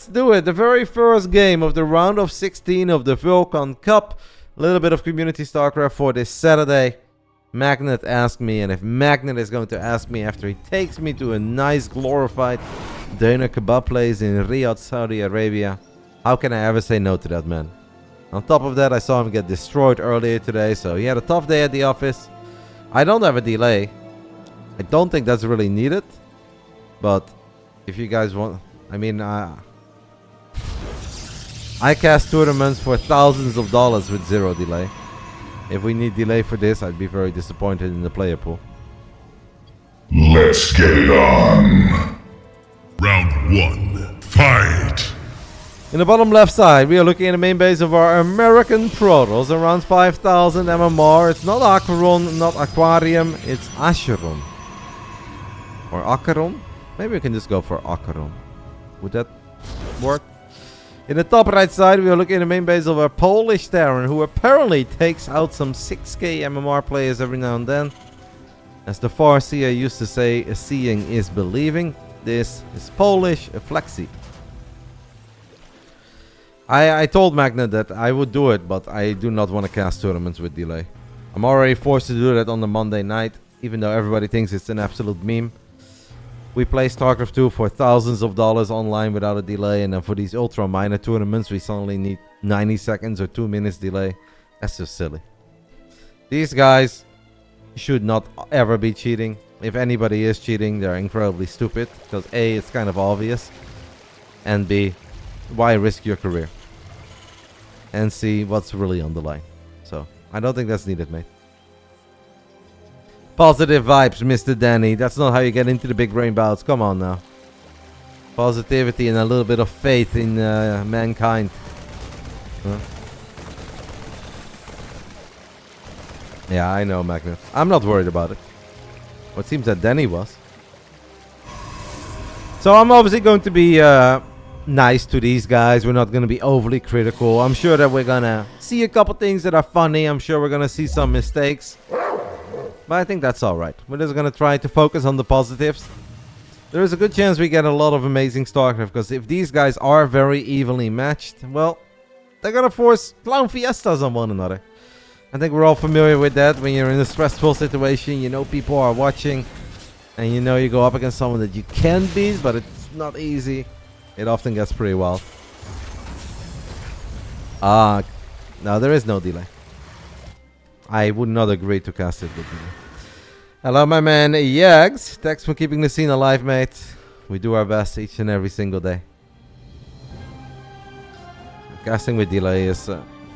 let's do it. The very first game of the round of 16 of the Vulcan Cup. A little bit of community StarCraft for this Saturday. Magnet asked me, and if Magnet is going to ask me after he takes me to a nice glorified Döner kebab place in Riyadh, Saudi Arabia, how can I ever say no to that man? On top of that, I saw him get destroyed earlier today, so he had a tough day at the office. I don't have a delay. I don't think that's really needed. But if you guys want... I mean, I cast tournaments for thousands of dollars with zero delay. If we need delay for this, I'd be very disappointed in the player pool. Let's get it on. Round 1. Fight! In the bottom left side, we are looking at the main base of our American Protoss, around 5,000 MMR. It's not Acheron, not Aquarium, it's Acheron. Or Acheron? Maybe we can just go for Acheron. Would that work? In the top right side, we are looking at the main base of our Polish Terran, who apparently takes out some 6k MMR players every now and then. As the Farseer used to say, seeing is believing. This is Polish, a Flexi. I told Magnet that I would do it, but I do not want to cast tournaments with delay. I'm already forced to do that on the Monday night, even though everybody thinks it's an absolute meme. We play StarCraft 2 for thousands of dollars online without a delay, and then for these ultra minor tournaments we suddenly need 90 seconds or 2 minutes delay. That's just silly. These guys should not ever be cheating. If anybody is cheating, they're incredibly stupid, because A, it's kind of obvious, and B, why risk your career? And see what's really on the line. So, I don't think that's needed, mate. Positive vibes, Mr. Danny. That's not how you get into the big brain bouts. Come on now. Positivity and a little bit of faith in mankind. Huh? Yeah, I know, Magnet. I'm not worried about it. Well, it seems that Danny was. So I'm obviously going to be... nice to these guys. We're not going to be overly critical. I'm sure that we're going to see a couple things that are funny. I'm sure we're going to see some mistakes. But I think that's alright. We're just going to try to focus on the positives. There is a good chance we get a lot of amazing StarCraft, because if these guys are very evenly matched, well, they're going to force clown fiestas on one another. I think we're all familiar with that. When you're in a stressful situation, you know people are watching, and you know you go up against someone that you can beat, but it's not easy. It often gets pretty wild. No, there is no delay. I would not agree to cast it with delay. Hello, my man Yags. Thanks for keeping the scene alive, mate. We do our best each and every single day. Casting with delay is...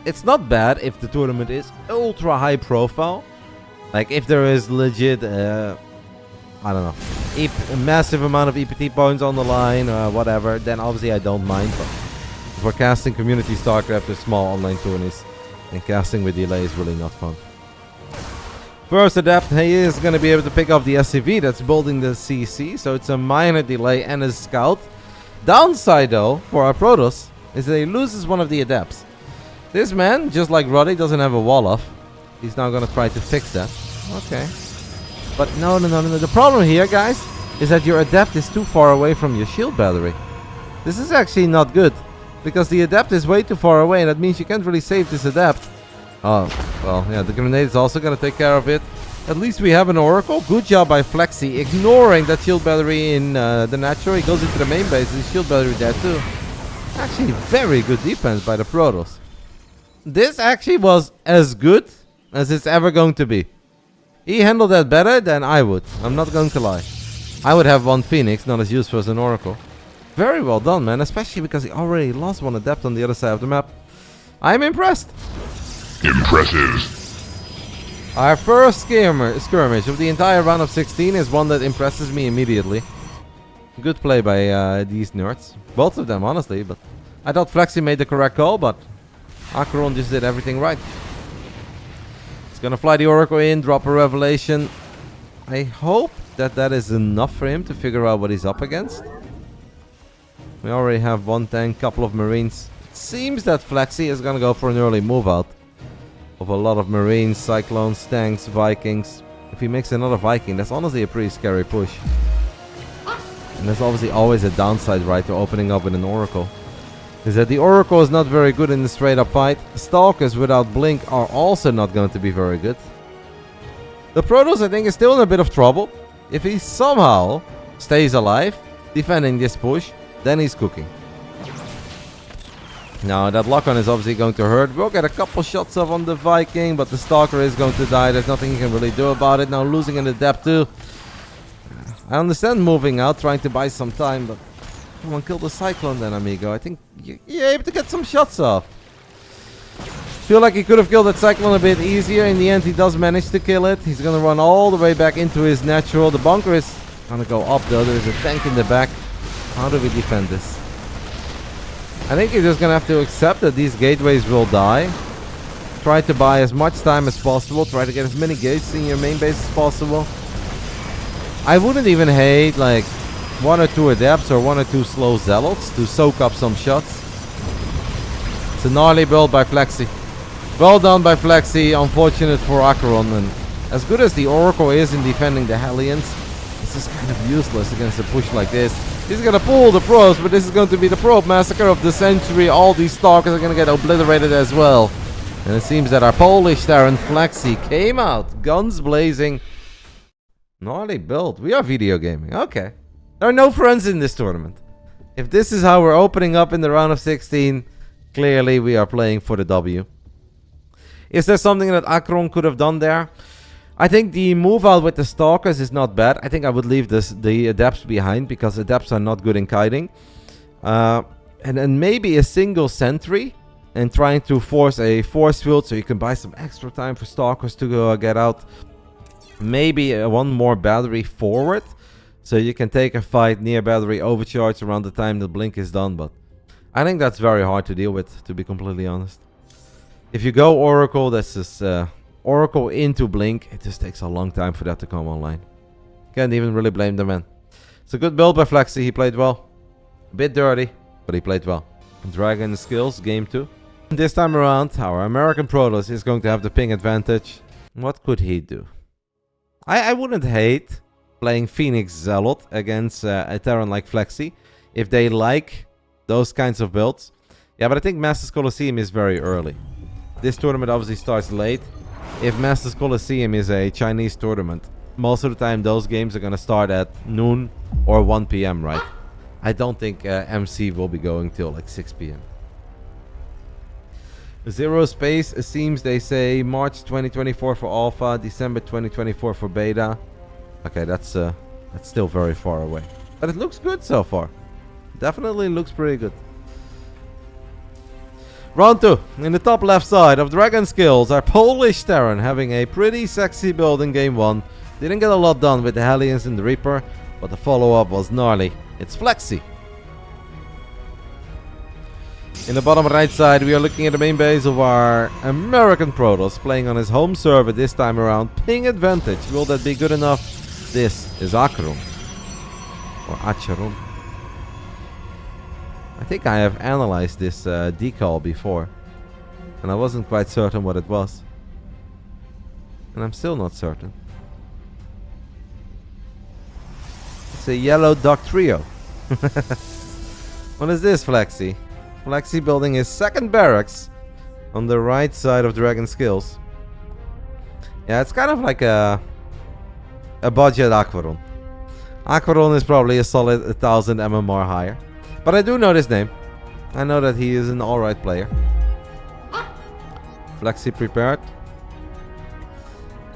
it's not bad if the tournament is ultra high profile. Like if there is legit... I don't know, a massive amount of EPT points on the line, whatever, then obviously I don't mind. But if we're casting community StarCraft with small online tourneys, and casting with delay is really not fun. First adept, he is going to be able to pick up the SCV that's building the CC, so it's a minor delay and a scout. Downside though, for our Protoss, is that he loses one of the adepts. This man, just like Rotti, doesn't have a wall off. He's now going to try to fix that. Okay. But no. The problem here, guys, is that your adept is too far away from your shield battery. This is actually not good, because the adept is way too far away, and that means you can't really save this adept. Oh, well, yeah, the grenade is also going to take care of it. At least we have an Oracle. Good job by Flexi, ignoring that shield battery in the natural. He goes into the main base, his shield battery there too. Actually, very good defense by the Protoss. This actually was as good as it's ever going to be. He handled that better than I would. I'm not going to lie. I would have one Phoenix, not as useful as an Oracle. Very well done, man. Especially because he already lost one adept on the other side of the map. I'm impressed. Impressive. Our first skirmish of the entire round of 16 is one that impresses me immediately. Good play by these nerds. Both of them, honestly. But I thought Flexi made the correct call, but Acheron just did everything right. He's gonna fly the Oracle in, drop a Revelation. I hope that is enough for him to figure out what he's up against. We already have one tank, couple of Marines. It seems that Flexi is gonna go for an early move out of a lot of Marines, Cyclones, tanks, Vikings. If he makes another Viking, that's honestly a pretty scary push. And there's obviously always a downside, right, to opening up with an Oracle. Is that the Oracle is not very good in the straight up fight. Stalkers without Blink are also not going to be very good. The Protoss, I think, is still in a bit of trouble. If he somehow stays alive, defending this push, then he's cooking. Now, that lock-on is obviously going to hurt. We'll get a couple shots off on the Viking, but the Stalker is going to die. There's nothing you can really do about it. Now, losing in the depth too. I understand moving out, trying to buy some time, but come on, kill the Cyclone then, amigo. I think you're able to get some shots off. Feel like he could have killed that Cyclone a bit easier. In the end, he does manage to kill it. He's going to run all the way back into his natural. The bunker is going to go up, though. There's a tank in the back. How do we defend this? I think you're just going to have to accept that these gateways will die. Try to buy as much time as possible. Try to get as many gates in your main base as possible. I wouldn't even hate like 1 or 2 adepts or 1 or 2 slow zealots to soak up some shots. It's a gnarly build by Flexi. Well done by Flexi. Unfortunate for Acheron. And as good as the Oracle is in defending the Hellions, this is kind of useless against a push like this. He's gonna pull the probes, but this is going to be the probe massacre of the century. All these stalkers are gonna get obliterated as well. And it seems that our Polish Terran Flexi came out, guns blazing. Gnarly build. We are video gaming. Okay. There are no friends in this tournament. If this is how we're opening up in the round of 16, clearly we are playing for the W. Is there something that Acheron could have done there? I think the move out with the Stalkers is not bad. I think I would leave the Adepts behind because Adepts are not good in kiting. And then maybe a single sentry and trying to force a force field so you can buy some extra time for Stalkers to go get out. Maybe one more battery forward so you can take a fight near battery overcharge around the time the blink is done. But I think that's very hard to deal with, to be completely honest. If you go Oracle, that's just... Oracle into Blink, it just takes a long time for that to come online. Can't even really blame the man. It's a good build by Flexi, he played well. A bit dirty, but he played well. Dragon skills, game 2. This time around, our American Protoss is going to have the ping advantage. What could he do? I wouldn't hate playing Phoenix Zealot against a Terran like Flexi, if they like those kinds of builds. Yeah, but I think Masters Colosseum is very early. This tournament obviously starts late. If Masters Colosseum is a Chinese tournament, most of the time those games are going to start at noon or 1 p.m., right? I don't think MC will be going till like 6 p.m. Zero Space, it seems they say March 2024 for Alpha, December 2024 for Beta. Okay, that's still very far away. But it looks good so far. Definitely looks pretty good. Round 2. In the top left side of Dragon Skills, our Polish Terran having a pretty sexy build in game 1. Didn't get a lot done with the Hellions and the Reaper, but the follow-up was gnarly. It's Flexi. In the bottom right side, we are looking at the main base of our American Protoss, playing on his home server this time around. Ping advantage. Will that be good enough? This is Acheron. Or Acheron. I think I have analyzed this decal before, and I wasn't quite certain what it was. And I'm still not certain. It's a yellow duck trio. What is this, Flexi? Flexi building his second barracks on the right side of Dragon Skills. Yeah, it's kind of like a budget Acheron. Acheron is probably a solid 1000 MMR higher. But I do know this name. I know that he is an alright player. Flexi prepared.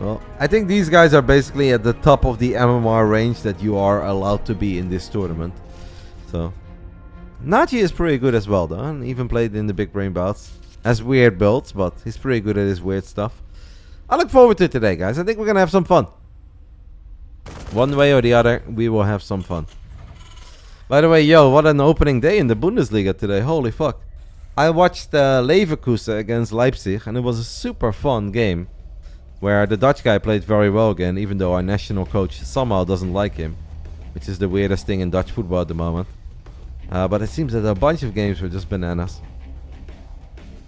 Well, I think these guys are basically at the top of the MMR range that you are allowed to be in this tournament. So, Nachi is pretty good as well, though. And even played in the big brain bouts. Has weird builds, but he's pretty good at his weird stuff. I look forward to it today, guys. I think we're gonna have some fun. One way or the other, we will have some fun. By the way, yo, what an opening day in the Bundesliga today. Holy fuck. I watched Leverkusen against Leipzig, and it was a super fun game. Where the Dutch guy played very well again, even though our national coach somehow doesn't like him. Which is the weirdest thing in Dutch football at the moment. But it seems that a bunch of games were just bananas.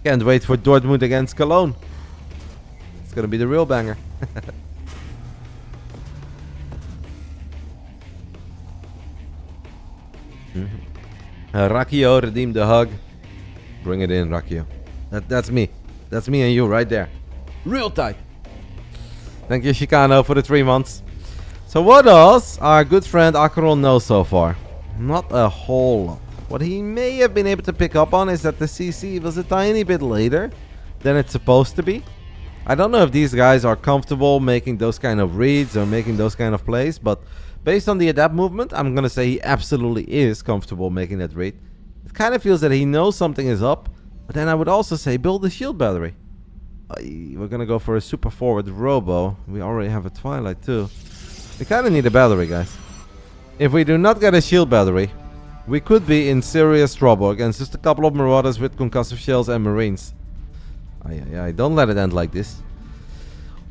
Can't wait for Dortmund against Cologne. It's gonna be the real banger. Rakio, redeem the hug. Bring it in, Rakio. That's me. That's me and you right there. Real tight. Thank you, Chicano, for the 3 months. So what else our good friend Acheron knows so far? Not a whole lot. What he may have been able to pick up on is that the CC was a tiny bit later than it's supposed to be. I don't know if these guys are comfortable making those kind of reads or making those kind of plays, but based on the adapt movement, I'm going to say he absolutely is comfortable making that read. It kind of feels that he knows something is up, but then I would also say build a shield battery. We're going to go for a super forward robo. We already have a Twilight too. We kind of need a battery, guys. If we do not get a shield battery, we could be in serious trouble against just a couple of Marauders with concussive shells and Marines. Don't let it end like this.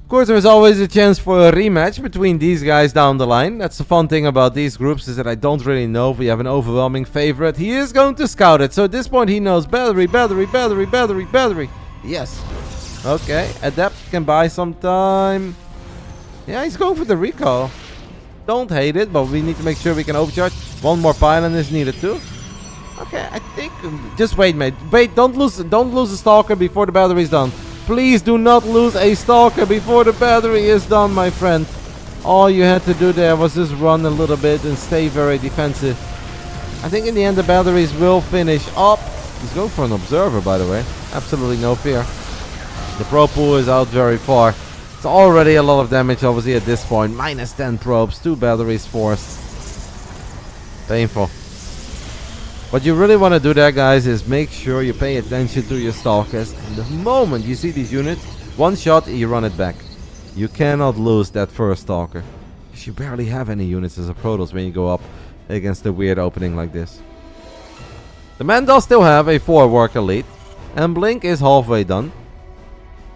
Of course, there's always a chance for a rematch between these guys down the line. That's the fun thing about these groups, is that I don't really know if we have an overwhelming favorite. He is going to scout it, so at this point he knows battery, battery, battery, battery, battery. Yes. Okay, Adept can buy some time. Yeah, he's going for the recall. Don't hate it, but we need to make sure we can overcharge. One more pylon is needed too. Okay, I think... Just wait, mate. Wait, don't lose a Stalker before the battery is done. Please do not lose a Stalker before the battery is done, my friend. All you had to do there was just run a little bit and stay very defensive. I think in the end the batteries will finish up. He's going for an Observer, by the way. Absolutely no fear. The Pro Pool is out very far. It's already a lot of damage, obviously, at this point. Minus 10 probes, 2 batteries forced. Painful. What you really want to do there, guys, is make sure you pay attention to your Stalkers. And the moment you see these units, one shot, you run it back. You cannot lose that first Stalker. Because you barely have any units as a Protoss when you go up against a weird opening like this. The man does still have a 4-worker lead. And Blink is halfway done.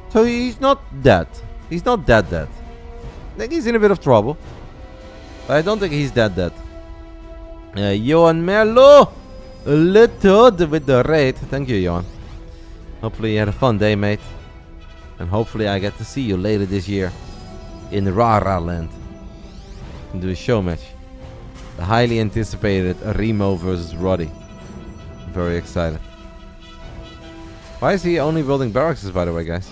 So he's not dead. He's not dead. I think he's in a bit of trouble. But I don't think he's dead. Johan Merlo. A little with the raid. Thank you, Johan. Hopefully you had a fun day, mate. And hopefully I get to see you later this year. In Rara Land. And do a show match. The highly anticipated Remo versus Rotti. I'm very excited. Why is he only building barracks, by the way, guys?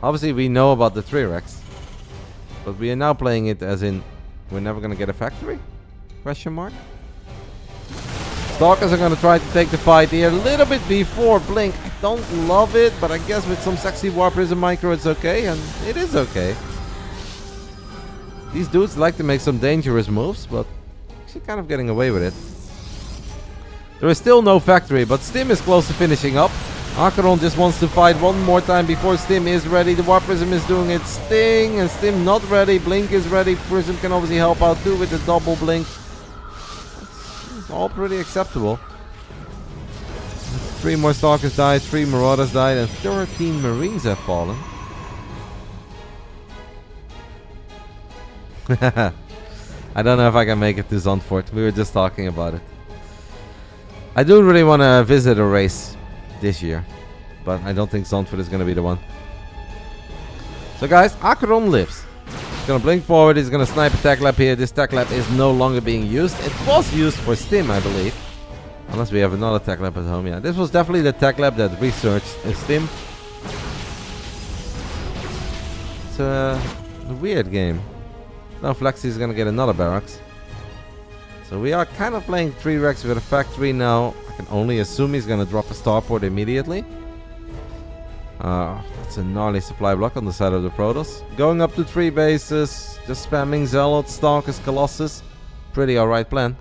Obviously, we know about the 3-Rex. But we are now playing it as in... We're never going to get a factory? Question mark? Stalkers are going to try to take the fight here a little bit before Blink. I don't love it, but I guess with some sexy War Prism Micro it's okay. And it is okay. These dudes like to make some dangerous moves, but actually kind of getting away with it. There is still no factory, but Stim is close to finishing up. Acheron just wants to fight one more time before Stim is ready. The War Prism is doing its thing, and Stim not ready. Blink is ready. Prism can obviously help out too with the double Blink. It's all pretty acceptable. 3 more Stalkers died, 3 Marauders died, and 13 Marines have fallen. I don't know if I can make it to Zandvoort. We were just talking about it. I do really want to visit a race this year, but I don't think Zandvoort is going to be the one. So guys, Acheron lives. He's going to blink forward, he's going to snipe a tech lab here. This tech lab is no longer being used. It was used for Stim, I believe. Unless we have another tech lab at home. Yeah, this was definitely the tech lab that researched Stim. It's a weird game. Now Flexi is going to get another barracks. So we are kind of playing 3-Rex with a factory now. I can only assume he's going to drop a starport immediately. That's a gnarly supply block on the side of the Protoss. Going up to 3 bases. Just spamming Zealots, Stalkers, Colossus. Pretty alright plan.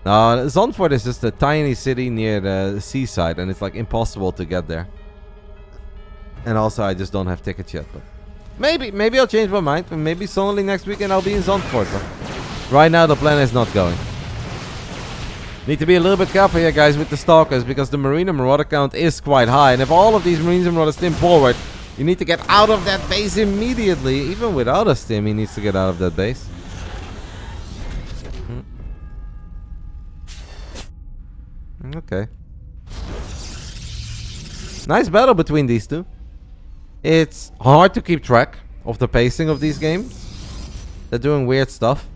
Zandvoort is just a tiny city near the seaside. And it's like impossible to get there. And also I just don't have tickets yet. But maybe I'll change my mind. And maybe suddenly next weekend I'll be in Zandvoort. But right now the plan is not going. Need to be a little bit careful here, guys, with the Stalkers, because the Marine and Marauder count is quite high. And if all of these Marines and Marauders stim forward, you need to get out of that base immediately. Even without a stim, he needs to get out of that base. Okay. Nice battle between these two. It's hard to keep track of the pacing of these games. They're doing weird stuff.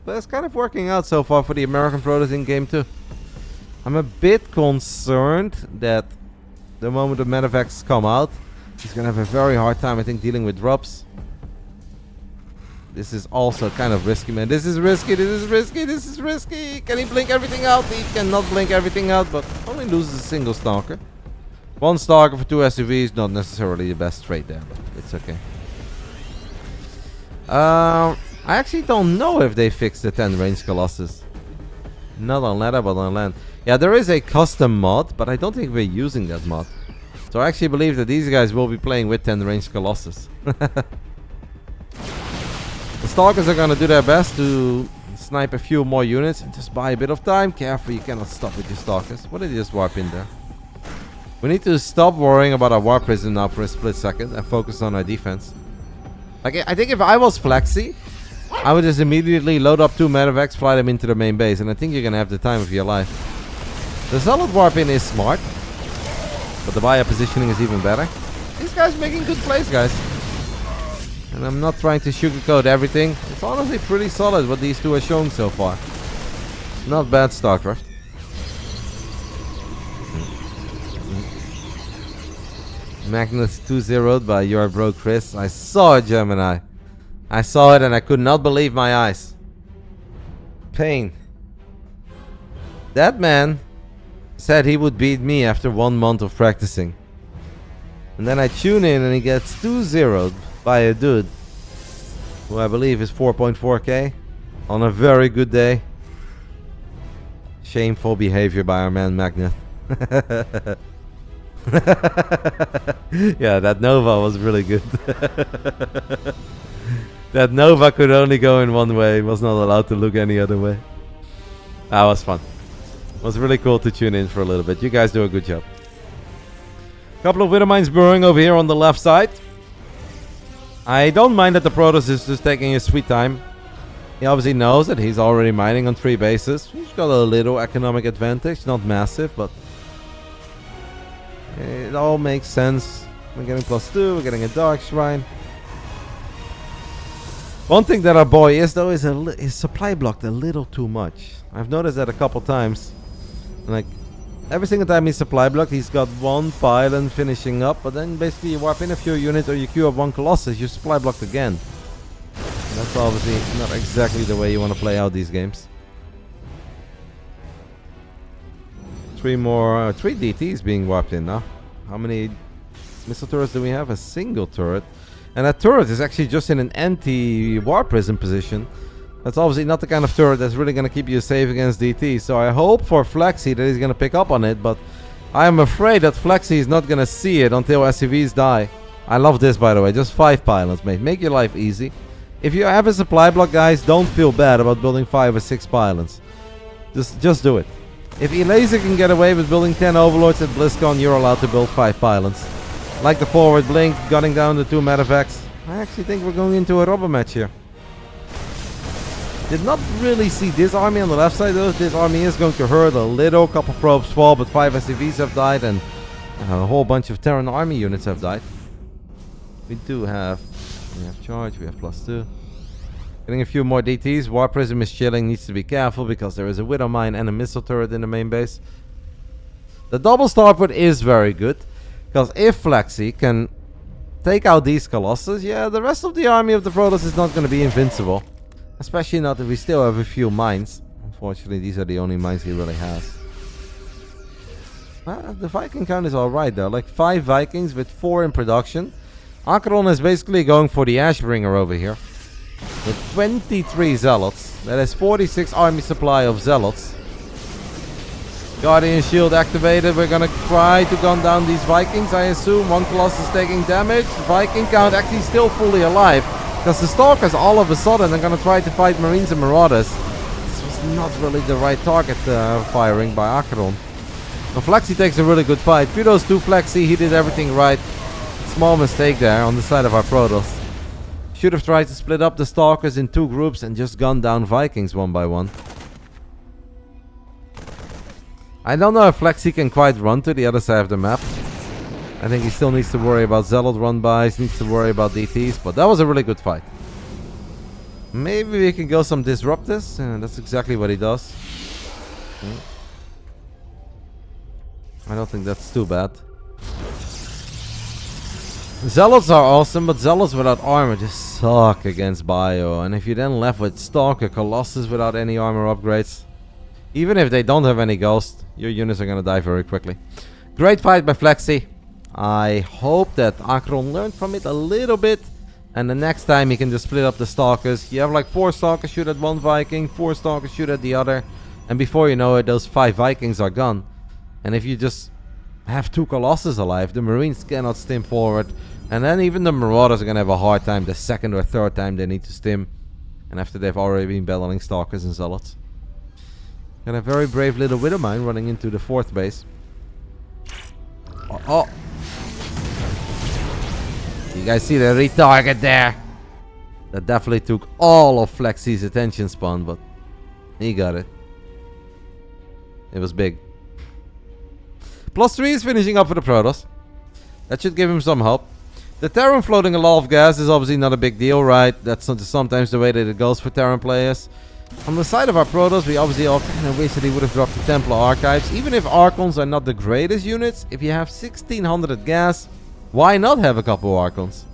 But it's kind of working out so far for the American Protoss in game 2. I'm a bit concerned that the moment the medevacs come out, he's gonna have a very hard time, I think, dealing with drops. This is also kind of risky, man. This is risky, this is risky, this is risky. Can he blink everything out? He cannot blink everything out, but only loses a single Stalker. One Stalker for 2 SUVs, not necessarily the best trade there, but it's okay. I actually don't know if they fixed the 10 range Colossus. Not on ladder, but on land. Yeah, there is a custom mod, but I don't think we're using that mod. So I actually believe that these guys will be playing with 10 range Colossus. The Stalkers are gonna do their best to snipe a few more units and just buy a bit of time. Careful, you cannot stop with your Stalkers. What did he just warp in there? We need to stop worrying about our Warp Prism now for a split second and focus on our defense. Like, I think if I was Flexi, I would just immediately load up 2 medevacs, fly them into the main base, and I think you're gonna have the time of your life. The solid warp in is smart, but the buyer positioning is even better. These guys making good plays, guys. And I'm not trying to sugarcoat everything. It's honestly pretty solid what these two are showing so far. Not bad StarCraft. Magnus 2-0'd by your bro Chris. I saw it, Gemini. I saw it and I could not believe my eyes. Pain. That man said he would beat me after 1 month of practicing. And then I tune in and he gets 2-0'd by a dude who I believe is 4.4k on a very good day. Shameful behavior by our man Magnus. Yeah, that Nova was really good. That Nova could only go in one way, was not allowed to look any other way. That was fun. It was really cool to tune in for a little bit. You guys do a good job. Couple of Widowmines brewing over here on the left side. I don't mind that the Protoss is just taking his sweet time. He obviously knows that he's already mining on 3 bases. He's got a little economic advantage, not massive, but it all makes sense. We're getting +2, we're getting a Dark Shrine. One thing that our boy is, though, is his supply blocked a little too much. I've noticed that a couple times. Like, every single time he's supply blocked, he's got 1 pylon finishing up, but then basically you warp in a few units or you queue up 1 Colossus, you supply blocked again. And that's obviously not exactly the way you want to play out these games. 3 DTs being warped in now. How many missile turrets do we have? A single turret. And that turret is actually just in an anti-warp prism position. That's obviously not the kind of turret that's really going to keep you safe against DT. So I hope for Flexi that he's going to pick up on it. But I am afraid that Flexi is not going to see it until SCVs die. I love this, by the way. Just 5 pylons, mate. Make your life easy. If you have a supply block, guys, don't feel bad about building 5 or 6 pylons. Just do it. If Elaser can get away with building 10 Overlords at BlizzCon, you're allowed to build 5 pylons. Like the forward blink, gunning down the 2 medevacs. I actually think we're going into a rubber match here. Did not really see this army on the left side though. This army is going to hurt a little. Couple probes fall, but 5 SCVs have died and a whole bunch of Terran army units have died. We have charge, we have +2. Getting a few more DTs. War Prism is chilling, needs to be careful because there is a Widow Mine and a missile turret in the main base. The double starport is very good because if Flexi can take out these Colossus, yeah, the rest of the army of the Protoss is not going to be invincible. Especially not if we still have a few mines. Unfortunately, these are the only mines he really has. The Viking count is alright though. Like 5 Vikings with 4 in production. Acheron is basically going for the Ashbringer over here. With 23 Zealots. That is 46 army supply of Zealots. Guardian Shield activated. We're gonna try to gun down these Vikings, I assume. 1 Colossus taking damage. Viking count actually still fully alive. Because the Stalkers all of a sudden are gonna try to fight Marines and Marauders. This was not really the right target firing by Acheron. But Flexi takes a really good fight. Kudos to Flexi, he did everything right. Small mistake there on the side of our Protoss. Should have tried to split up the Stalkers in 2 groups and just gun down Vikings one by one. I don't know if Flexi can quite run to the other side of the map. I think he still needs to worry about Zealot run-bys, needs to worry about DTs, but that was a really good fight. Maybe we can go some Disruptors. That's exactly what he does. I don't think that's too bad. Zealots are awesome, but Zealots without armor just suck against Bio. And if you're then left with Stalker Colossus without any armor upgrades, even if they don't have any Ghost, your units are gonna die very quickly. Great fight by Flexi. I hope that Akron learned from it a little bit. And the next time he can just split up the Stalkers. You have like 4 Stalkers shoot at one Viking, 4 Stalkers shoot at the other. And before you know it, those 5 Vikings are gone. And if you just have 2 Colossus alive, the Marines cannot stim forward. And then even the Marauders are going to have a hard time the second or third time they need to stim. And after they've already been battling Stalkers and Zealots. And a very brave little Widowmine running into the 4th base. Oh. You guys see the retarget there? That definitely took all of Flexi's attention span, but he got it. It was big. +3 is finishing up for the Protoss. That should give him some help. The Terran floating a lot of gas is obviously not a big deal, right? That's sometimes the way that it goes for Terran players. On the side of our Protoss, we obviously all kind of wish that he would have dropped the Templar Archives. Even if Archons are not the greatest units, if you have 1600 gas, why not have a couple Archons?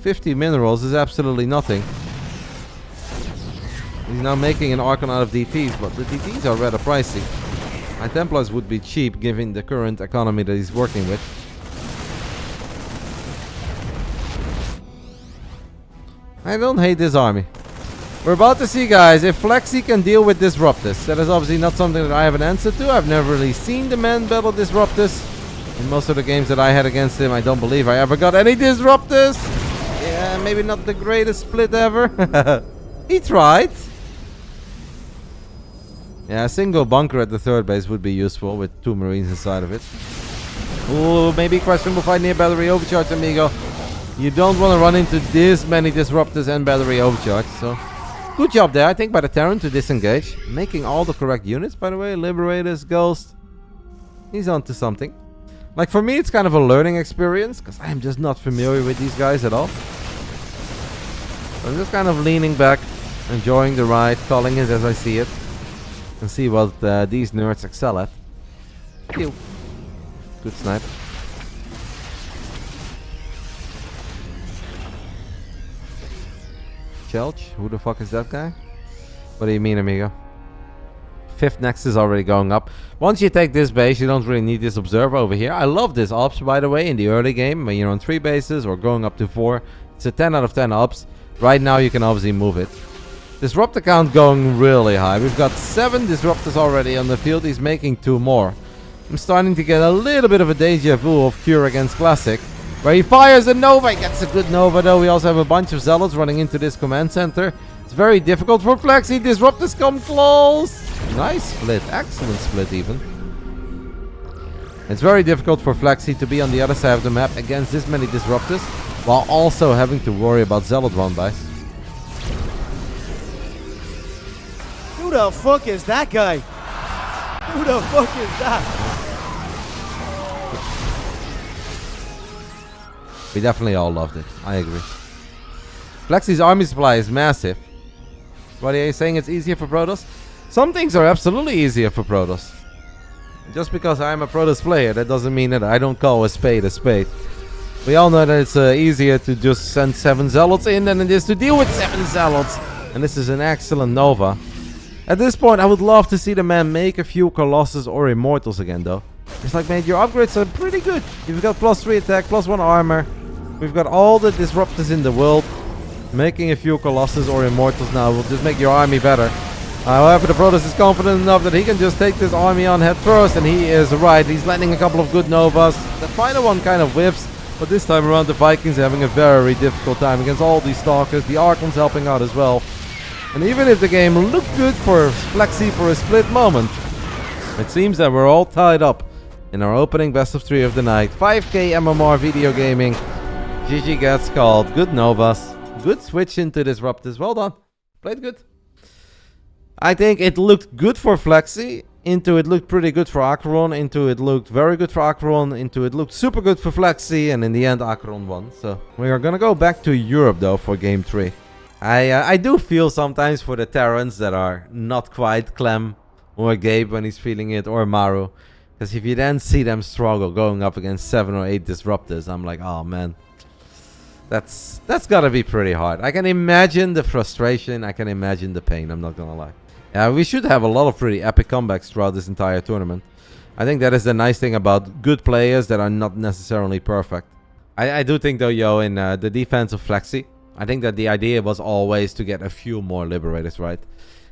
50 minerals is absolutely nothing. He's now making an Archon out of DTs, but the DTs are rather pricey. My Templars would be cheap given the current economy that he's working with. I don't hate this army. We're about to see, guys, if Flexi can deal with Disruptors. That is obviously not something that I have an answer to. I've never really seen the man battle Disruptors. In most of the games that I had against him, I don't believe I ever got any Disruptors. Yeah, maybe not the greatest split ever. He tried. Yeah, a single bunker at the 3rd base would be useful with 2 Marines inside of it. Ooh, maybe questionable fight near battery overcharge, amigo. You don't want to run into this many Disruptors and battery overcharge, so... Good job there, I think, by the Terran to disengage. Making all the correct units, by the way. Liberators, Ghost. He's onto something. Like, for me, it's kind of a learning experience, because I'm just not familiar with these guys at all. So I'm just kind of leaning back, enjoying the ride, calling it as I see it. And see what these nerds excel at. Pew. Good snipe. Chelch? Who the fuck is that guy? What do you mean, amigo? 5th Nexus is already going up. Once you take this base, you don't really need this Observer over here. I love this ops, by the way, in the early game. When you're on 3 bases or going up to 4. It's a 10 out of 10 ops. Right now, you can obviously move it. Disruptor count going really high. We've got 7 Disruptors already on the field. He's making 2 more. I'm starting to get a little bit of a deja vu of Cure against Classic. Where he fires a Nova. He gets a good Nova, though. We also have a bunch of Zealots running into this command center. It's very difficult for Flexi. Disruptors come close. Nice split. Excellent split, even. It's very difficult for Flexi to be on the other side of the map against this many Disruptors, while also having to worry about Zealot run-bys. Who the fuck is that guy? Who the fuck is that? We definitely all loved it. I agree. Flexi's army supply is massive. What are you saying? It's easier for Protoss? Some things are absolutely easier for Protoss. Just because I'm a Protoss player, that doesn't mean that I don't call a spade a spade. We all know that it's easier to just send 7 Zealots in than it is to deal with 7 Zealots. And this is an excellent Nova. At this point, I would love to see the man make a few Colossus or Immortals again, though. It's like, man, your upgrades are pretty good. You've got +3 attack, +1 armor. We've got all the Disruptors in the world. Making a few Colossus or Immortals now will just make your army better. However, the Protoss is confident enough that he can just take this army on head first, and he is right. He's landing a couple of good Novas. The final one kind of whiffs, but this time around the Vikings are having a very difficult time against all these Stalkers. The Archons helping out as well. And even if the game looked good for Flexi for a split moment, it seems that we're all tied up in our opening best of 3 of the night. 5K MMR video gaming. GG gets called. Good Novas. Good switch into Disruptors. Well done. Played good. I think it looked good for Flexi. Into it looked pretty good for Acheron. Into it looked very good for Acheron. Into it looked super good for Flexi. And in the end, Acheron won. So we are going to go back to Europe, though, for game 3. I do feel sometimes for the Terrans that are not quite Clem or Gabe when he's feeling it, or Maru. Because if you then see them struggle going up against 7 or 8 Disruptors, I'm like, oh man. That's gotta be pretty hard. I can imagine the frustration, I can imagine the pain, I'm not gonna lie. Yeah, we should have a lot of pretty epic comebacks throughout this entire tournament. I think that is the nice thing about good players that are not necessarily perfect. I do think though, yo, in the defense of Flexi, I think that the idea was always to get a few more Liberators, right?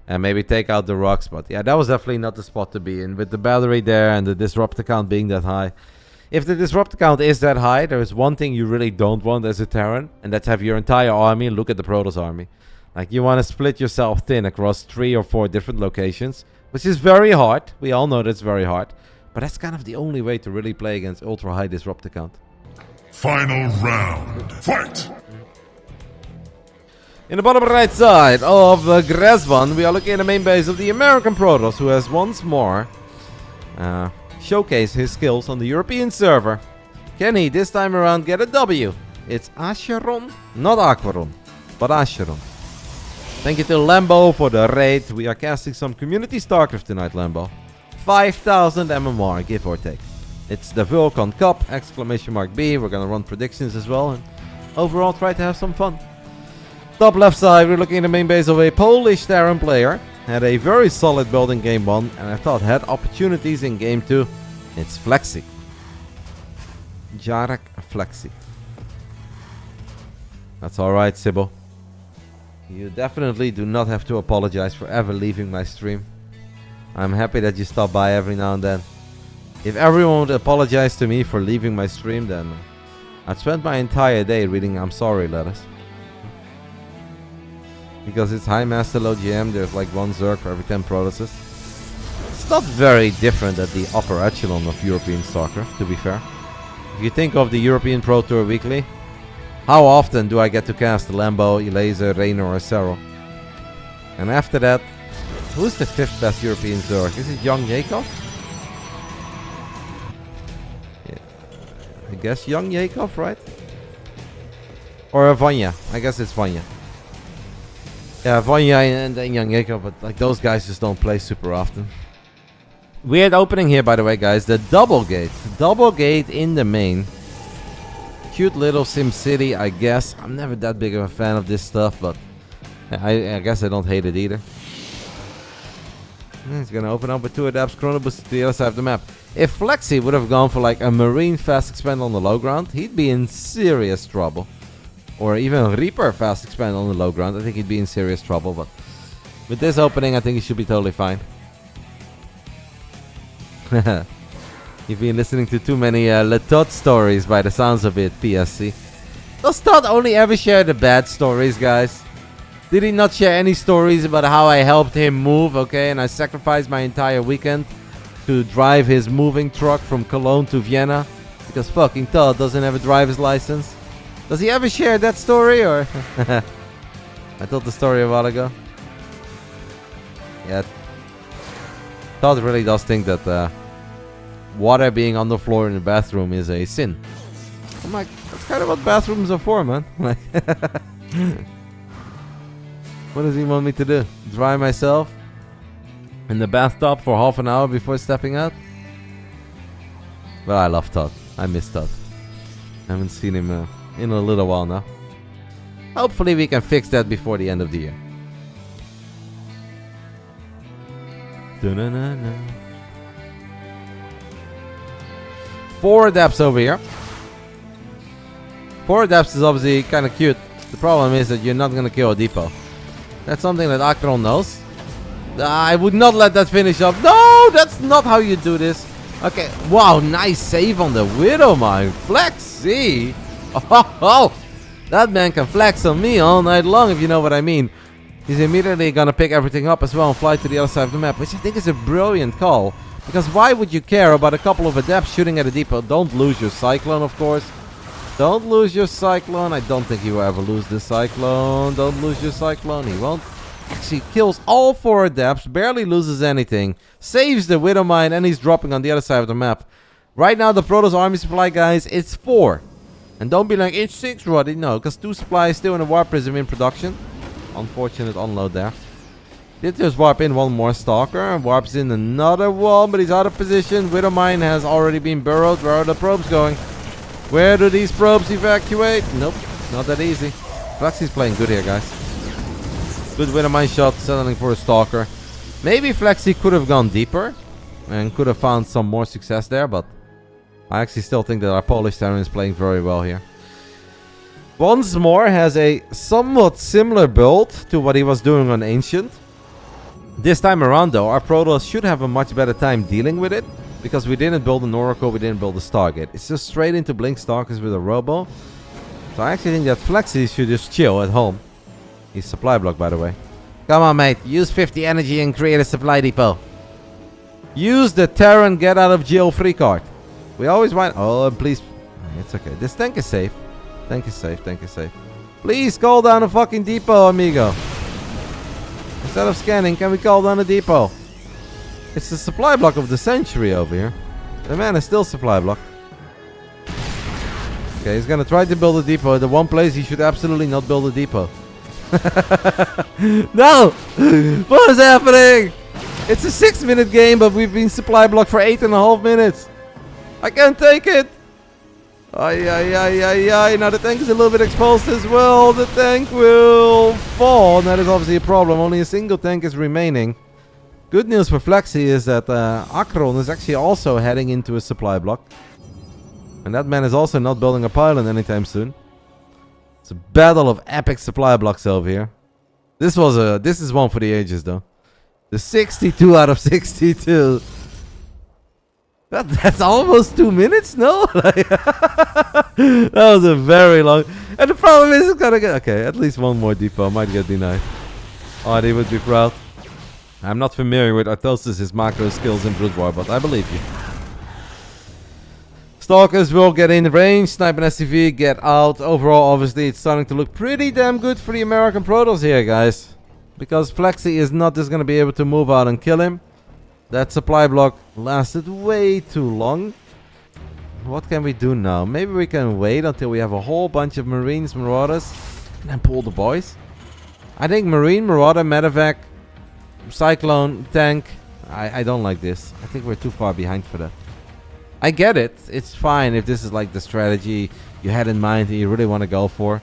And maybe take out the rocks, but yeah, that was definitely not the spot to be in. With the battery there and the Disruptor count being that high. If the Disruptor count is that high, there is one thing you really don't want as a Terran, and that's have your entire army look at the Protoss army. Like, you want to split yourself thin across 3 or 4 different locations, which is very hard. We all know that's very hard. But that's kind of the only way to really play against ultra high Disruptor count. Final round. Fight! In the bottom right side of Gresvan, we are looking at the main base of the American Protoss, who has once more showcased his skills on the European server. Can he this time around get a W? It's Acheron, not Aquaron, but Acheron. Thank you to Lambo for the raid. We are casting some Community StarCraft tonight, Lambo. 5,000 MMR, give or take. It's the Vulcan Cup, exclamation mark B. We're gonna run predictions as well, and overall try to have some fun. Top left side, we're looking at the main base of a Polish Terran player. Had a very solid build in game 1, and I thought had opportunities in game 2. It's Flexi. Jarek Flexi. That's alright, Sybil. You definitely do not have to apologize for ever leaving my stream. I'm happy that you stop by every now and then. If everyone would apologize to me for leaving my stream, then I'd spend my entire day reading I'm sorry letters. Because it's high master low GM, there's like 1 Zerg for every 10 Protosses. It's not very different at the upper echelon of European StarCraft, to be fair. If you think of the European Pro Tour Weekly, how often do I get to cast Lambo, Elazer, Raynor, or Cero? And after that, who's the 5th best European Zerg? Is it Young Yakov? Yeah. I guess Young Yakov, right? Or Vanya. I guess it's Vanya. Yeah, Vanya and Young Yakov, but like those guys just don't play super often. Weird opening here, by the way, guys. The double gate. Double gate in the main. Cute little Sim City, I guess. I'm never that big of a fan of this stuff, but I guess I don't hate it either. It's gonna open up with 2 adapts, Chrono Boost to the other side of the map. If Flexi would have gone for like a Marine fast expand on the low ground, he'd be in serious trouble. Or even Reaper fast expand on the low ground, I think he'd be in serious trouble, but with this opening I think he should be totally fine. You've been listening to too many Letot stories by the sounds of it, PSC. Does Todd only ever share the bad stories, guys? Did he not share any stories about how I helped him move, okay? And I sacrificed my entire weekend to drive his moving truck from Cologne to Vienna? Because fucking Todd doesn't have a driver's license. Does he ever share that story, or? I told the story a while ago. Yeah. Todd really does think that water being on the floor in the bathroom is a sin. I'm like, that's kind of what bathrooms are for, man. Like, what does he want me to do? Dry myself in the bathtub for half an hour before stepping out? But I love Todd. I miss Todd. I haven't seen him in a little while now. Hopefully we can fix that before the end of the year. Da-na-na-na. 4 adapts over here. 4 adapts is obviously kind of cute. The problem is that you're not going to kill a depot. That's something that Akron knows. I would not let that finish up. No, that's not how you do this. Okay, wow, nice save on the Widow Mine. Flexi. Oh, that man can flex on me all night long, if you know what I mean. He's immediately gonna pick everything up as well and fly to the other side of the map, which I think is a brilliant call. Because why would you care about a couple of adepts shooting at a depot? Don't lose your Cyclone, of course. Don't lose your Cyclone. I don't think he will ever lose this Cyclone. Don't lose your Cyclone. He won't. Actually kills all 4 adepts, barely loses anything, saves the Widow Mine, and he's dropping on the other side of the map. Right now, the Protoss army supply, guys, it's 4. And don't be like, it's 6, Rotti. No, because 2 supply is still in a Warp Prism in production. Unfortunate unload there. Did just warp in one more Stalker. Warps in another one, but he's out of position. Widowmine has already been burrowed. Where are the probes going? Where do these probes evacuate? Nope, not that easy. Flexi's playing good here, guys. Good Widowmine shot, settling for a Stalker. Maybe Flexi could have gone deeper and could have found some more success there, but I actually still think that our Polish Terran is playing very well here. Once more has a somewhat similar build to what he was doing on Ancient. This time around though, our Protoss should have a much better time dealing with it, because we didn't build an Oracle, we didn't build a Stargate. It's just straight into Blink Stalkers with a Robo. So I actually think that Flexi should just chill at home. He's supply block, by the way. Come on, mate. Use 50 energy and create a supply depot. Use the Terran get out of jail free card. We always want... Oh, please. It's okay. This tank is safe. Tank is safe. Tank is safe. Please call down a fucking depot, amigo. Instead of scanning, can we call down a depot? It's the supply block of the century over here. The man is still supply block. Okay, he's gonna try to build a depot. The one place he should absolutely not build a depot. No! What is happening? It's a 6-minute game, but we've been supply blocked for 8.5 minutes. I can't take it. Ay, ay, ay, ay, ay. Now the tank is a little bit exposed as well. The tank will fall. And that is obviously a problem. Only a single tank is remaining. Good news for Flexi is that Akron is actually also heading into a supply block. And that man is also not building a pylon anytime soon. It's a battle of epic supply blocks over here. This is one for the ages though. The 62 out of 62. That's almost 2 minutes, no? That was a very long... And the problem is it's gonna get... Okay, at least one more depot might get denied. Oh, they would be proud. I'm not familiar with Arthos' macro skills in Brood War, but I believe you. Stalkers will get in range. Sniper and SCV get out. Overall, obviously, it's starting to look pretty damn good for the American Protoss here, guys. Because Flexi is not just going to be able to move out and kill him. That supply block lasted way too long. What can we do now? Maybe we can wait until we have a whole bunch of Marines, Marauders, and then pull the boys. I think Marine, Marauder, Medevac, Cyclone, Tank. I don't like this. I think we're too far behind for that. I get it. It's fine if this is like the strategy you had in mind and you really want to go for.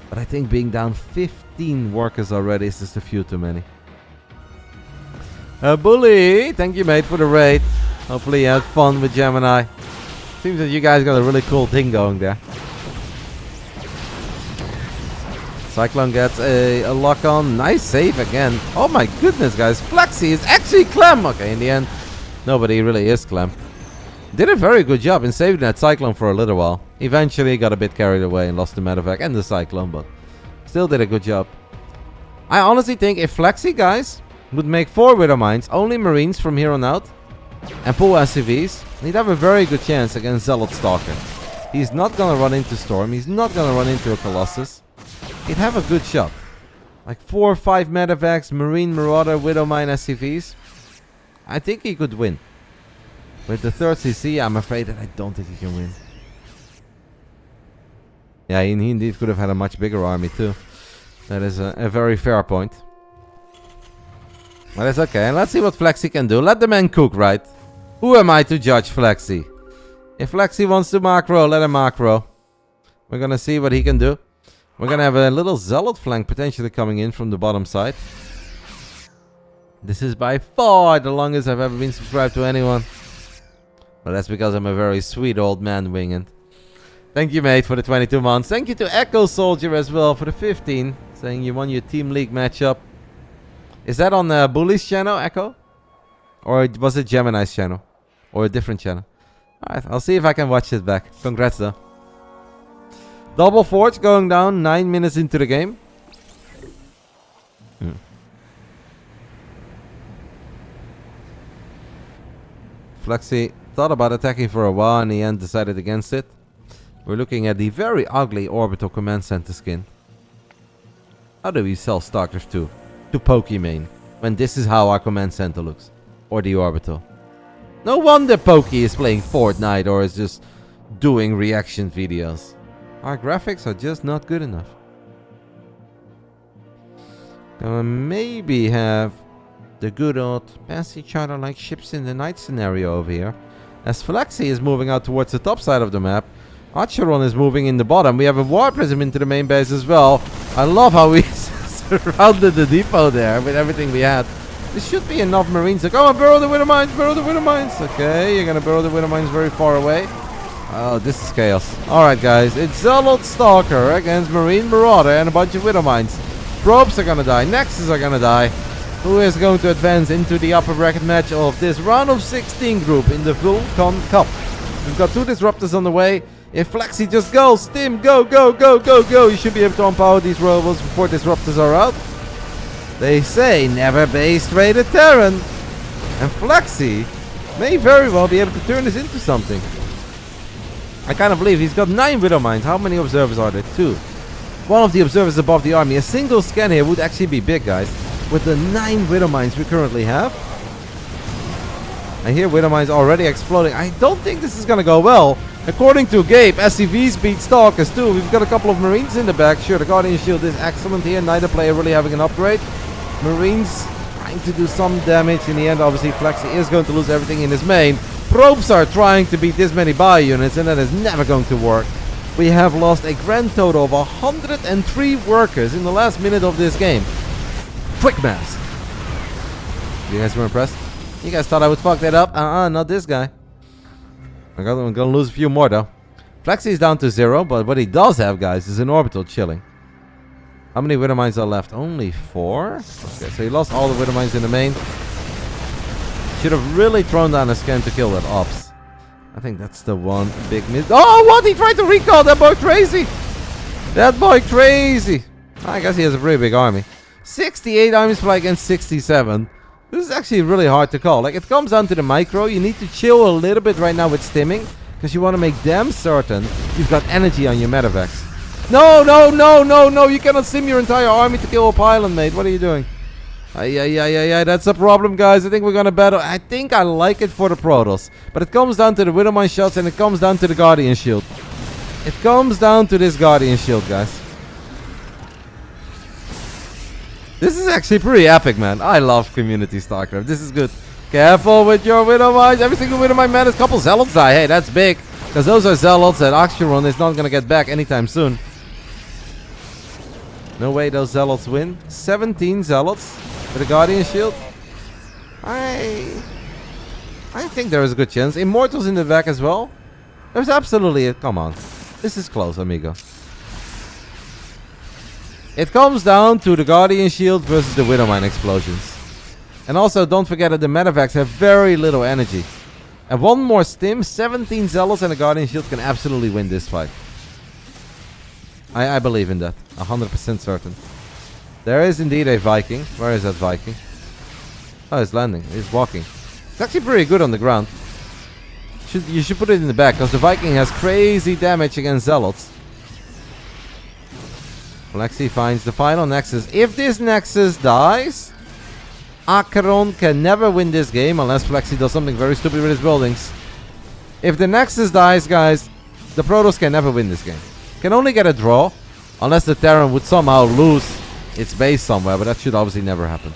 But I think being down 15 workers already is just a few too many. Bully, thank you, mate, for the raid. Hopefully you had fun with Gemini. Seems that you guys got a really cool thing going there. Cyclone gets a lock on. Nice save again. Oh my goodness, guys. Flexi is actually Clem. Okay, in the end, nobody really is Clem. Did a very good job in saving that Cyclone for a little while. Eventually got a bit carried away and lost the Medevac and the Cyclone, but still did a good job. I honestly think if Flexi, guys, would make 4 Widowmines, only Marines from here on out, and pull SCVs, he'd have a very good chance against Zealot Stalker. He's not gonna run into Storm, he's not gonna run into a Colossus. He'd have a good shot. Like 4 or 5 Medevacs, Marine, Marauder, Widowmine, SCVs. I think he could win. With the 3rd CC, I'm afraid that I don't think he can win. Yeah, he indeed could have had a much bigger army too. That is a very fair point. But it's okay. Let's see what Flexi can do. Let the man cook, right? Who am I to judge Flexi? If Flexi wants to macro, let him macro. We're gonna see what he can do. We're gonna have a little Zealot flank potentially coming in from the bottom side. This is by far the longest I've ever been subscribed to anyone. But that's because I'm a very sweet old man winging. Thank you, mate, for the 22 months. Thank you to Echo Soldier as well for the 15. Saying you won your Team League matchup. Is that on Bully's channel, Echo? Or was it Gemini's channel? Or a different channel? Alright, I'll see if I can watch it back. Congrats, though. Double Forge going down 9 minutes into the game. Flexi thought about attacking for a while and in the end decided against it. We're looking at the very ugly Orbital Command Center skin. How do we sell Stalkers to Pokimane when this is how our Command Center looks? Or the Orbital. No wonder Pokey is playing Fortnite or is just doing reaction videos. Our graphics are just not good enough. Maybe have the good old pass each other like ships in the night scenario over here. As Flexi is moving out towards the top side of the map, Acheron is moving in the bottom. We have a War Prism into the main base as well. I love how we surrounded the depot there with everything we had. This should be enough Marines to go and burrow the Widow Mines, burrow the Widow Mines. Okay, you're gonna burrow the Widow Mines very far away. Oh, this is chaos. Alright guys, it's Zealot Stalker against Marine Marauder and a bunch of Widow Mines. Probes are gonna die, Nexus are gonna die. Who is going to advance into the upper bracket match of this round of 16 group in the Vulcan Cup? We've got 2 Disruptors on the way. If Flexi just goes, Tim, go, go, go, go, go. You should be able to empower these robots before Disruptors are out. They say never base raid a Terran. And Flexi may very well be able to turn this into something. I kind of believe he's got 9 Widow Mines. How many observers are there? 2. One of the observers above the army. A single scan here would actually be big, guys. With the 9 Widow Mines we currently have. I hear Widow Mines already exploding. I don't think this is going to go well. According to Gabe, SCVs beat Stalkers too. We've got a couple of Marines in the back. Sure, the Guardian Shield is excellent here. Neither player really having an upgrade. Marines trying to do some damage. In the end, obviously, Flexi is going to lose everything in his main. Probes are trying to beat this many bio units, and that is never going to work. We have lost a grand total of 103 workers in the last minute of this game. Quick mass. You guys were impressed? You guys thought I would fuck that up? Not this guy. I'm gonna lose a few more though. Flexi is down to 0, but what he does have, guys, is an orbital chilling. How many Widow Mines are left? Only 4? Okay, so he lost all the Widow Mines in the main. Should have really thrown down a scan to kill that ops. I think that's the one big miss. Oh, what? He tried to recall that boy crazy. That boy crazy. I guess he has a pretty big army. 68 army supply against 67. This is actually really hard to call. Like, it comes down to the micro. You need to chill a little bit right now with stimming, because you want to make damn certain you've got energy on your medevacs. No, no, no, no, no. You cannot sim your entire army to kill a pylon, mate. What are you doing? Yeah, that's a problem, guys. I think we're going to battle. I think I like it for the Protoss. But it comes down to the Widow Mine shots, and it comes down to the Guardian Shield. It comes down to this Guardian Shield, guys. This is actually pretty epic, man. I love Community StarCraft. This is good. Careful with your Widow Mines. Every single Widow Mine man, a couple Zealots die. Hey, that's big. Because those are Zealots that Acheron is not going to get back anytime soon. No way those Zealots win. 17 Zealots with a Guardian Shield. I think there is a good chance. Immortals in the back as well. There's absolutely it. Come on. This is close, amigo. It comes down to the Guardian Shield versus the Widow Mine explosions. And also, don't forget that the medevacs have very little energy. And one more stim, 17 Zealots and a Guardian Shield can absolutely win this fight. I believe in that. 100% certain. There is indeed a Viking. Where is that Viking? Oh, he's landing. He's walking. It's actually pretty good on the ground. You should put it in the back, because the Viking has crazy damage against Zealots. Flexi finds the final Nexus. If this Nexus dies, Acheron can never win this game unless Flexi does something very stupid with his buildings. If the Nexus dies, guys, the Protoss can never win this game. Can only get a draw, unless the Terran would somehow lose its base somewhere, but that should obviously never happen.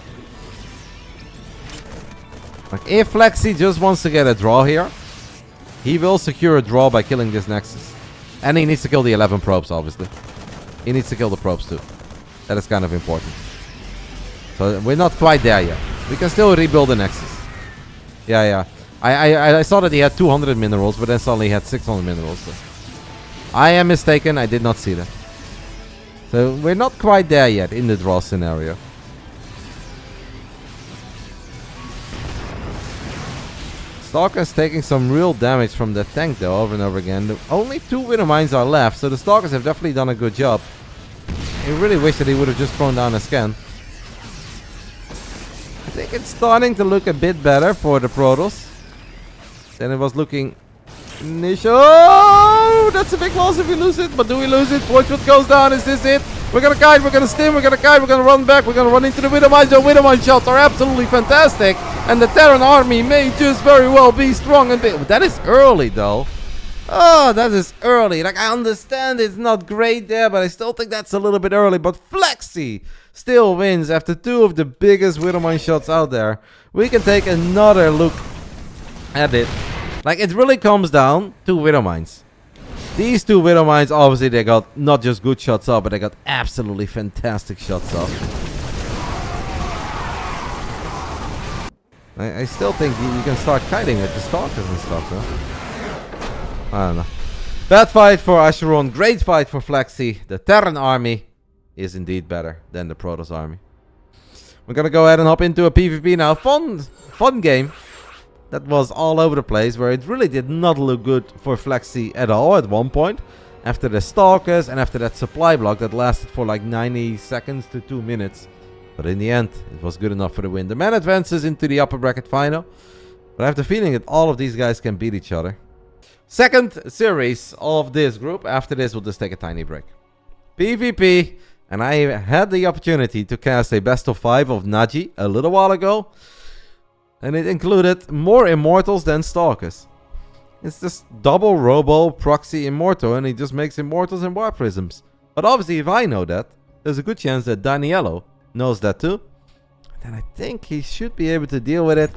Like, if Flexi just wants to get a draw here, he will secure a draw by killing this Nexus. And he needs to kill the 11 probes, obviously. He needs to kill the probes too. That is kind of important. So we're not quite there yet. We can still rebuild the Nexus. Yeah. I saw that he had 200 minerals, but then suddenly he had 600 minerals. So. I am mistaken. I did not see that. So we're not quite there yet in the draw scenario. Stalker's taking some real damage from the tank though, over and over again. Only 2 Widow Mines are left, so the Stalkers have definitely done a good job. I really wish that he would have just thrown down a scan. I think it's starting to look a bit better for the Protoss than it was looking initial. Oh, that's a big loss if we lose it, but do we lose it? Watch goes down. Is this it? We're gonna kite, we're gonna stim, we're gonna kite, we're gonna run back, we're gonna run into the Widow Mines. The Widow Mine shots are absolutely fantastic, and the Terran army may just very well be strong and big. That is early though. Oh, that is early. Like, I understand it's not great there, but I still think that's a little bit early. But Flexi still wins after 2 of the biggest Widowmine shots out there. We can take another look at it. Like, it really comes down to Widowmines. These 2 Widowmines, obviously, they got not just good shots up, but they got absolutely fantastic shots up. I still think you can start kiting with the Stalkers and stuff, though. I don't know. Bad fight for Acheron. Great fight for Flexi. The Terran army is indeed better than the Protoss army. We're gonna go ahead and hop into a PvP now. Fun game. That was all over the place, where it really did not look good for Flexi at all at one point. After the Stalkers and after that supply block that lasted for like 90 seconds to 2 minutes. But in the end, it was good enough for the win. The man advances into the upper bracket final. But I have the feeling that all of these guys can beat each other. Second series of this group. After this, we'll just take a tiny break. PvP. And I had the opportunity to cast a best of 5 of Naji a little while ago. And it included more Immortals than Stalkers. It's just double Robo Proxy Immortal. And he just makes Immortals and War Prisms. But obviously, if I know that, there's a good chance that Daniello knows that too. Then I think he should be able to deal with it.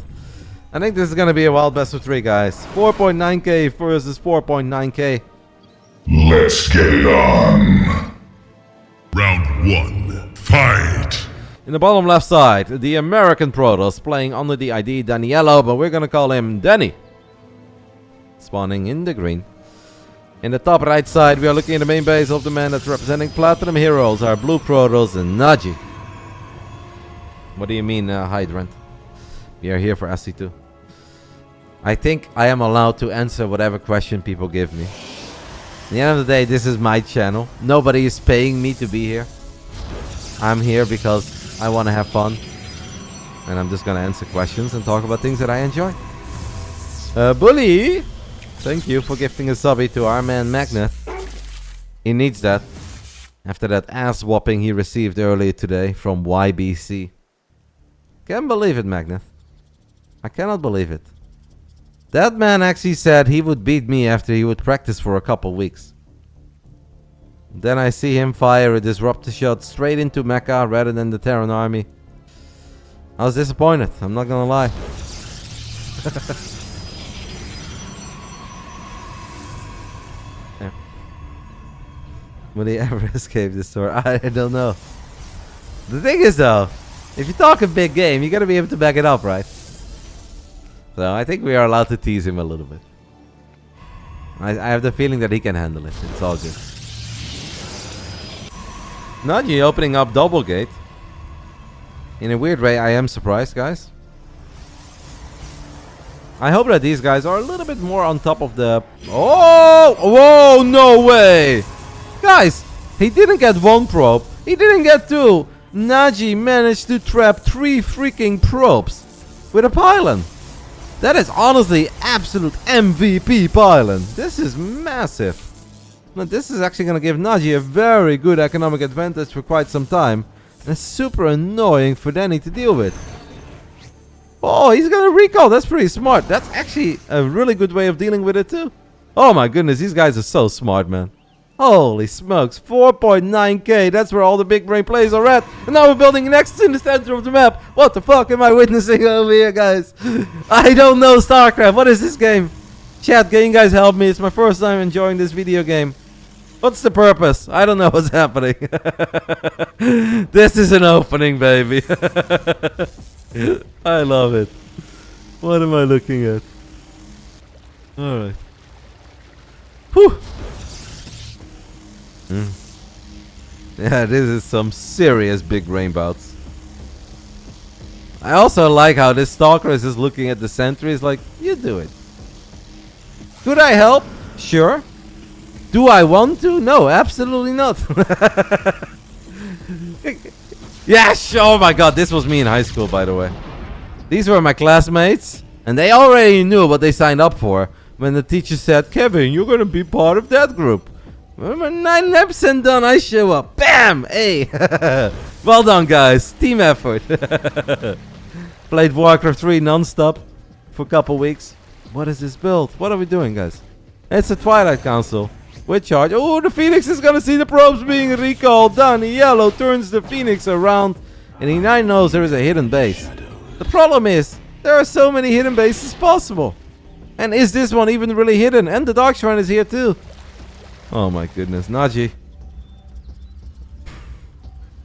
I think this is going to be a wild best of 3, guys. 4.9k versus 4.9k. Let's get it on. Round 1. Fight! In the bottom left side, the American Protoss playing under the ID Daniello, but we're going to call him Danny. Spawning in the green. In the top right side, we are looking at the main base of the man that's representing Platinum Heroes, our blue Protoss and Naji. What do you mean, Hydrant? We are here for SC2. I think I am allowed to answer whatever question people give me. At the end of the day, this is my channel. Nobody is paying me to be here. I'm here because I want to have fun. And I'm just going to answer questions and talk about things that I enjoy. Bully! Thank you for gifting a subby to our man Magneth. He needs that. After that ass whopping he received earlier today from YBC. Can't believe it, Magneth. I cannot believe it. That man actually said he would beat me after he would practice for a couple weeks. Then I see him fire a disruptor shot straight into Mecca rather than the Terran army. I was disappointed, I'm not gonna lie. Yeah. Will he ever escape this door? I don't know. The thing is though, if you talk a big game, you gotta be able to back it up, right? So I think we are allowed to tease him a little bit. I have the feeling that he can handle it. It's all good. Naji opening up double gate. In a weird way, I am surprised, guys. I hope that these guys are a little bit more on top of the... Oh! Whoa! No way! Guys, he didn't get 1 probe. He didn't get 2. Naji managed to trap 3 freaking probes with a pylon. That is honestly absolute MVP pylon. This is massive. Now this is actually going to give Naji a very good economic advantage for quite some time. And it's super annoying for Danny to deal with. Oh, he's going to recall. That's pretty smart. That's actually a really good way of dealing with it too. Oh my goodness, these guys are so smart, man. Holy smokes, 4.9k, that's where all the big brain plays are at. And now we're building next in the center of the map. What the fuck am I witnessing over here, guys? I don't know StarCraft. What is this game? Chat, can you guys help me? It's my first time enjoying this video game. What's the purpose? I don't know what's happening. This is an opening, baby. I love it. What am I looking at? Alright. Whew. Yeah, this is some serious big brain bouts. I also like how this stalker is just looking at the sentries like, you do it. Could I help? Sure. Do I want to? No, absolutely not. Yeah, sure. Oh my god, this was me in high school, by the way. These were my classmates, and they already knew what they signed up for when the teacher said, Kevin, you're gonna be part of that group. When we're 99% done, I show up. Bam! Hey! Well done, guys. Team effort. Played Warcraft 3 non-stop for a couple weeks. What is this build? What are we doing, guys? It's a Twilight Council with charge. Oh, the Phoenix is gonna see the probes being recalled. Donnie Yellow turns the Phoenix around, and he now knows there is a hidden base. The problem is, there are so many hidden bases possible. And is this one even really hidden? And the Dark Shrine is here too. Oh my goodness, Naji.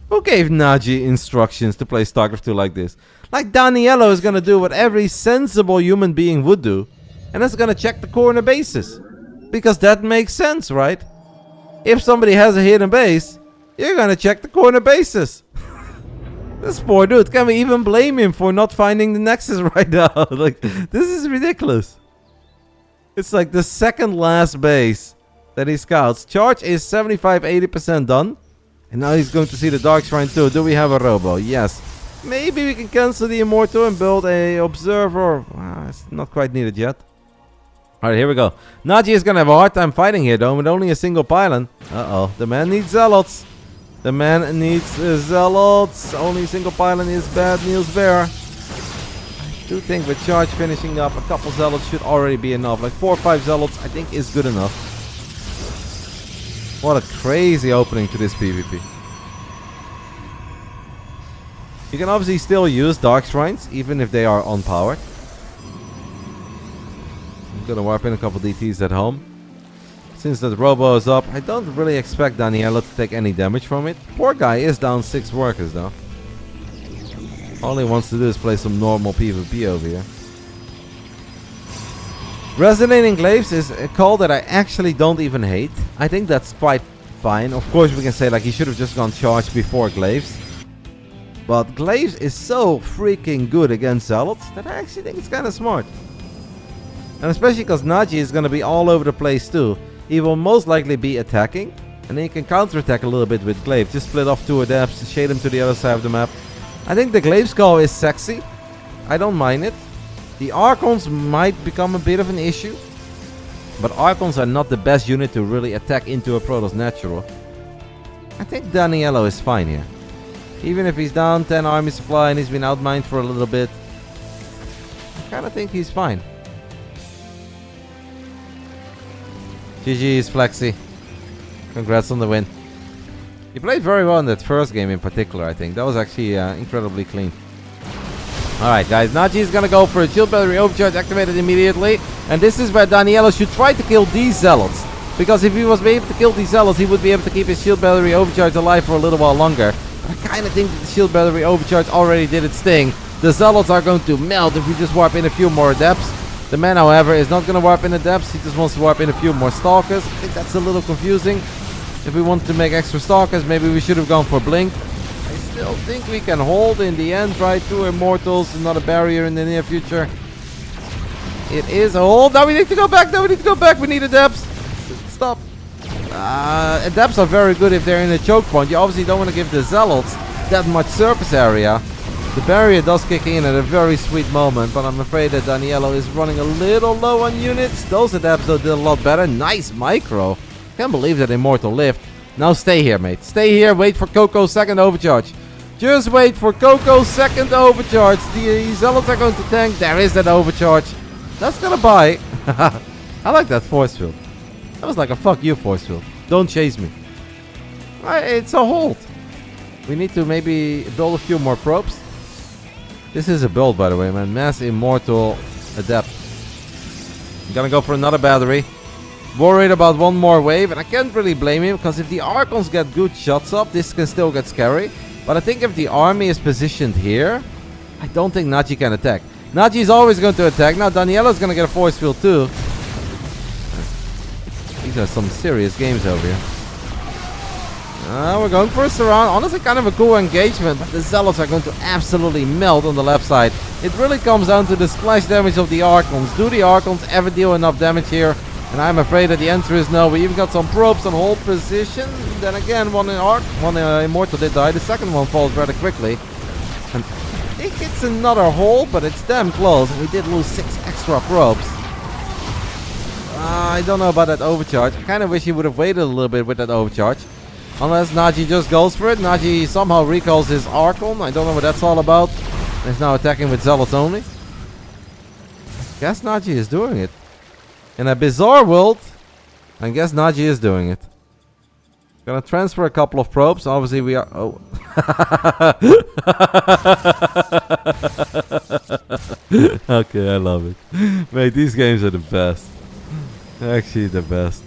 Who gave Naji instructions to play StarCraft 2 like this? Like Daniello is gonna do what every sensible human being would do, and that's gonna check the corner bases. Because that makes sense, right? If somebody has a hidden base, you're gonna check the corner bases. This poor dude, can we even blame him for not finding the Nexus right now? Like, this is ridiculous. It's like the second last base that he scouts. Charge is 75-80% done. And now he's going to see the Dark Shrine too. Do we have a Robo? Yes. Maybe we can cancel the Immortal and build a Observer. It's not quite needed yet. Alright, here we go. Naji is going to have a hard time fighting here though, with only a single pylon. Uh-oh. The man needs Zealots. The man needs Zealots. Only a single pylon is bad news there. I do think with Charge finishing up, a couple Zealots should already be enough. Like 4 or 5 Zealots I think is good enough. What a crazy opening to this PvP. You can obviously still use Dark Shrines, even if they are unpowered. I'm gonna warp in a couple DTs at home. Since the Robo is up, I don't really expect Daniela to take any damage from it. Poor guy is down 6 workers though. All he wants to do is play some normal PvP over here. Resonating Glaives is a call that I actually don't even hate. I think that's quite fine. Of course we can say like he should have just gone Charge before Glaives. But Glaives is so freaking good against Zealots that I actually think it's kind of smart. And especially because Naji is going to be all over the place too. He will most likely be attacking. And then you can counterattack a little bit with Glaive. Just split off 2 adepts, shade him to the other side of the map. I think the Glaives call is sexy. I don't mind it. The Archons might become a bit of an issue. But Archons are not the best unit to really attack into a Protoss natural. I think Daniello is fine here. Even if he's down 10 army supply and he's been outmined for a little bit. I kind of think he's fine. GG's Flexi. Congrats on the win. He played very well in that first game in particular, I think. That was actually incredibly clean. Alright guys, Naji is gonna go for a Shield Battery Overcharge activated immediately. And this is where Daniello should try to kill these Zealots. Because if he was able to kill these Zealots, he would be able to keep his Shield Battery Overcharge alive for a little while longer. But I kinda think that the Shield Battery Overcharge already did its thing. The Zealots are going to melt if we just warp in a few more Adepts. The man, however, is not gonna warp in Adepts, he just wants to warp in a few more Stalkers. I think that's a little confusing. If we want to make extra Stalkers, maybe we should have gone for Blink. I still think we can hold in the end, right? 2 Immortals, not a barrier in the near future. It is a hold. Now we need to go back. Now we need to go back. We need Adepts. Stop. Adepts are very good if they're in a choke point. You obviously don't want to give the Zealots that much surface area. The barrier does kick in at a very sweet moment, but I'm afraid that Daniello is running a little low on units. Those Adepts though did a lot better. Nice micro. Can't believe that Immortal lived. Now stay here, mate. Stay here. Wait for Coco's second overcharge. Just wait for Coco's second overcharge. The Zealots are going to tank. There is that overcharge. That's gonna buy. I like that force field. That was like a fuck you force field. Don't chase me. It's a hold. We need to maybe build a few more probes. This is a build, by the way, man. Mass Immortal Adept. I'm gonna go for another battery. Worried about one more wave, and I can't really blame him, because if the Archons get good shots up, this can still get scary. But I think if the army is positioned here, I don't think Naji can attack. Naji is always going to attack. Now Daniela is going to get a force field too. These are some serious games over here. We're going for a surround. Honestly, kind of a cool engagement, but the Zealots are going to absolutely melt on the left side. It really comes down to the splash damage of the Archons. Do the Archons ever deal enough damage here? And I'm afraid that the answer is no. We even got some probes on hold position. Then again, one Immortal did die. The second one falls rather quickly. And I think it's another hold, but it's damn close. We did lose 6 extra probes. I don't know about that overcharge. I kind of wish he would have waited a little bit with that overcharge. Unless Naji just goes for it. Naji somehow recalls his Archon. I don't know what that's all about. He's now attacking with Zealots only. I guess Naji is doing it. In a bizarre world, I guess Naji is doing it. Gonna transfer a couple of probes. Obviously we are... Oh. Okay, I love it. Mate, these games are the best. Actually the best.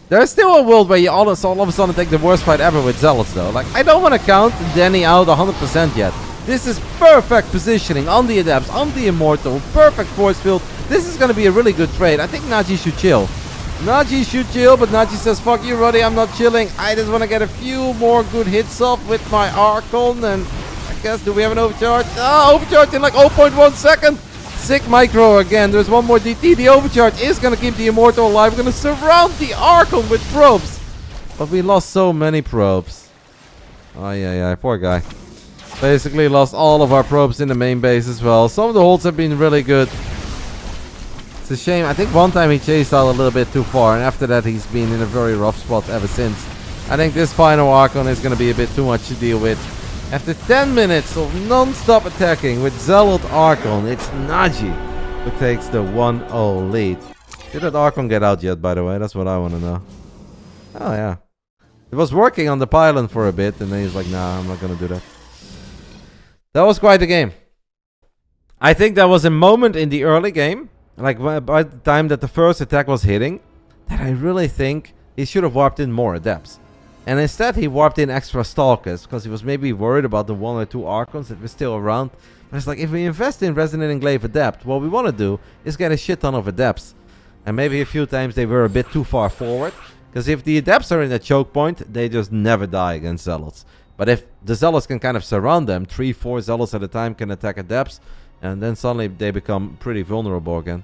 There's still a world where you all of a sudden take the worst fight ever with Zealots though. Like, I don't want to count Danny out 100% yet. This is perfect positioning on the Adepts, on the Immortal, perfect force field. This is going to be a really good trade. I think Naji should chill. Naji should chill, but Naji says, fuck you, Rotti, I'm not chilling. I just want to get a few more good hits off with my Archon. And I guess, do we have an overcharge? Ah, overcharge in like 0.1 second. Sick micro again. There's one more DT. The overcharge is going to keep the Immortal alive. We're going to surround the Archon with probes. But we lost so many probes. Oh, yeah, poor guy. Basically lost all of our probes in the main base as well. Some of the holds have been really good. It's a shame. I think one time he chased out a little bit too far. And after that, he's been in a very rough spot ever since. I think this final Archon is going to be a bit too much to deal with. After 10 minutes of non-stop attacking with Zealot Archon, it's Naji who takes the 1-0 lead. Did that Archon get out yet, by the way? That's what I want to know. Oh, yeah. It was working on the pylon for a bit, and then he's like, nah, I'm not going to do that. That was quite a game. I think there was a moment in the early game, like by the time that the first attack was hitting, that I really think he should have warped in more Adepts. And instead he warped in extra Stalkers, because he was maybe worried about the 1 or 2 Archons that were still around. But it's like, if we invest in Resonant Englaive Adept, what we want to do is get a shit ton of Adepts. And maybe a few times they were a bit too far forward. Because if the Adepts are in a choke point, they just never die against Zealots. But if the Zealots can kind of surround them, 3-4 Zealots at a time can attack Adepts, and then suddenly they become pretty vulnerable again.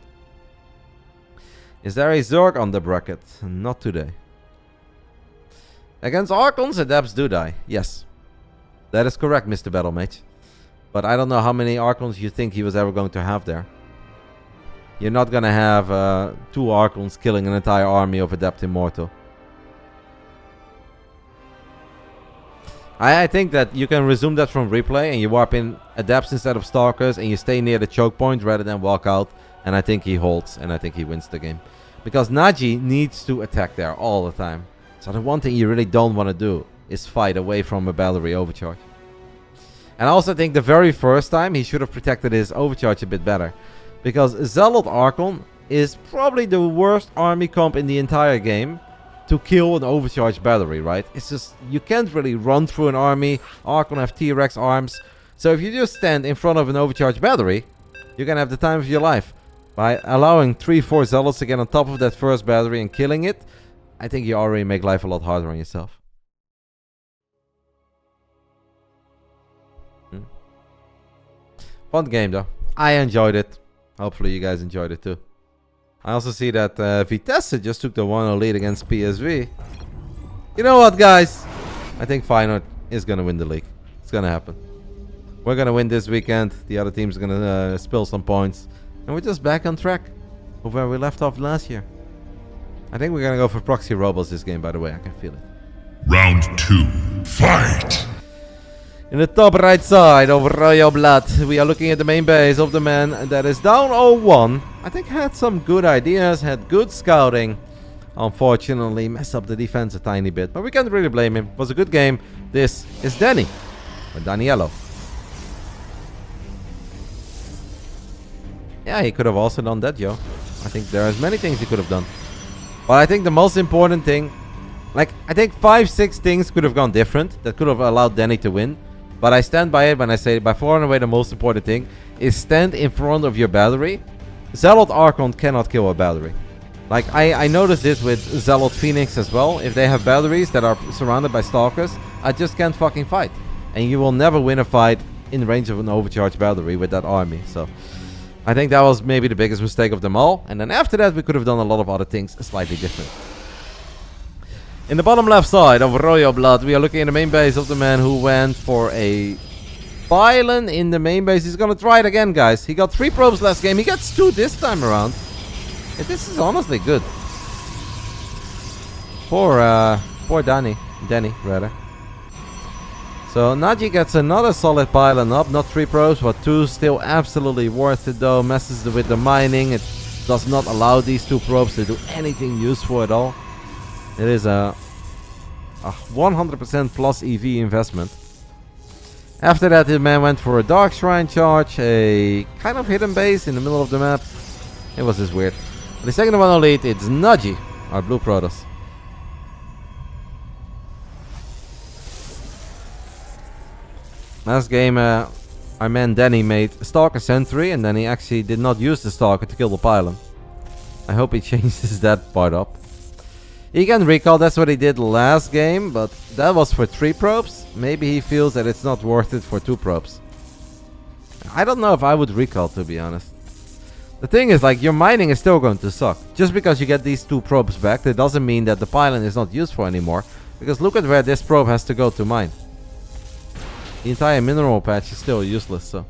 Is there a Zerg on the bracket? Not today. Against Archons, Adepts do die. Yes. That is correct, Mr. Battlemage. But I don't know how many Archons you think he was ever going to have there. You're not going to have 2 Archons killing an entire army of Adept Immortal. I think that you can resume that from replay and you warp in Adepts instead of Stalkers and you stay near the choke point rather than walk out. And I think he holds and I think he wins the game. Because Naji needs to attack there all the time. So the one thing you really don't want to do is fight away from a battery overcharge. And I also think the very first time he should have protected his overcharge a bit better. Because Zealot Archon is probably the worst army comp in the entire game to kill an overcharged battery, right? It's just, you can't really run through an army. Archon have T-Rex arms. So if you just stand in front of an overcharged battery, you're gonna have the time of your life. By allowing 3-4 Zealots to get on top of that first battery and killing it, I think you already make life a lot harder on yourself. Fun game though. I enjoyed it. Hopefully you guys enjoyed it too. I also see that Vitesse just took the 1-0 lead against PSV. You know what, guys? I think Feyenoord is going to win the league. It's going to happen. We're going to win this weekend. The other team's going to spill some points. And we're just back on track of where we left off last year. I think we're going to go for proxy robots this game, by the way. I can feel it. Round 2. Fight! In the top right side of Royal Blood, we are looking at the main base of the man that is down 0-1. I think had some good ideas, had good scouting. Unfortunately, messed up the defense a tiny bit, but we can't really blame him. It was a good game. This is Danny, or Daniello. Yeah, he could have also done that, Joe. I think there's many things he could have done. But I think the most important thing, like, I think 5-6 things could have gone different. That could have allowed Danny to win. But I stand by it when I say by far and away the most important thing is stand in front of your battery. Zealot Archon cannot kill a battery. Like, I noticed this with Zealot Phoenix as well. If they have batteries that are surrounded by Stalkers, I just can't fucking fight. And you will never win a fight in range of an overcharged battery with that army. So I think that was maybe the biggest mistake of them all. And then after that we could have done a lot of other things slightly different. In the bottom left side of Royal Blood, we are looking at the main base of the man who went for a pylon in the main base. He's going to try it again, guys. He got 3 probes last game. He gets 2 this time around. This is honestly good. Poor Danny, rather. So Naji gets another solid pylon up. Not 3 probes, but 2. Still absolutely worth it, though. Messes with the mining. It does not allow these two probes to do anything useful at all. It is a 100% plus EV investment. After that, the man went for a Dark Shrine charge, a kind of hidden base in the middle of the map. It was just weird. The second one on lead, it's Nudgy, our blue Protoss. Last game, our man Danny made Stalker Sentry, and then he actually did not use the Stalker to kill the pylon. I hope he changes that part up. He can recall, that's what he did last game, but that was for 3 probes. Maybe he feels that it's not worth it for 2 probes. I don't know if I would recall, to be honest. The thing is, like, your mining is still going to suck. Just because you get these 2 probes back, that doesn't mean that the pylon is not useful anymore. Because look at where this probe has to go to mine. The entire mineral patch is still useless, so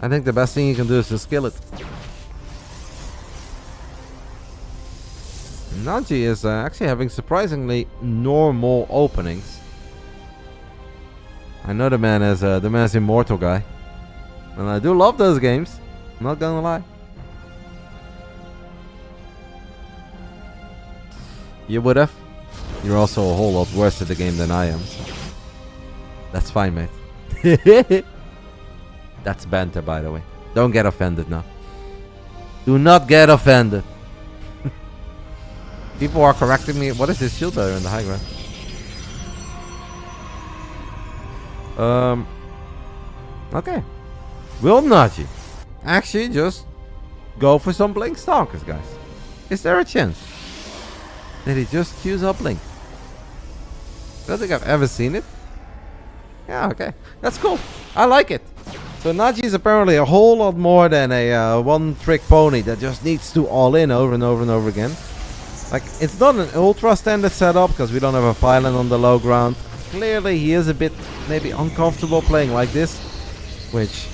I think the best thing you can do is just kill it. Naji is actually having surprisingly normal openings. I know the man is immortal guy, and I do love those games. I'm not gonna lie. You would have. You're also a whole lot worse at the game than I am. So. That's fine, mate. That's banter, by the way. Don't get offended now. Do not get offended. People are correcting me. What is this shield bearer in the high ground? Okay. Will Naji actually just go for some Blink Stalkers, guys? Is there a chance that he just queues up Blink? I don't think I've ever seen it. Yeah, okay. That's cool. I like it. So Naji is apparently a whole lot more than a one-trick pony that just needs to all in over and over and over again. Like, it's not an ultra standard setup because we don't have a pylon on the low ground. Clearly he is a bit maybe uncomfortable playing like this, which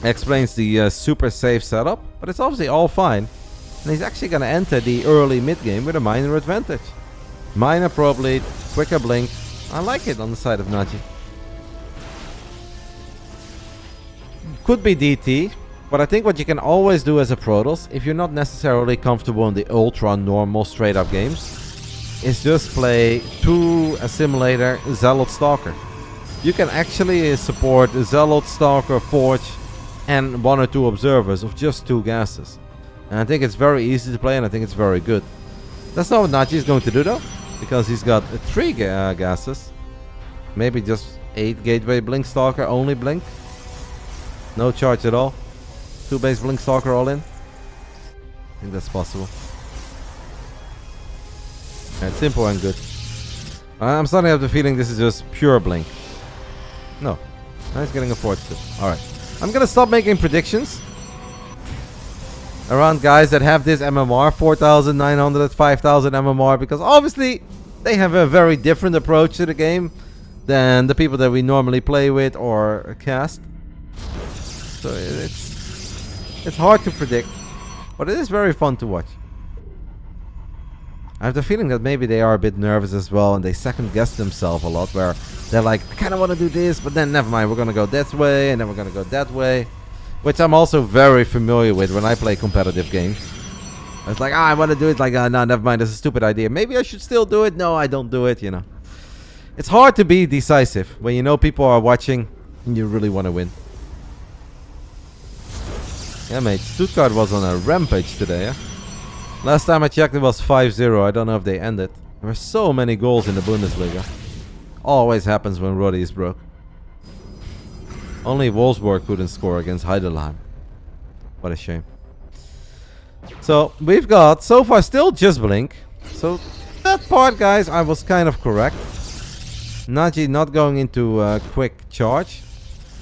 explains the super safe setup, but it's obviously all fine. And he's actually going to enter the early mid game with a minor advantage. Minor probe lead, quicker blink. I like it on the side of Naji. Could be DT, but I think what you can always do as a Protoss, if you're not necessarily comfortable in the ultra normal straight up games, is just play 2 Assimilator Zealot Stalker. You can actually support Zealot Stalker Forge and 1 or 2 observers of just 2 gases. And I think it's very easy to play, and I think it's very good. That's not what Naji is going to do though, because he's got 3 gases. Maybe just 8 Gateway Blink Stalker, only Blink. No charge at all. 2 base Blink Stalker all in. I think that's possible. And simple and good. I'm starting to have the feeling this is just pure Blink. No. He's getting a Forge too. Alright. I'm gonna stop making predictions around guys that have this MMR, 4,900, 5,000 MMR, because obviously they have a very different approach to the game than the people that we normally play with or cast. So it's hard to predict, but it is very fun to watch. I have the feeling that maybe they are a bit nervous as well, and they second guess themselves a lot, where they're like, I kind of want to do this, but then never mind, we're going to go that way, and then we're going to go that way. Which I'm also very familiar with when I play competitive games. It's like, I want to do it, like, no, never mind, that's a stupid idea. Maybe I should still do it. No, I don't do it, you know. It's hard to be decisive when you know people are watching and you really want to win. Yeah, mate, Stuttgart was on a rampage today, yeah? Last time I checked it was 5-0. I don't know if they ended. There were so many goals in the Bundesliga. Always happens when Rotti is broke. Only Wolfsburg couldn't score against Heidelheim. What a shame. So, we've got, so far, still just Blink. So, that part, guys, I was kind of correct. Naji not going into a quick charge.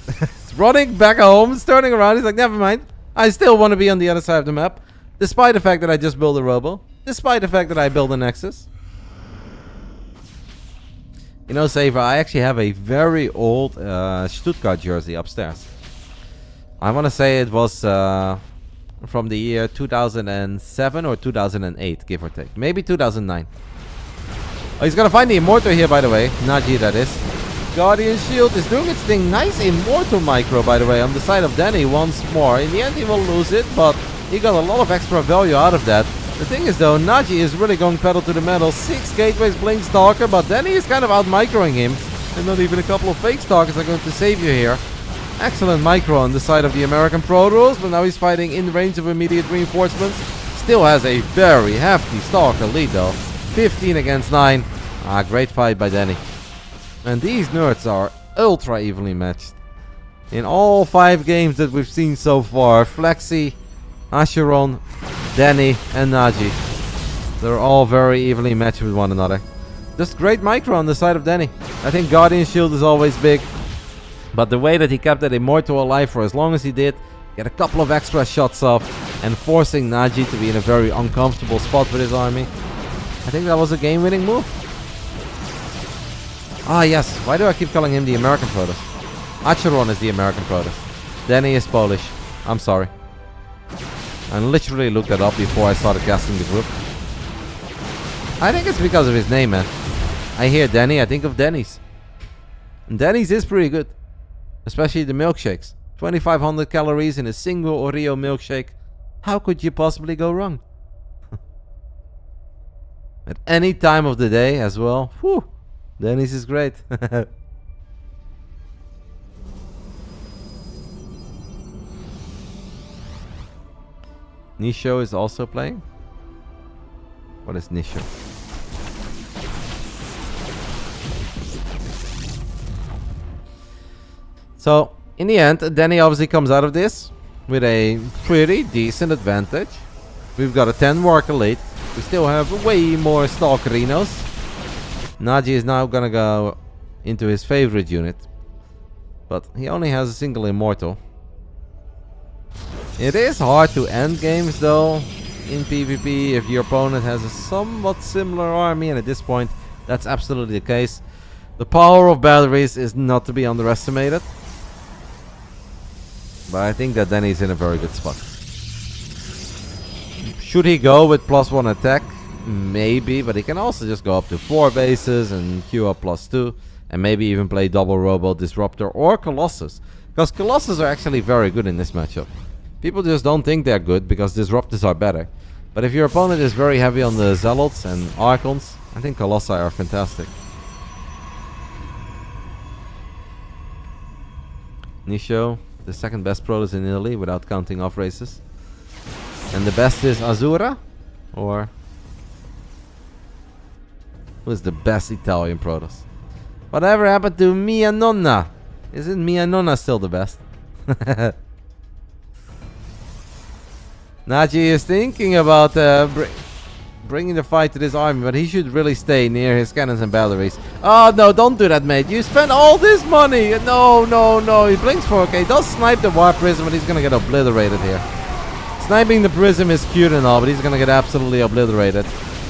It's running back home, it's turning around. He's like, never mind. I still want to be on the other side of the map. Despite the fact that I just built a Robo. Despite the fact that I built a Nexus. You know, Saver, I actually have a very old Stuttgart jersey upstairs. I want to say it was from the year 2007 or 2008, give or take. Maybe 2009. Oh, he's going to find the Immortal here, by the way. Naji, that is. Guardian Shield is doing its thing. Nice Immortal micro, by the way, on the side of Danny once more. In the end, he will lose it, but He got a lot of extra value out of that. The thing is though, Naji is really going pedal to the metal. 6 gateways Blink Stalker, but then he's kind of out microing him. And not even a couple of fake stalkers are going to save you here. Excellent micro on the side of the American Pro Rules, but now he's fighting in range of immediate reinforcements. Still has a very hefty stalker lead though. 15 against 9. Great fight by Danny. And these nerds are ultra evenly matched. In all 5 games that we've seen so far, Flexi, Acheron, Danny and Naji, they're all very evenly matched with one another. Just great micro on the side of Danny. I think Guardian Shield is always big. But the way that he kept that Immortal alive for as long as he did, get a couple of extra shots off, and forcing Naji to be in a very uncomfortable spot with his army, I think that was a game-winning move. Yes, why do I keep calling him the American Protoss? Acheron is the American Protoss. Danny is Polish. I'm sorry. I literally looked that up before I started casting the group. I think it's because of his name, man. I hear Danny, I think of Denny's. And Denny's is pretty good. Especially the milkshakes. 2,500 calories in a single Oreo milkshake. How could you possibly go wrong? At any time of the day as well. Whew. Denny's is great. Nisho is also playing. What is Nisho? So, in the end, Danny obviously comes out of this with a pretty decent advantage. We've got a 10 worker lead. We still have way more Stalkerinos. Naji is now gonna go into his favorite unit. But he only has a single Immortal. It is hard to end games though in PvP if your opponent has a somewhat similar army, and at this point that's absolutely the case. The power of batteries is not to be underestimated. But I think that Danny's in a very good spot. Should he go with +1 attack? Maybe, but he can also just go up to 4 bases and queue up +2. And maybe even play double Robo, Disruptor or Colossus. Because Colossus are actually very good in this matchup. People just don't think they're good because Disruptors are better. But if your opponent is very heavy on the Zealots and Archons, I think Colossi are fantastic. Nisho, the second best Protoss in Italy without counting off races. And the best is Azura? Or who is the best Italian Protoss? Whatever happened to Mia Nonna? Isn't Mia Nonna still the best? Naji is thinking about bringing the fight to this army, but he should really stay near his cannons and batteries. Oh no, don't do that, mate. You spent all this money. No, no, no. He blinks for okay. Does snipe the War Prism, but he's gonna get obliterated here. Sniping the Prism is cute and all, but he's gonna get absolutely obliterated.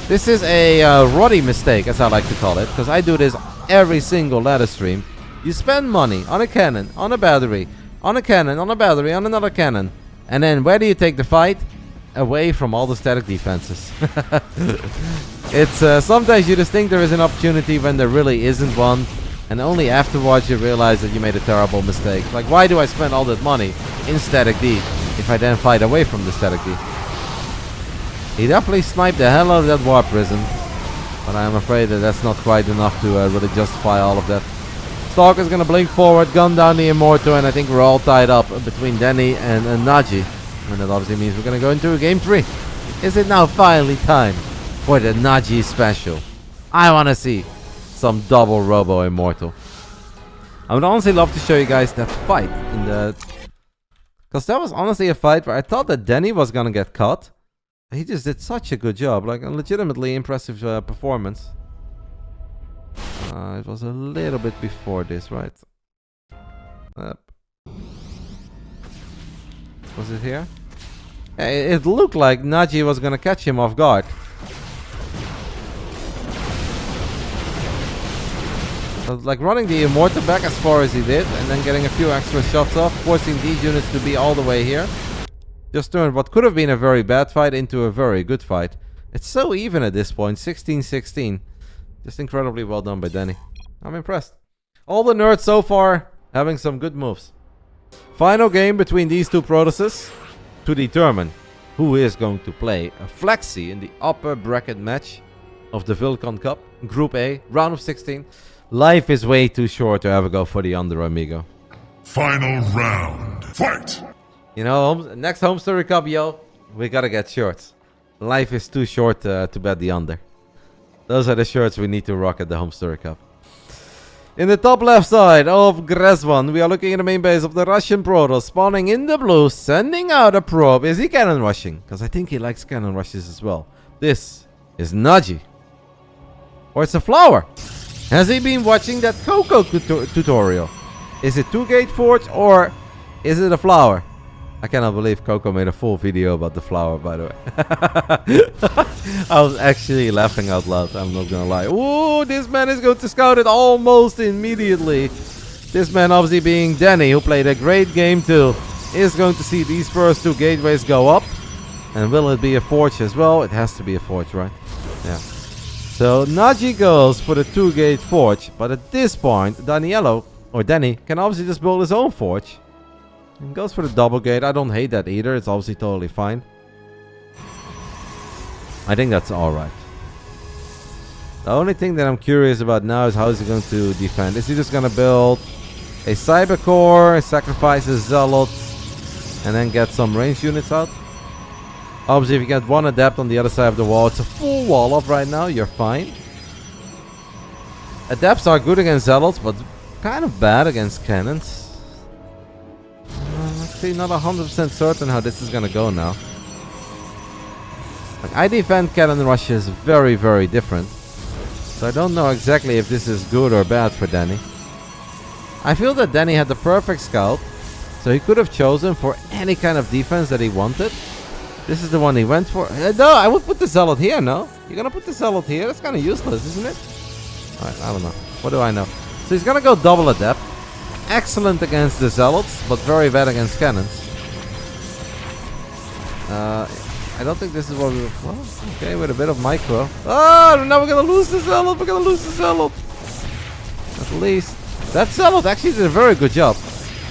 This is a Rotti mistake, as I like to call it, because I do this every single ladder stream. You spend money on a cannon, on a battery, on a cannon, on a battery, on another cannon. And then where do you take the fight? Away from all the static defenses. It's sometimes you just think there is an opportunity when there really isn't one. And only afterwards you realize that you made a terrible mistake. Like, why do I spend all that money in static D if I then fight away from the static D? He definitely sniped the hell out of that War Prism. But I'm afraid that that's not quite enough to really justify all of that. Stalker's gonna blink forward, gun down the Immortal, and I think we're all tied up between Danny and Naji. And that obviously means we're gonna go into game 3. Is it now finally time for the Naji special? I wanna see some double Robo Immortal. I would honestly love to show you guys that fight in the... Because that was honestly a fight where I thought that Danny was gonna get caught. He just did such a good job, like a legitimately impressive performance. It was a little bit before this, right? Was it here? It looked like Naji was gonna catch him off guard. So, like running the Immortal back as far as he did, and then getting a few extra shots off, forcing these units to be all the way here. Just turned what could have been a very bad fight into a very good fight. It's so even at this point, 16-16. Just incredibly well done by Danny. I'm impressed. All the nerds so far having some good moves. Final game between these two Protosses to determine who is going to play a Flexi in the upper bracket match of the Vulcan Cup, Group A, round of 16. Life is way too short to ever go for the under, amigo. Final round. Fight! You know, next home story cup, yo, we gotta get shorts. Life is too short to bet the under. Those are the shirts we need to rock at the home story cup. In the top left side of Gresvan, we are looking at the main base of the Russian Protoss, spawning in the blue, sending out a probe. Is he cannon rushing? Because I think he likes cannon rushes as well. This is Naji. Or it's a flower. Has he been watching that Coco tutorial? Is it 2-gate forge or is it a flower? I cannot believe Coco made a full video about the flower, by the way. I was actually laughing out loud, I'm not gonna lie. Ooh, this man is going to scout it almost immediately. This man, obviously being Danny, who played a great game too, is going to see these first 2 gateways go up. And will it be a forge as well? It has to be a forge, right? Yeah. So Naji goes for the 2-gate forge, but at this point, Daniello, or Danny, can obviously just build his own forge. And goes for the double gate. I don't hate that either. It's obviously totally fine. I think that's alright. The only thing that I'm curious about now is how is he going to defend. Is he just going to build a cyber core, sacrifice his zealots, and then get some range units out? Obviously, if you get one adept on the other side of the wall, it's a full wall up right now. You're fine. Adepts are good against zealots, but kind of bad against cannons. Actually, not 100% certain how this is gonna go now. Like, I defend cannon rushes very, very different. So I don't know exactly if this is good or bad for Danny. I feel that Danny had the perfect scout, so he could have chosen for any kind of defense that he wanted. This is the one he went for. No, I would put the zealot here, no? You're gonna put the zealot here? That's kind of useless, isn't it? Alright, I don't know. What do I know? So he's gonna go double adept. Excellent against the zealots, but very bad against cannons. I don't think this is what we... Well, okay, with a bit of micro. Oh, now we're gonna lose the zealot. We're gonna lose the zealot. At least. That zealot actually did a very good job.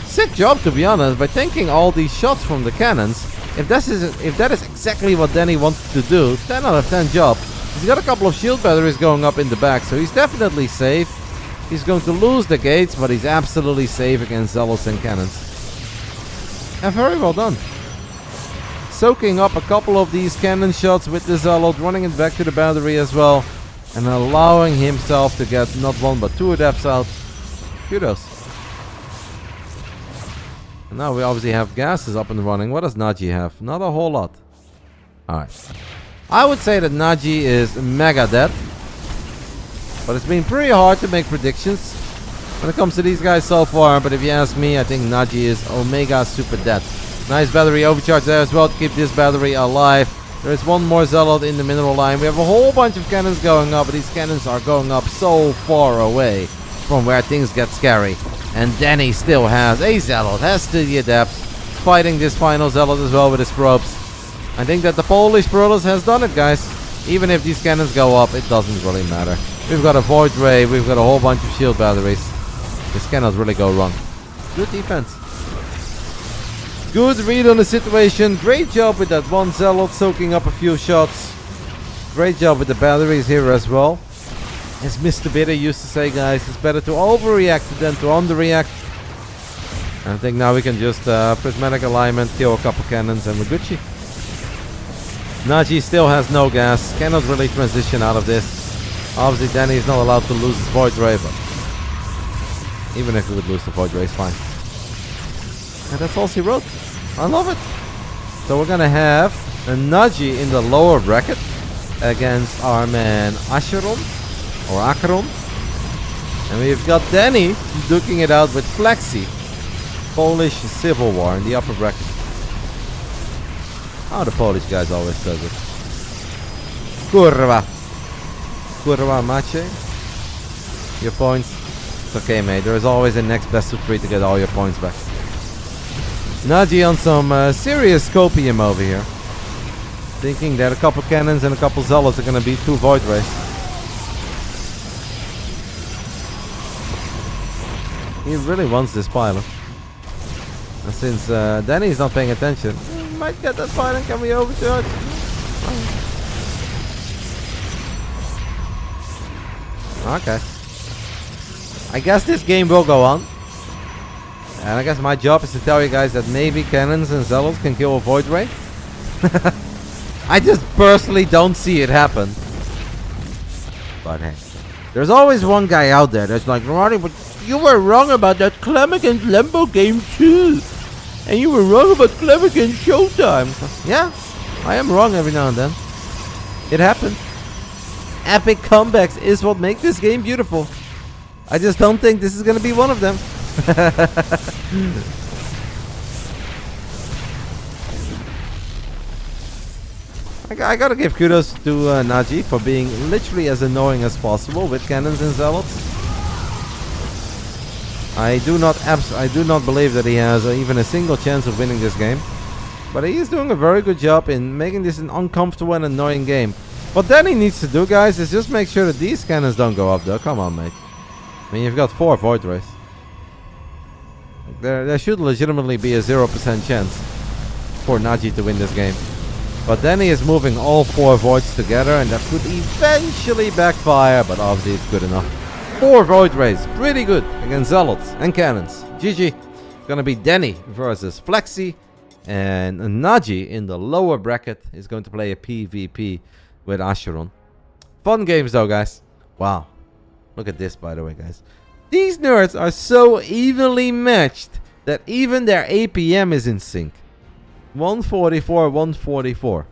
Sick job, to be honest, by taking all these shots from the cannons. If that is exactly what Danny wanted to do, 10 out of 10 job. He's got a couple of shield batteries going up in the back, so he's definitely safe. He's going to lose the gates, but he's absolutely safe against zealots and cannons. And very well done. Soaking up a couple of these cannon shots with the zealot, running it back to the battery as well, and allowing himself to get not 1 but 2 adepts out. Kudos. And now we obviously have gases up and running. What does Naji have? Not a whole lot. Alright. I would say that Naji is mega dead. But it's been pretty hard to make predictions when it comes to these guys so far. But if you ask me, I think Naji is Omega super dead. Nice battery overcharge there as well to keep this battery alive. There is one more zealot in the mineral line. We have a whole bunch of cannons going up, but these cannons are going up so far away from where things get scary. And Danny still has a zealot, has the adepts, fighting this final zealot as well with his probes. I think that the Polish Protoss has done it, guys. Even if these cannons go up, it doesn't really matter. We've got a Void Ray, we've got a whole bunch of shield batteries. This cannot really go wrong. Good defense. Good read on the situation. Great job with that one zealot soaking up a few shots. Great job with the batteries here as well. As Mr. Bitter used to say, guys, it's better to overreact than to underreact. And I think now we can just prismatic alignment, kill a couple cannons, and we're Gucci. Naji still has no gas, cannot really transition out of this. Obviously, Danny is not allowed to lose his Void Ray, but even if he would lose the Void Ray, it's fine. And that's all she wrote. I love it. So we're gonna have a Naji in the lower bracket against our man Acheron, or Acheron. And we've got Danny duking it out with Flexi, Polish Civil War in the upper bracket. Oh, the Polish guys always does it. Kurwa. Kurwa macie. Your points. It's okay, mate. There is always a next best of 3 to get all your points back. Naji on some serious copium over here. Thinking that a couple cannons and a couple zealots are going to be 2 Void Rays. He really wants this pilot. And since Danny is not paying attention, might get that fight, and can we overcharge? Okay. I guess this game will go on. And I guess my job is to tell you guys that maybe cannons and zealots can kill a void ray. I just personally don't see it happen. But hey, there's always one guy out there that's like, Rotti, but you were wrong about that Clem against Lembo game too. And you were wrong about Clem against Showtime. Yeah, I am wrong every now and then. It happened. Epic comebacks is what makes this game beautiful. I just don't think this is going to be one of them. I gotta give kudos to Naji for being literally as annoying as possible with cannons and zealots. I do not believe that he has even a single chance of winning this game, but he is doing a very good job in making this an uncomfortable and annoying game. What Danny needs to do, guys, is just make sure that these cannons don't go up though. Come on, mate. I mean, you've got 4 void rays. There should legitimately be a 0% chance for Naji to win this game. But then he is moving all 4 voids together, and that could eventually backfire, but obviously it's good enough. 4 void rays, pretty good against zealots and cannons. GG. It's gonna be Danny versus Flexi, and Naji in the lower bracket is going to play a PvP with Asheron. Fun games though, guys. Wow. Look at this, by the way, guys. These nerds are so evenly matched that even their APM is in sync. 144, 144.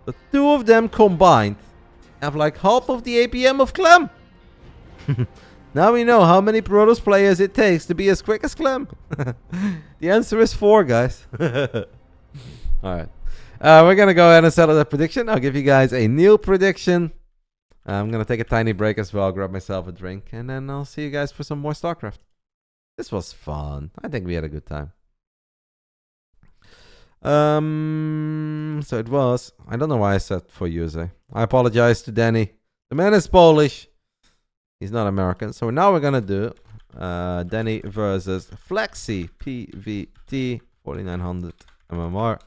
The 2 of them combined have like half of the APM of Clem. Now we know how many Protoss players it takes to be as quick as Clem. The answer is 4, guys. Alright. We're going to go ahead and settle that prediction. I'll give you guys a new prediction. I'm going to take a tiny break as well, grab myself a drink, and then I'll see you guys for some more StarCraft. This was fun. I think we had a good time. So it was. I don't know why I said for Yuze. I apologize to Danny. The man is Polish. He's not American. So now we're gonna do Danny versus Flexi PVT 4900 MMR.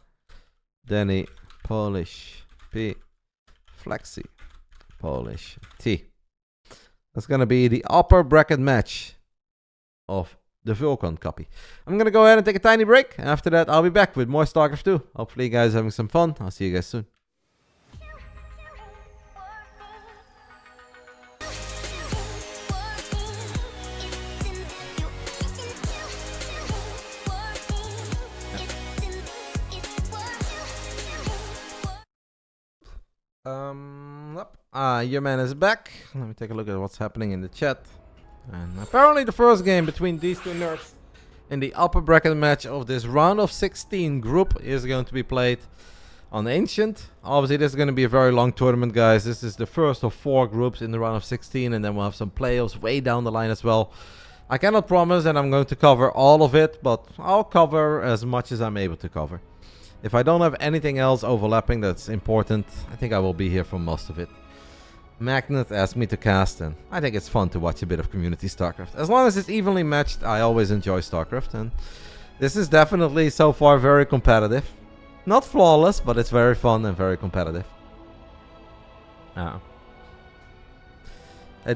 Danny Polish P Flexi Polish T. That's gonna be the upper bracket match of the Vulcan copy. I'm gonna go ahead and take a tiny break. After that, I'll be back with more StarCraft 2. Hopefully you guys are having some fun. I'll see you guys soon. Your man is back. Let me take a look at what's happening in the chat. And apparently the first game between these 2 nerds in the upper bracket match of this round of 16 group is going to be played on Ancient. Obviously this is going to be a very long tournament, guys. This is the first of 4 groups in the round of 16, and then we'll have some playoffs way down the line as well. I cannot promise that I'm going to cover all of it, but I'll cover as much as I'm able to cover. If I don't have anything else overlapping that's important, I think I will be here for most of it. Magnet asked me to cast, and I think it's fun to watch a bit of community StarCraft. As long as it's evenly matched, I always enjoy StarCraft, and this is definitely so far very competitive. Not flawless, but it's very fun and very competitive. At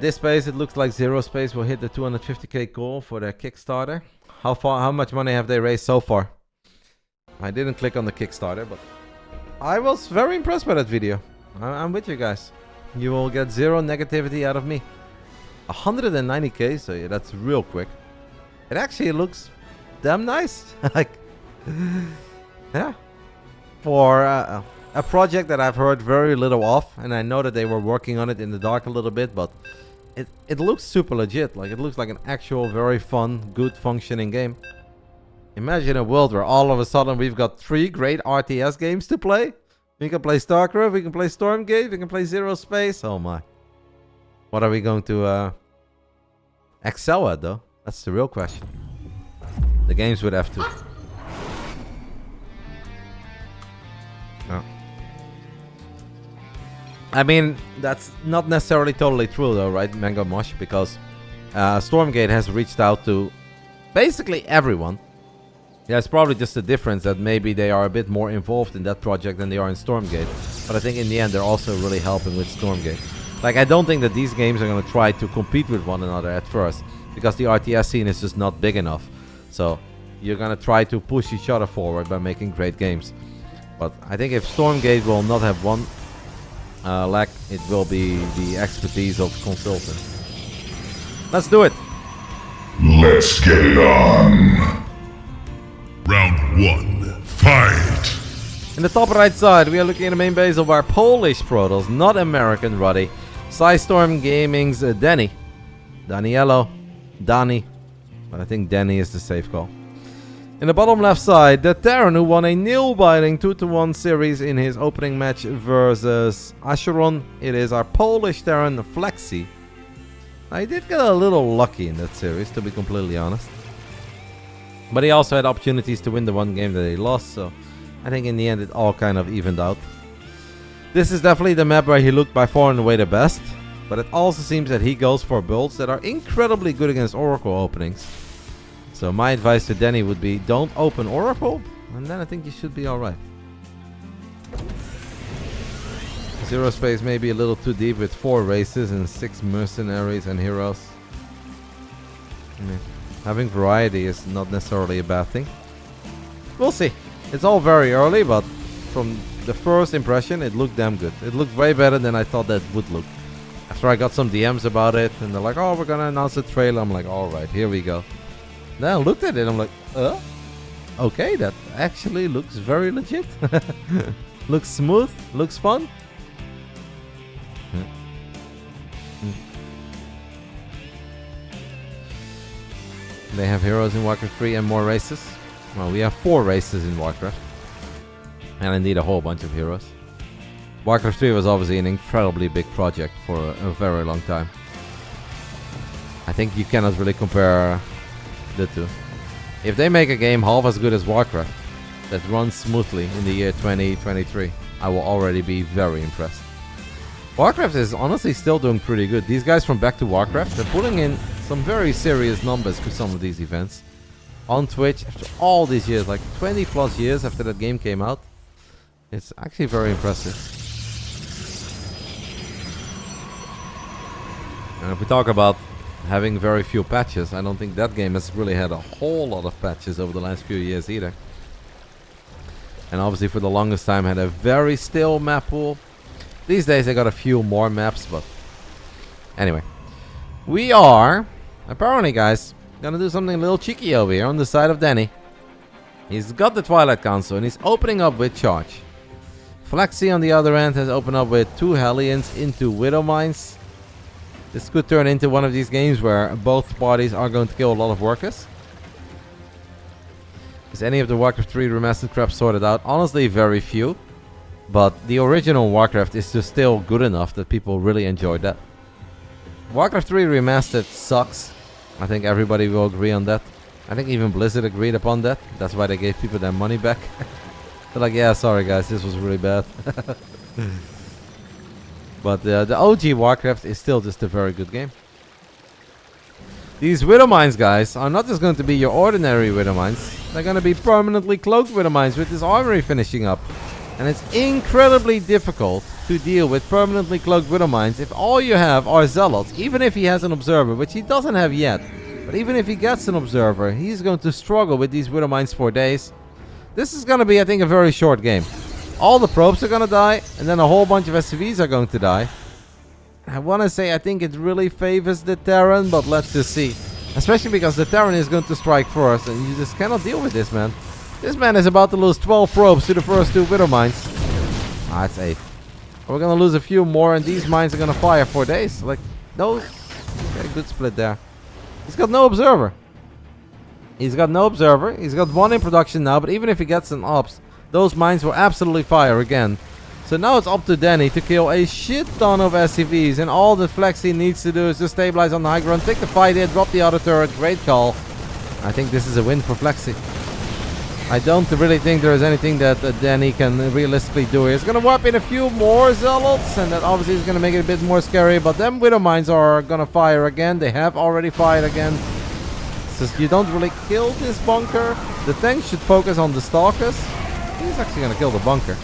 this pace, it looks like Zero Space will hit the 250k goal for their Kickstarter. How much money have they raised so far? I didn't click on the Kickstarter, but I was very impressed by that video. I'm with you guys. You will get 0 negativity out of me. 190k, so yeah, that's real quick. It actually looks damn nice. Like, yeah. For a project that I've heard very little of, and I know that they were working on it in the dark a little bit, but it looks super legit. Like, it looks like an actual very fun, good functioning game. Imagine a world where all of a sudden we've got 3 great RTS games to play. We can play StarCraft, we can play Stormgate, we can play Zero Space. Oh my. What are we going to excel at though? That's the real question. The games would have to. Oh. I mean, that's not necessarily totally true though, right, Mango Mosh? Because Stormgate has reached out to basically everyone. Yeah, it's probably just the difference that maybe they are a bit more involved in that project than they are in Stormgate. But I think in the end they're also really helping with Stormgate. Like, I don't think that these games are going to try to compete with one another at first, because the RTS scene is just not big enough. So you're going to try to push each other forward by making great games. But I think if Stormgate will not have one lack, it will be the expertise of consultants. Let's do it. Let's get it on. Round 1. Fight! In the top right side, we are looking at the main base of our Polish Protoss, not American Rotti. Psystorm Gaming's Danny. Daniello. Danny. But I think Danny is the safe call. In the bottom left side, the Terran who won a nail-biting 2-1 series in his opening match versus Asheron. It is our Polish Terran Flexi. Now, he did get a little lucky in that series, to be completely honest. But he also had opportunities to win the one game that he lost, so I think in the end it all kind of evened out. This is definitely the map where he looked by far and away the best, but it also seems that he goes for builds that are incredibly good against Oracle openings. So my advice to Danny would be, don't open Oracle, and then I think you should be alright. Zero space may be a little too deep with 4 races and 6 mercenaries and heroes. Having variety is not necessarily a bad thing. We'll see. It's all very early, but from the first impression, it looked damn good. It looked way better than I thought that would look. After I got some DMs about it, and they're like, oh, we're gonna announce the trailer. I'm like, alright, here we go. Then I looked at it, I'm like, okay, that actually looks very legit. Looks smooth, looks fun. They have heroes in Warcraft 3 and more races. Well, we have 4 races in Warcraft. And indeed a whole bunch of heroes. Warcraft 3 was obviously an incredibly big project for a very long time. I think you cannot really compare the two. If they make a game half as good as Warcraft, that runs smoothly in the year 2023, I will already be very impressed. Warcraft is honestly still doing pretty good. These guys from Back to Warcraft, they're putting in some very serious numbers for some of these events. On Twitch, after all these years, like 20 plus years after that game came out. It's actually very impressive. And if we talk about having very few patches, I don't think that game has really had a whole lot of patches over the last few years either. And obviously for the longest time had a very still map pool. These days they got a few more maps, but anyway. We are, apparently guys, gonna do something a little cheeky over here on the side of Danny. He's got the Twilight Council and he's opening up with Charge. Flexi on the other end has opened up with 2 Hellions into Widow Mines. This could turn into one of these games where both parties are going to kill a lot of workers. Is any of the Warcraft 3 remastered crap sorted out? Honestly, very few. But the original Warcraft is just still good enough that people really enjoyed that. Warcraft 3 Remastered sucks. I think everybody will agree on that. I think even Blizzard agreed upon that. That's why they gave people their money back. They're like, yeah, sorry guys, this was really bad. But the OG Warcraft is still just a very good game. These Widow Mines, guys, are not just going to be your ordinary Widow Mines. They're going to be permanently cloaked Widow Mines with this armory finishing up. And it's incredibly difficult to deal with permanently cloaked Widow Mines if all you have are Zealots. Even if he has an Observer, which he doesn't have yet. But even if he gets an Observer, he's going to struggle with these Widow Mines for days. This is going to be, I think, a very short game. All the probes are going to die, and then a whole bunch of SCVs are going to die. I want to say I think it really favors the Terran, but let's just see. Especially because the Terran is going to strike first, and you just cannot deal with this, man. This man is about to lose 12 probes to the first 2 Widow Mines. Ah, it's 8. We're going to lose a few more, and these mines are going to fire for days. Like, no. Okay, good split there. He's got no Observer. He's got no Observer. He's got 1 in production now, but even if he gets an Ops, those mines will absolutely fire again. So now it's up to Danny to kill a shit ton of SCVs, and all the Flexi needs to do is just stabilize on the high ground, take the fight here, drop the auto turret. Great call. I think this is a win for Flexi. I don't really think there is anything that Danny can realistically do here. He's going to warp in a few more Zealots, and that obviously is going to make it a bit more scary, but them Widow Mines are going to fire again. They have already fired again. Since you don't really kill this bunker, the tank should focus on the stalkers. He's actually gonna kill the bunker.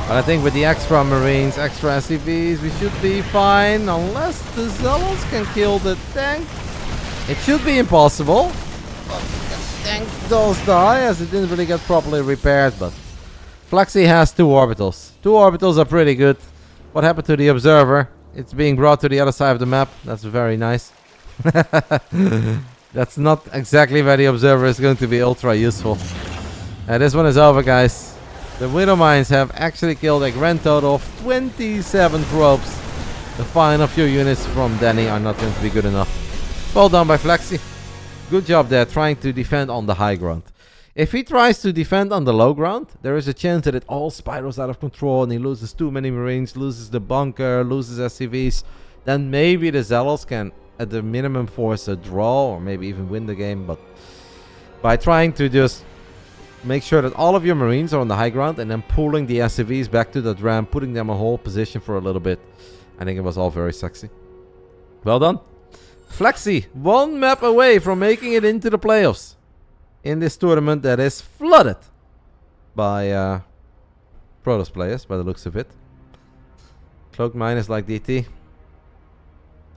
But I think with the extra marines, extra SCVs, we should be fine. Unless the zealots can kill the tank. It should be impossible. But the tank does die as it didn't really get properly repaired. But Flexi has 2 orbitals. 2 orbitals are pretty good. What happened to the observer? It's being brought to the other side of the map. That's very nice. That's not exactly where the observer is going to be ultra useful. This one is over, guys. The Widow Mines have actually killed a grand total of 27 probes. The final few units from Danny are not going to be good enough. Well done by Flexi. Good job there trying to defend on the high ground. If he tries to defend on the low ground, there is a chance that it all spirals out of control and he loses too many marines, loses the bunker, loses SCVs. Then maybe the Zealots can at the minimum force a draw or maybe even win the game. But by trying to just make sure that all of your marines are on the high ground and then pulling the SCVs back to that ramp, putting them in hold position for a little bit. I think it was all very sexy. Well done. Flexi, 1 map away from making it into the playoffs in this tournament that is flooded by Protoss players by the looks of it. Cloak minus like DT.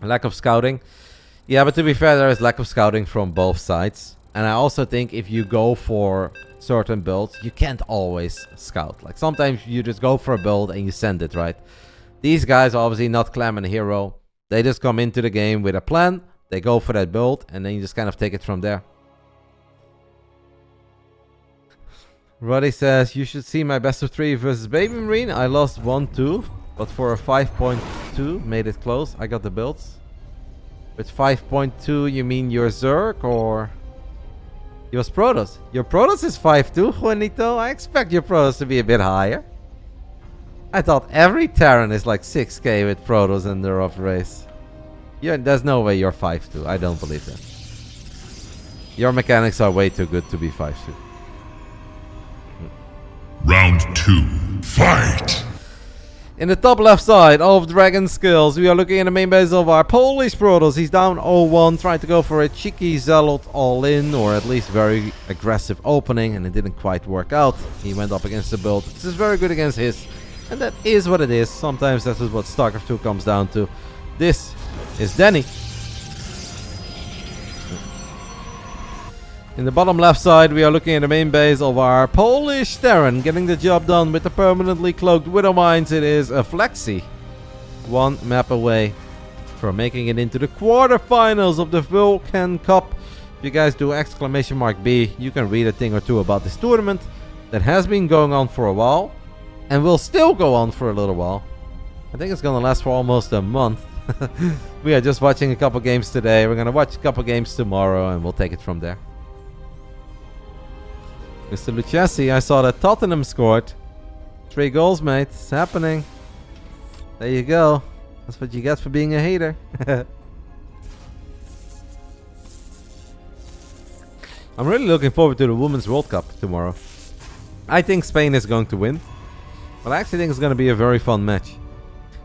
Lack of scouting. Yeah, but to be fair, there is lack of scouting from both sides. And I also think if you go for certain builds, you can't always scout. Like sometimes you just go for a build and you send it, right? These guys are obviously not Clam and Hero. They just come into the game with a plan. They go for that build and then you just kind of take it from there. Rotti says, you should see my best of 3 versus Baby Marine. I lost 1-2, but for a 5.2, made it close. I got the builds. With 5.2, you mean your Zerg or... Yours Protoss? Your Protoss is 5.2, Juanito. I expect your Protoss to be a bit higher. I thought every Terran is like 6k with Protoss in the rough race. There's no way you're 5.2. I don't believe that. Your mechanics are way too good to be 5.2. Round 2. Fight! In the top left side of Dragon Skills, we are looking at the main base of our Polish Protoss. He's down 0-1, trying to go for a cheeky Zealot all-in, or at least very aggressive opening, and it didn't quite work out. He went up against the build. This is very good against his, and that is what it is. Sometimes that is what StarCraft 2 comes down to. This is Danny. In the bottom left side, we are looking at the main base of our Polish Terran, getting the job done with the permanently cloaked Widow Mines. It is a Flexi, 1 map away from making it into the quarterfinals of the Vulcan Cup. If you guys do !B, you can read a thing or two about this tournament that has been going on for a while and will still go on for a little while. I think it's gonna last for almost a month. We are just watching a couple games today. We're gonna watch a couple games tomorrow and we'll take it from there. Mr. Lucchesi, I saw that Tottenham scored. 3 goals, mate. It's happening. There you go. That's what you get for being a hater. I'm really looking forward to the Women's World Cup tomorrow. I think Spain is going to win. But I actually think it's going to be a very fun match.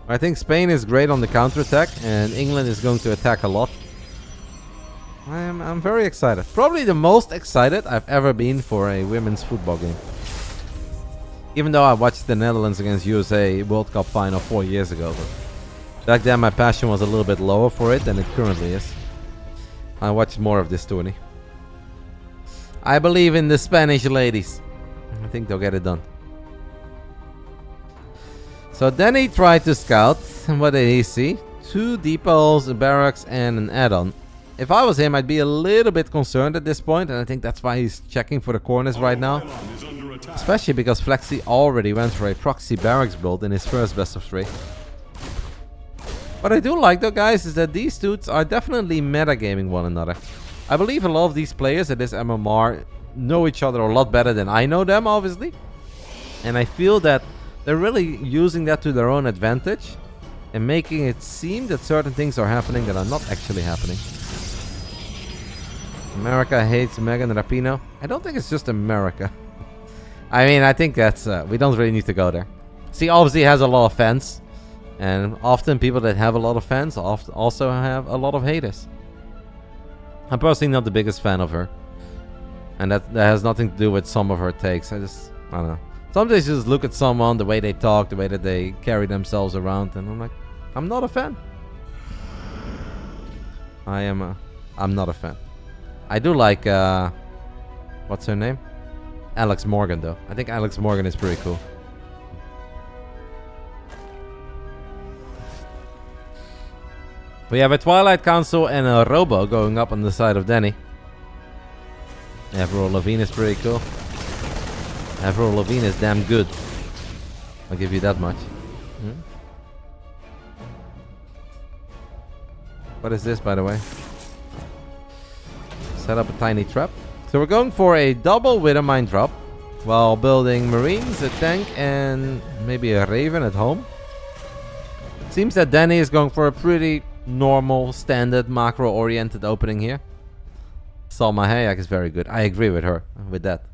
I think Spain is great on the counter-attack and England is going to attack a lot. I'm very excited. Probably the most excited I've ever been for a women's football game. Even though I watched the Netherlands against USA World Cup final 4 years ago. But back then my passion was a little bit lower for it than it currently is. I watched more of this tourney. I believe in the Spanish ladies. I think they'll get it done. So then he tried to scout. And what did he see? 2 depots, a barracks and an add-on. If I was him, I'd be a little bit concerned at this point, and I think that's why he's checking for the corners right now. Especially because Flexi already went for a proxy barracks build in his first best of 3. What I do like though, guys, is that these dudes are definitely metagaming one another. I believe a lot of these players at this MMR know each other a lot better than I know them, obviously. And I feel that they're really using that to their own advantage and making it seem that certain things are happening that are not actually happening. America hates Megan Rapinoe. I don't think it's just America. I mean, I think that's... we don't really need to go there. See, obviously has a lot of fans. And often people that have a lot of fans also have a lot of haters. I'm personally not the biggest fan of her. And that has nothing to do with some of her takes. I don't know. Sometimes you just look at someone, the way they talk, the way that they carry themselves around, and I'm like, I'm not a fan. I'm not a fan. I do like, what's her name? Alex Morgan, though. I think Alex Morgan is pretty cool. We have a Twilight Council and a Robo going up on the side of Danny. Avril Lavigne is pretty cool. Avril Lavigne is damn good. I'll give you that much. What is this, by the way? Set up a tiny trap. So we're going for a double with a mine drop while building Marines, a tank, and maybe a Raven at home. Seems that Danny is going for a pretty normal, standard, macro-oriented opening here. Salma Hayek is very good. I agree with her with that.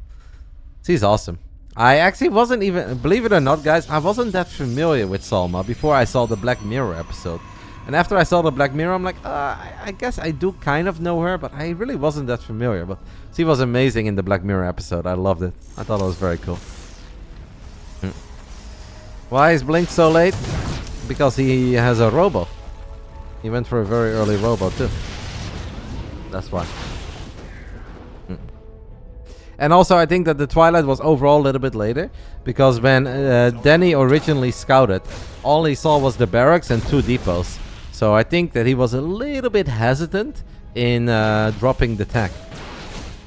She's awesome. I actually wasn't even, believe it or not, guys, I wasn't that familiar with Salma before I saw the Black Mirror episode. And after I saw the Black Mirror, I'm like, I guess I do kind of know her, but I really wasn't that familiar. But she was amazing in the Black Mirror episode. I loved it. I thought it was very cool. Why is Blink so late? Because he has a Robo. He went for a very early Robo too. That's why. And also I think that the Twilight was overall a little bit later. Because when Danny originally scouted, all he saw was the barracks and 2 depots. So I think that he was a little bit hesitant in dropping the tech.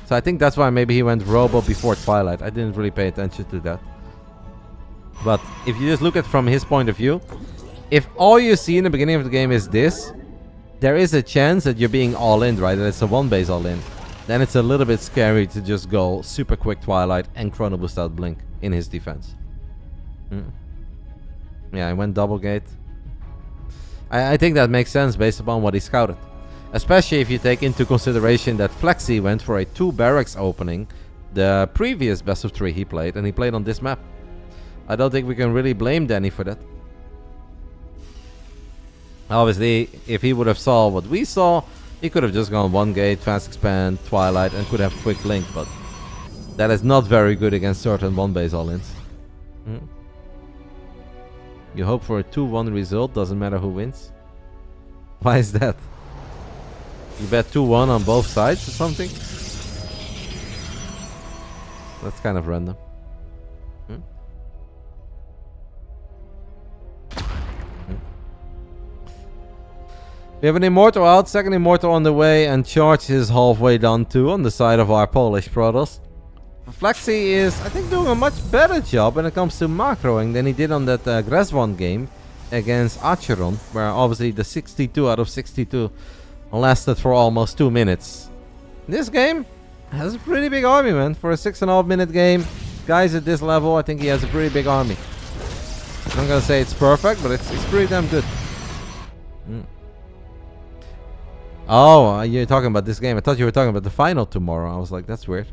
So I think that's why maybe he went Robo before Twilight. I didn't really pay attention to that. But if you just look at it from his point of view, if all you see in the beginning of the game is this, there is a chance that you're being all in, right? That it's a 1 base all in. Then it's a little bit scary to just go super quick Twilight and Chrono Boost out Blink in his defense. Yeah, I went double gate. I think that makes sense based upon what he scouted. Especially if you take into consideration that Flexi went for a 2 barracks opening the previous best of 3 he played, and he played on this map. I don't think we can really blame Danny for that. Obviously, if he would have saw what we saw, he could have just gone 1 gate, fast expand, Twilight, and could have quick Blink, but that is not very good against certain 1 base all-ins. You hope for a 2-1 result, doesn't matter who wins. Why is that? You bet 2-1 on both sides or something? That's kind of random. We have an Immortal out, second Immortal on the way, and Charge is halfway done too on the side of our Polish brothers. Flexi is, I think, doing a much better job when it comes to macroing than he did on that Gresvon game against Acheron, where obviously the 62 out of 62 lasted for almost 2 minutes. This game has a pretty big army, man. For a 6.5 minute game, guys at this level, I think he has a pretty big army. I'm not gonna say it's perfect, but it's pretty damn good. Oh, you're talking about this game. I thought you were talking about the final tomorrow. I was like, that's weird.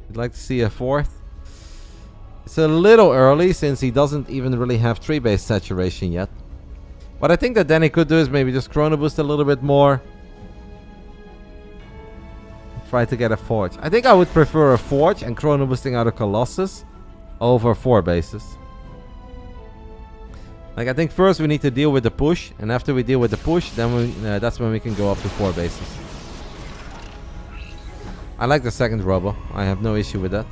You'd like to see a 4th? It's a little early since he doesn't even really have 3-base saturation yet. What I think that Danny could do is maybe just Chrono Boost a little bit more. Try to get a Forge. I think I would prefer a Forge and Chrono Boosting out of Colossus over 4 bases. Like, I think first we need to deal with the push, and after we deal with the push, then that's when we can go up to 4 bases. I like the second Robo. I have no issue with that.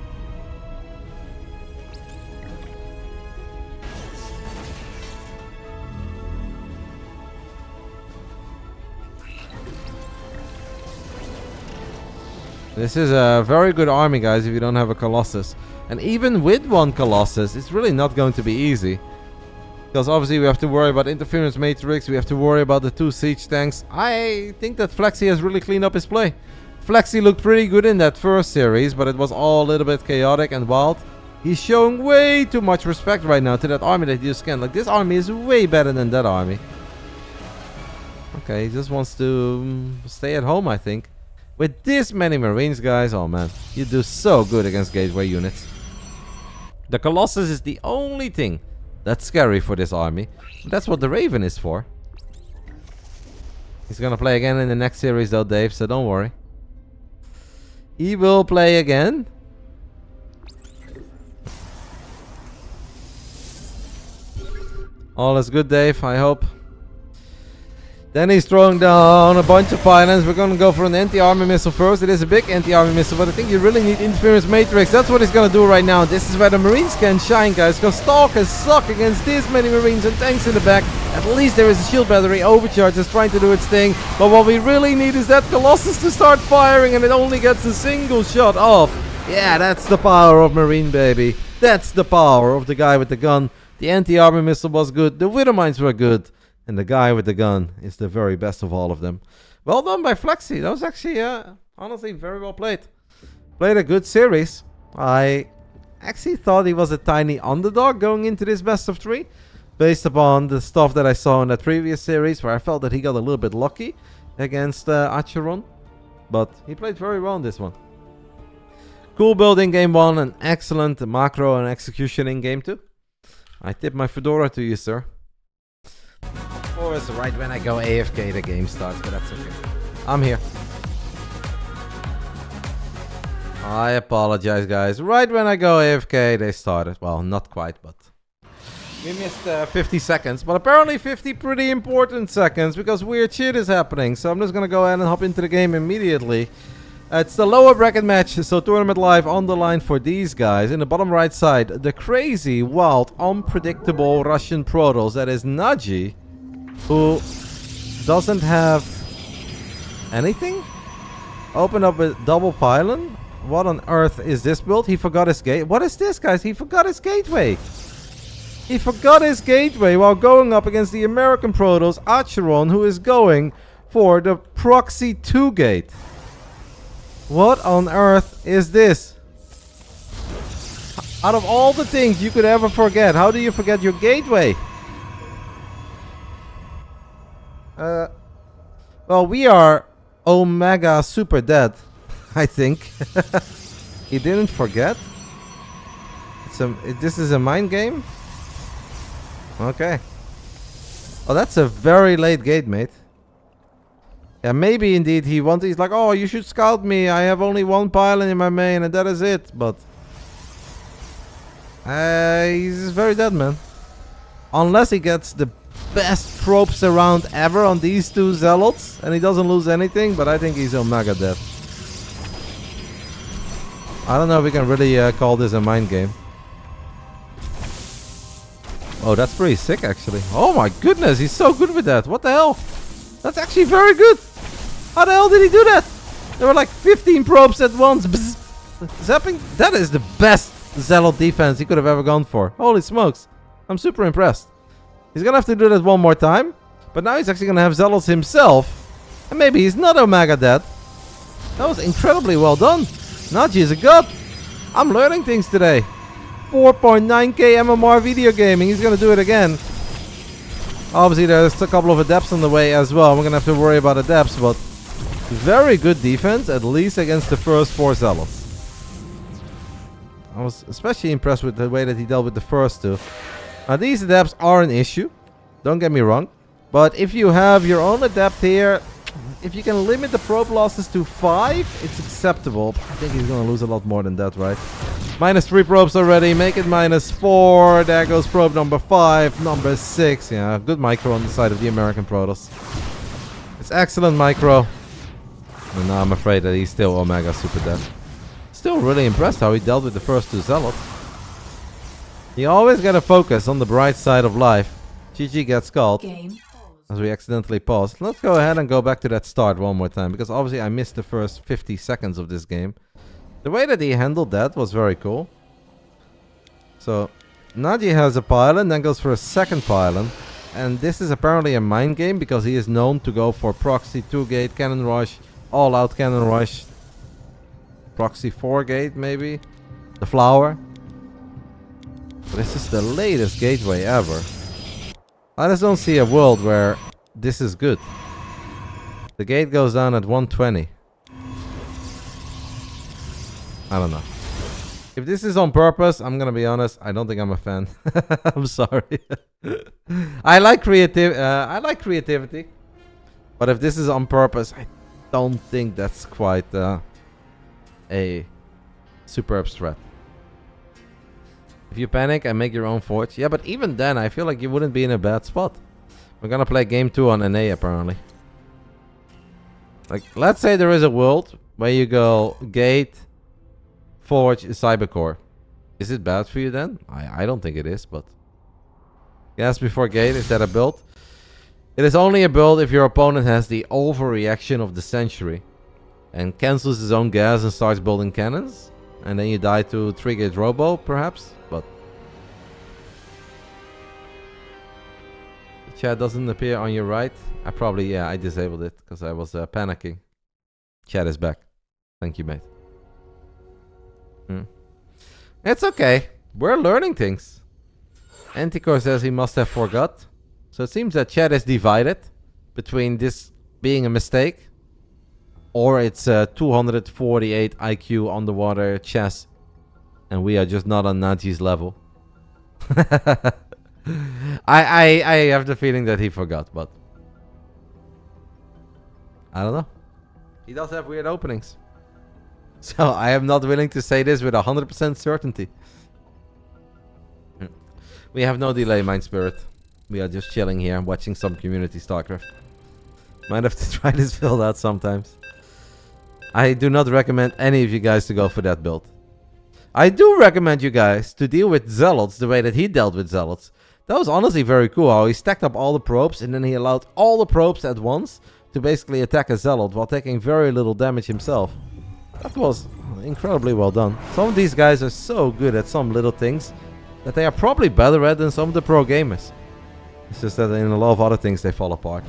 This is a very good army, guys, if you don't have a Colossus. And even with 1 Colossus, it's really not going to be easy. Because obviously we have to worry about Interference Matrix, we have to worry about the 2 siege tanks. I think that Flexi has really cleaned up his play. Flexi looked pretty good in that first series, but it was all a little bit chaotic and wild. He's showing way too much respect right now to that army that you scanned. Like, this army is way better than that army. Okay, he just wants to stay at home, I think. With this many Marines, guys, oh man, you do so good against gateway units. The Colossus is the only thing that's scary for this army. That's what the Raven is for. He's gonna play again in the next series though, Dave, so don't worry. He will play again. All is good, Dave, I hope. Then he's throwing down a bunch of pylons. We're gonna go for an anti-armor missile first. It is a big anti-armor missile, but I think you really need interference matrix. That's what he's gonna do right now. This is where the Marines can shine, guys, because Stalkers suck against this many Marines and tanks in the back. At least there is a shield battery. Overcharge is trying to do its thing, but what we really need is that Colossus to start firing, and it only gets a single shot off. Yeah, that's the power of Marine, baby. That's the power of the guy with the gun. The anti-armor missile was good. The Widow Mines were good. And the guy with the gun is the very best of all of them. Well done by Flexi. That was actually, honestly, very well played. Played a good series. I actually thought he was a tiny underdog going into this best of 3. Based upon the stuff that I saw in that previous series, where I felt that he got a little bit lucky against Acheron. But he played very well in this one. Cool build in game 1. And excellent macro and execution in game 2. I tip my fedora to you, sir. Of course, right when I go AFK, the game starts, but that's okay. I'm here. I apologize, guys. Right when I go AFK, they started. Well, not quite, but we missed 50 seconds. But apparently 50 pretty important seconds, because weird shit is happening. So I'm just gonna go ahead and hop into the game immediately. It's the lower bracket match, so tournament live on the line for these guys. In the bottom right side, the crazy, wild, unpredictable Russian Protoss. That is Naji, who doesn't have anything. Open up a double pylon. What on earth is this build? He forgot his gate. What is this, guys? He forgot his gateway. He forgot his gateway while going up against the American Protoss, Acheron, who is going for the proxy 2 gate. What on earth is this? Out of all the things you could ever forget, how do you forget your gateway? Well, we are Omega super dead, I think. He didn't forget. This is a mind game? Okay. Oh, that's a very late gate, mate. Yeah, maybe indeed he's like, oh, you should scout me. I have only 1 pylon in my main and that is it. But he's very dead, man. Unless he gets the best probes around ever on these 2 zealots and he doesn't lose anything, but I think he's Omega dead. I don't know if we can really call this a mind game. Oh, that's pretty sick, actually. Oh my goodness, he's so good with that. What the hell? That's actually very good. How the hell did he do that? There were like 15 probes at once. Bzz. Zapping. That is the best zealot defense he could have ever gone for. Holy smokes. I'm super impressed. He's going to have to do that one more time. But now he's actually going to have zealots himself. And maybe he's not Omega dead. That was incredibly well done. Naji is a god. I'm learning things today. 4.9k MMR video gaming. He's going to do it again. Obviously, there's a couple of adepts on the way as well. We're going to have to worry about adepts, but very good defense, at least against the first 4 zealots. I was especially impressed with the way that he dealt with the first 2. Now, these adepts are an issue. Don't get me wrong. But if you have your own adept here, if you can limit the probe losses to 5, it's acceptable. I think he's going to lose a lot more than that, right? -3 probes already. Make it -4. There goes probe number 5. Number 6. Yeah, good micro on the side of the American Protoss. It's excellent micro. And now I'm afraid that he's still Omega super dead. Still really impressed how he dealt with the first 2 zealots. You always gotta focus on the bright side of life. GG gets called. As we accidentally paused. Let's go ahead and go back to that start one more time. Because obviously I missed the first 50 seconds of this game. The way that he handled that was very cool. So, Naji has a pylon, then goes for a second pylon. And this is apparently a mind game because he is known to go for proxy 2 gate, cannon rush, all out cannon rush. Proxy 4 gate maybe. The flower. But this is the latest gateway ever. I just don't see a world where this is good. The gate goes down at 120. I don't know. If this is on purpose, I'm gonna be honest, I don't think I'm a fan. I'm sorry. I like creativity. But if this is on purpose, I don't think that's quite a superb threat. If you panic and make your own forge. Yeah, but even then, I feel like you wouldn't be in a bad spot. We're gonna play game 2 on NA, apparently. Like, let's say there is a world where you go gate, forge, cybercore. Is it bad for you then? I don't think it is, but... Gas before gate, is that a build? It is only a build if your opponent has the overreaction of the century and cancels his own gas and starts building cannons. And then you die to 3-gate robo, perhaps. But the chat doesn't appear on your right. I disabled it because I was panicking. Chat is back. Thank you, mate. It's okay. We're learning things. Anticore says he must have forgot. So it seems that chat is divided between this being a mistake or it's 248 IQ underwater chess and we are just not on Naji's level. I have the feeling that he forgot, but I don't know. He does have weird openings. So I am not willing to say this with 100% certainty. We have no delay, Mind Spirit. We are just chilling here, watching some community StarCraft. Might have to try this build out sometimes. I do not recommend any of you guys to go for that build. I do recommend you guys to deal with Zealots the way that he dealt with Zealots. That was honestly very cool how he stacked up all the probes and then he allowed all the probes at once to basically attack a Zealot while taking very little damage himself. That was incredibly well done. Some of these guys are so good at some little things that they are probably better at than some of the pro gamers. It's just that in a lot of other things they fall apart.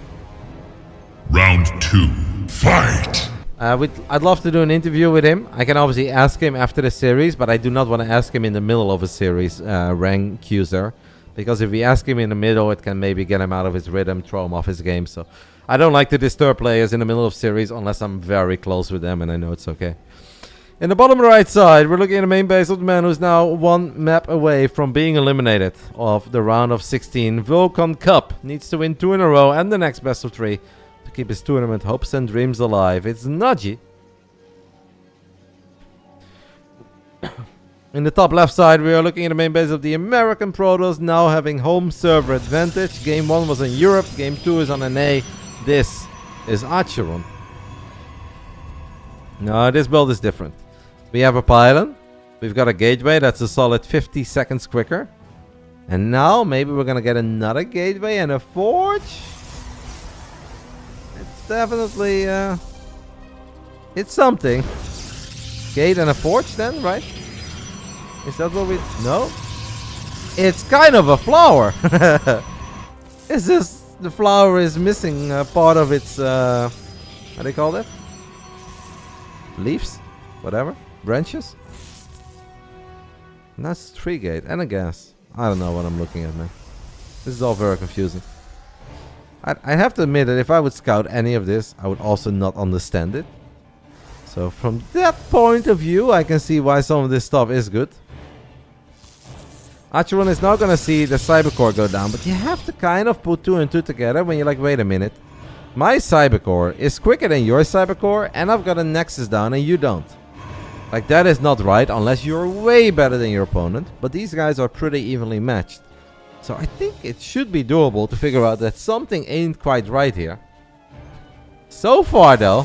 Round 2. Fight! I'd love to do an interview with him. I can obviously ask him after the series, but I do not want to ask him in the middle of a series, rank accuser. Because if we ask him in the middle, it can maybe get him out of his rhythm, throw him off his game. So I don't like to disturb players in the middle of series unless I'm very close with them and I know it's okay. In the bottom right side, we're looking at the main base of the man who's now one map away from being eliminated of the round of 16 Vulcan Cup. Needs to win 2 in a row and the next best of 3 to keep his tournament hopes and dreams alive. It's Naji. In the top left side, we are looking at the main base of the American Protoss, now having home server advantage. Game 1 was in Europe, Game 2 is on NA. This is Acheron. No, this build is different. We have a pylon. We've got a gateway that's a solid 50 seconds quicker. And now maybe we're gonna get another gateway and a forge. It's definitely it's something. Gate and a forge then, right? Is that what we... No? It's kind of a flower. It's just the flower is missing part of its... how do you call that? Leaves? Whatever. Branches? And that's 3 gate and a gas. I don't know what I'm looking at, man. This is all very confusing. I have to admit that if I would scout any of this, I would also not understand it. So from that point of view, I can see why some of this stuff is good. Acheron is now going to see the Cybercore go down, but you have to kind of put 2 and 2 together when you're like, wait a minute. My Cybercore is quicker than your Cybercore, and I've got a Nexus down and you don't. Like, that is not right unless you're way better than your opponent, but these guys are pretty evenly matched. So I think it should be doable to figure out that something ain't quite right here. So far though,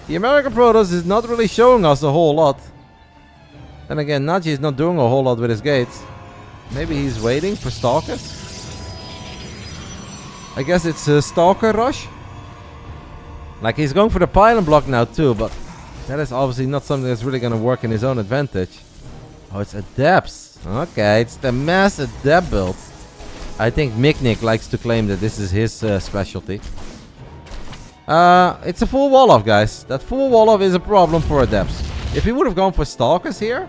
the American Protoss is not really showing us a whole lot. Then again, Naji is not doing a whole lot with his gates. Maybe he's waiting for Stalkers? I guess it's a Stalker rush? Like, he's going for the pylon block now too, but that is obviously not something that's really going to work in his own advantage. Oh, it's Adepts. Okay, it's the mass Adept build. I think Miknik likes to claim that this is his specialty. It's a full wall-off, guys. That full wall-off is a problem for Adepts. If he would have gone for Stalkers here,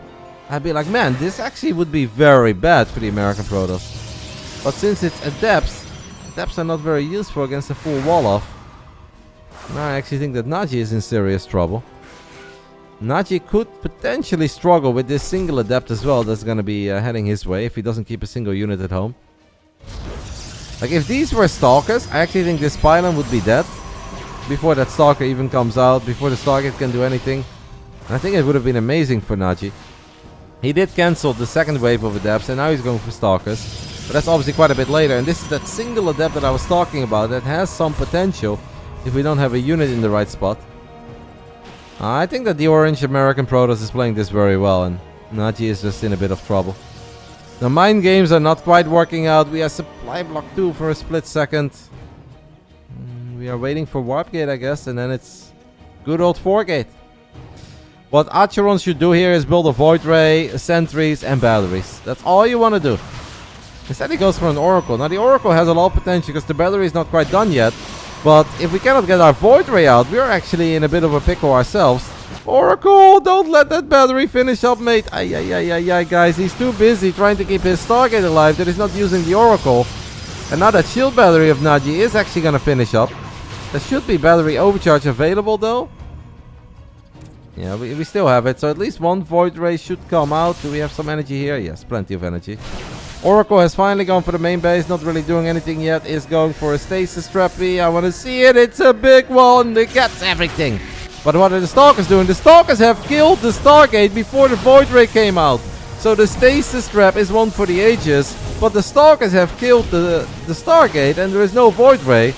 I'd be like, man, this actually would be very bad for the American Protoss. But since it's Adepts, Adepts are not very useful against a full wall-off. Now I actually think that Naji is in serious trouble. Naji could potentially struggle with this single Adept as well that's going to be heading his way if he doesn't keep a single unit at home. Like, if these were Stalkers, I actually think this pylon would be dead. before that Stalker even comes out, before the Stargate can do anything. And I think it would have been amazing for Naji. He did cancel the second wave of Adepts, and now he's going for Stalkers. But that's obviously quite a bit later, and this is that single Adept that I was talking about that has some potential if we don't have a unit in the right spot. I think that the orange American Protoss is playing this very well, and Naji is just in a bit of trouble. The mind games are not quite working out. We are supply block 2 for a split second. We are waiting for Warp Gate, I guess, and then it's good old 4 Gate. What Acheron should do here is build a Void Ray, sentries, and batteries. That's all you want to do. Instead he goes for an Oracle. Now the Oracle has a lot of potential because the battery is not quite done yet. But if we cannot get our Void Ray out, we are actually in a bit of a pickle ourselves. Oracle, don't let that battery finish up, mate. Ay, guys. He's too busy trying to keep his Stargate alive that he's not using the Oracle. And now that shield battery of Naji is actually going to finish up. There should be battery overcharge available though. Yeah, we still have it. So at least one Void Ray should come out. Do we have some energy here? Yes, plenty of energy. Oracle has finally gone for the main base. Not really doing anything yet. Is going for a Stasis Trappy. I want to see it. It's a big one. It gets everything. But what are the Stalkers doing? The Stalkers have killed the Stargate before the Void Ray came out. So the Stasis Trap is one for the ages. But the Stalkers have killed the Stargate and there is no Void Ray.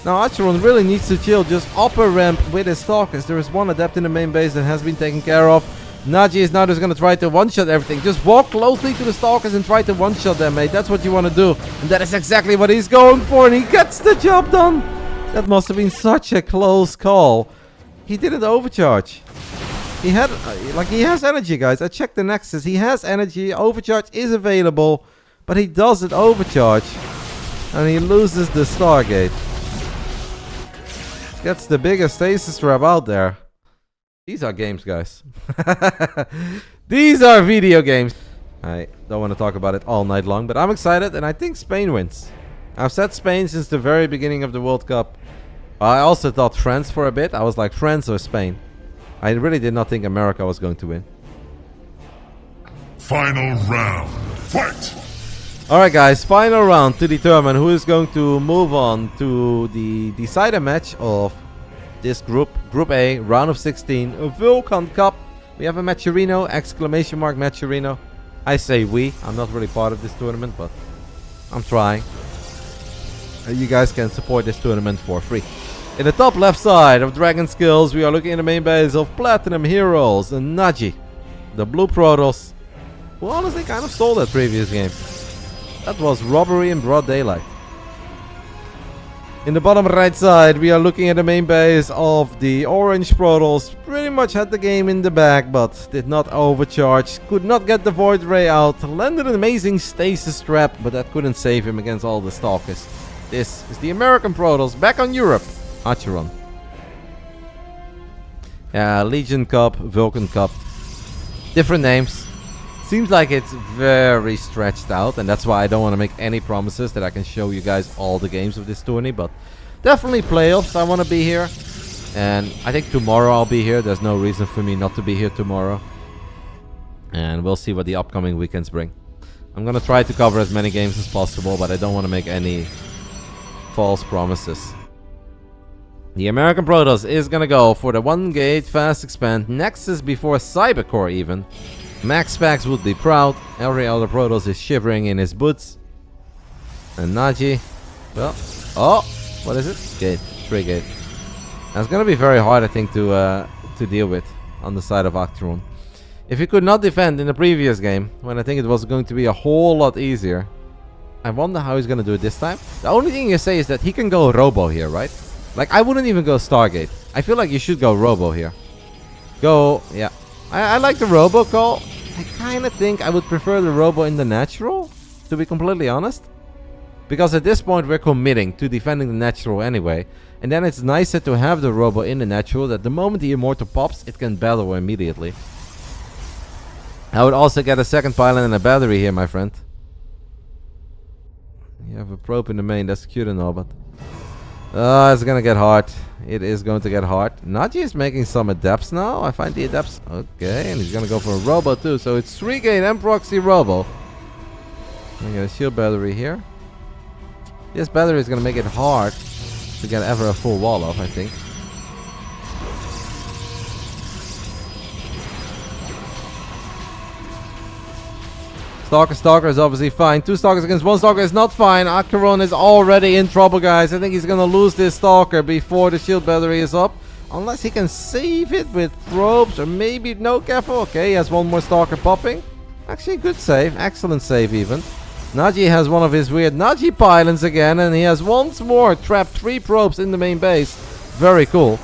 Now Acheron really needs to chill, just upper ramp with his Stalkers. There is one Adept in the main base that has been taken care of. Naji is now just going to try to one-shot everything. Just walk closely to the Stalkers and try to one-shot them, mate. That's what you want to do. And that is exactly what he's going for, and he gets the job done. That must have been such a close call. He didn't overcharge. He had, he has energy, guys. I checked the Nexus. He has energy. Overcharge is available, but he doesn't overcharge. And he loses the Stargate. Gets the biggest Stasis Trap out there. These are games, guys. These are video games. I don't want to talk about it all night long, but I'm excited, and I think Spain wins. I've said Spain since the very beginning of the World Cup. I also thought France for a bit. I was like, France or Spain. I really did not think America was going to win. Final round. Fight! Alright guys, final round to determine who is going to move on to the decider match of this group. Group A, round of 16, a Vulcan Cup. We have a Matcherino, exclamation mark Matcherino. I say we, I'm not really part of this tournament, but I'm trying. You guys can support this tournament for free. In the top left side of Dragon Skills, we are looking at the main base of Platinum Heroes and Naji, the Blue Protoss, who honestly kind of stole that previous game. That was robbery in broad daylight. In the bottom right side, we are looking at the main base of the Orange Protoss. Pretty much had the game in the bag, but did not overcharge. Could not get the Void Ray out. Landed an amazing Stasis Trap, but that couldn't save him against all the Stalkers. This is the American Protoss back on Europe. Acheron. Yeah, Legion Cup, Vulcan Cup. Different names. Seems like it's very stretched out, and that's why I don't want to make any promises that I can show you guys all the games of this tourney, but definitely playoffs. I want to be here, and I think tomorrow I'll be here. There's no reason for me not to be here tomorrow, and we'll see what the upcoming weekends bring. I'm gonna try to cover as many games as possible, but I don't want to make any false promises. The American Protoss is gonna go for the 1 gate fast expand Nexus before Cybercore even. Max Pax would be proud. Every other Protoss is shivering in his boots. And Naji, well, oh, what is it? Gate, 3 gate. That's gonna be very hard, I think, to deal with on the side of Acheron. If he could not defend in the previous game, when I think it was going to be a whole lot easier, I wonder how he's gonna do it this time. The only thing you say is that he can go Robo here, right? Like, I wouldn't even go Stargate. I feel like you should go Robo here. Go, yeah. I like the Robo call. I kind of think I would prefer the Robo in the natural, to be completely honest. Because at this point we're committing to defending the natural anyway. And then it's nicer to have the Robo in the natural, that the moment the Immortal pops, it can battle immediately. I would also get a second pylon and a battery here, my friend. You have a probe in the main, that's cute and all, but... it's gonna get hard. It is going to get hard. Naji is making some adepts now. I find the adepts... Okay, and he's gonna go for a Robo too. So it's 3 gate and proxy Robo. I got a shield battery here. This battery is gonna make it hard to get ever a full wall off, I think. Stalker is obviously fine. 2 Stalkers against 1 Stalker is not fine. Acheron is already in trouble, guys. I think he's gonna lose this Stalker before the shield battery is up. Unless he can save it with probes or maybe no, careful. Okay, he has 1 more Stalker popping. Actually, good save. Excellent save even. Naji has one of his weird Naji pylons again, and he has once more trapped 3 probes in the main base. Very cool.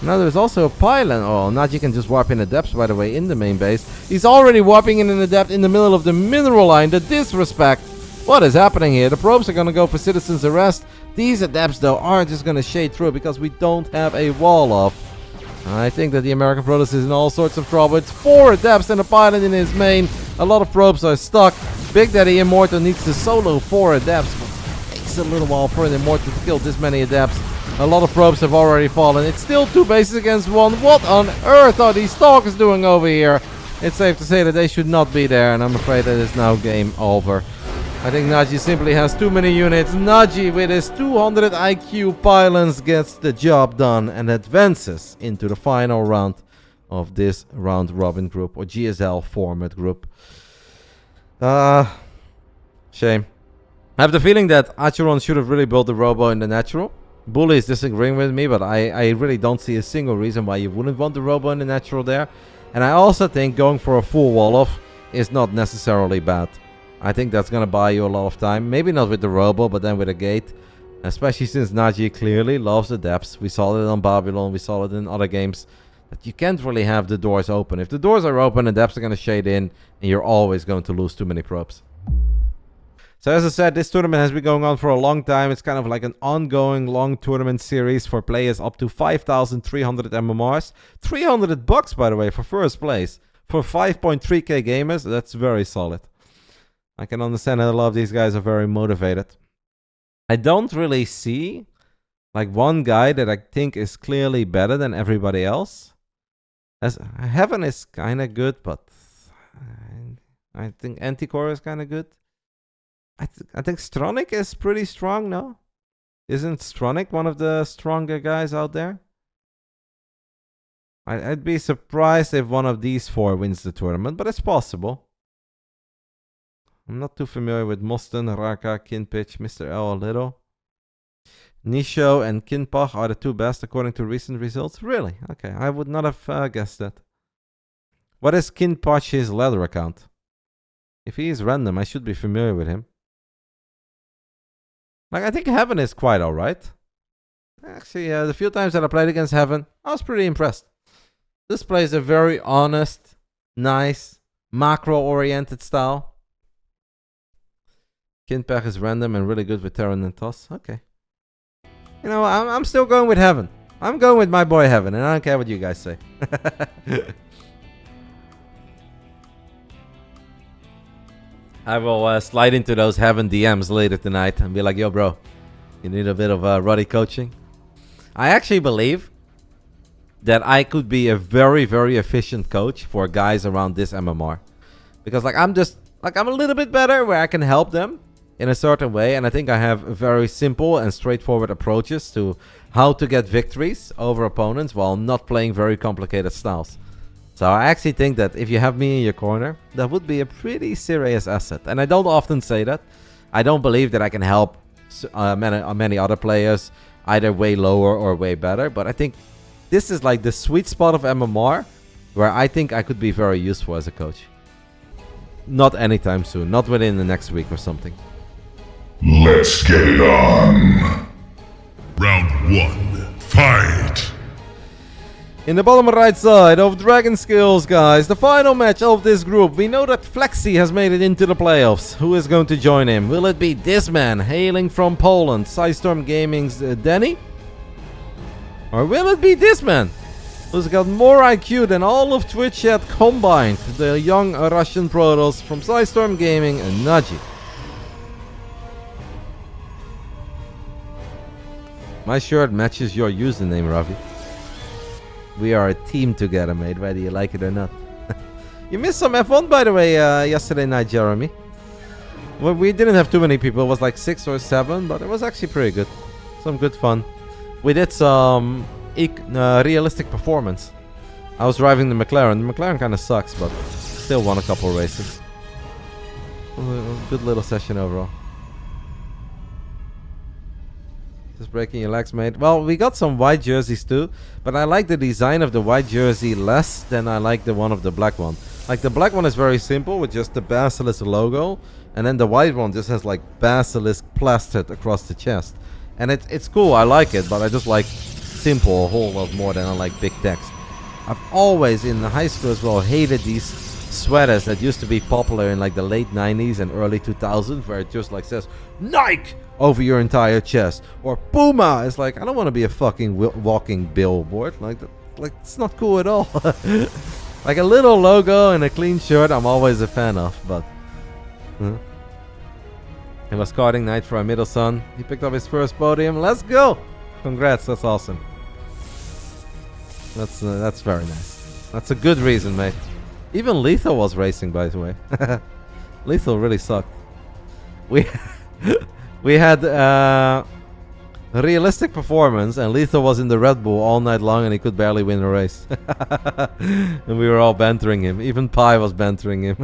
Now there's also a pylon. Oh, Naji can just warp in the depths, by the way, in the main base. He's already warping in the depth in the middle of the mineral line. The disrespect. What is happening here? The probes are going to go for citizen's arrest. These adepts, though, are just going to shade through because we don't have a wall off. I think that the American Protoss is in all sorts of trouble. It's 4 adepts and a pilot in his main. A lot of probes are stuck. Big Daddy Immortal needs to solo 4 adepts. It takes a little while for an Immortal to kill this many adepts. A lot of probes have already fallen. It's still 2 bases against 1. What on earth are these Stalkers doing over here? It's safe to say that they should not be there, and I'm afraid that it's now game over. I think Naji simply has too many units. Naji with his 200 IQ pylons gets the job done and advances into the final round of this round robin group or GSL format group. Shame. I have the feeling that Acheron should have really built the robo in the natural. Bully is disagreeing with me, but I really don't see a single reason why you wouldn't want the robo in the natural there. And I also think going for a full wall off is not necessarily bad. I think that's going to buy you a lot of time. Maybe not with the robo, but then with a gate. Especially since Naji clearly loves the depths. We saw it on Babylon. We saw it in other games. That you can't really have the doors open. If the doors are open, the depths are going to shade in. And you're always going to lose too many probes. So as I said, this tournament has been going on for a long time. It's kind of like an ongoing long tournament series for players up to 5,300 MMRs. $300, by the way, for first place. For 5.3k gamers, that's very solid. I can understand that a lot of these guys are very motivated. I don't really see like one guy that I think is clearly better than everybody else. As Heaven is kind of good, but I think Anticore is kind of good. I think Stronic is pretty strong, no? Isn't Stronic one of the stronger guys out there? I'd be surprised if one of these 4 wins the tournament, but it's possible. I'm not too familiar with Moston, Raka, Kinpitch, Mr. L a little. Nisho and Kinpach are the 2 best according to recent results. Really? Okay, I would not have guessed that. What is Kinpach's ladder account? If he is random, I should be familiar with him. Like, I think Heaven is quite alright. Actually, the few times that I played against Heaven, I was pretty impressed. This plays a very honest, nice, macro-oriented style. Kinpach is random and really good with Terran and Toss. Okay. You know, I'm still going with Heaven. I'm going with my boy Heaven, and I don't care what you guys say. I will slide into those Heaven DMs later tonight and be like, yo, bro, you need a bit of Rotti coaching? I actually believe that I could be a very, very efficient coach for guys around this MMR. Because, like, I'm a little bit better where I can help them in a certain way, and I think I have very simple and straightforward approaches to how to get victories over opponents while not playing very complicated styles. So I actually think that if you have me in your corner, that would be a pretty serious asset. And I don't often say that. I don't believe that I can help many other players either way lower or way better, but I think this is like the sweet spot of MMR where I think I could be very useful as a coach. Not anytime soon, not within the next week or something. Let's get it on. Round 1. Fight! In the bottom right side of Dragon Skills, guys, the final match of this group. We know that Flexi has made it into the playoffs. Who is going to join him? Will it be this man, hailing from Poland, Psystorm Gaming's Danny? Or will it be this man, who's got more IQ than all of Twitch chat combined? The young Russian Protoss from Psystorm Gaming and Naji. My shirt matches your username, Ravi. We are a team together, mate, whether you like it or not. You missed some F1, by the way, yesterday night, Jeremy. Well, we didn't have too many people. It was like 6 or 7, but it was actually pretty good. Some good fun. We did some realistic performance. I was driving the McLaren. The McLaren kind of sucks, but still won a couple races. Good little session overall. Just breaking your legs, mate. Well, we got some white jerseys too, but I like the design of the white jersey less than I like the one of the black one. Like the black one is very simple with just the Basilisk logo, and then the white one just has like Basilisk plastered across the chest. And it's cool, I like it, but I just like simple a whole lot more than I like big text. I've always, in high school as well, hated these sweaters that used to be popular in like the late 90s and early 2000s, where it just like says Nike over your entire chest, or Puma. It's like, I don't want to be a fucking walking billboard. Like it's not cool at all. Like a little logo and a clean shirt, I'm always a fan of. But it was karting night for our middle son. He picked up his first podium. Let's go! Congrats, that's awesome. That's very nice. That's a good reason, mate. Even Lethal was racing, by the way. Lethal really sucked. We had a realistic performance, and Lethal was in the Red Bull all night long, and he could barely win a race. And we were all bantering him. Even Pi was bantering him.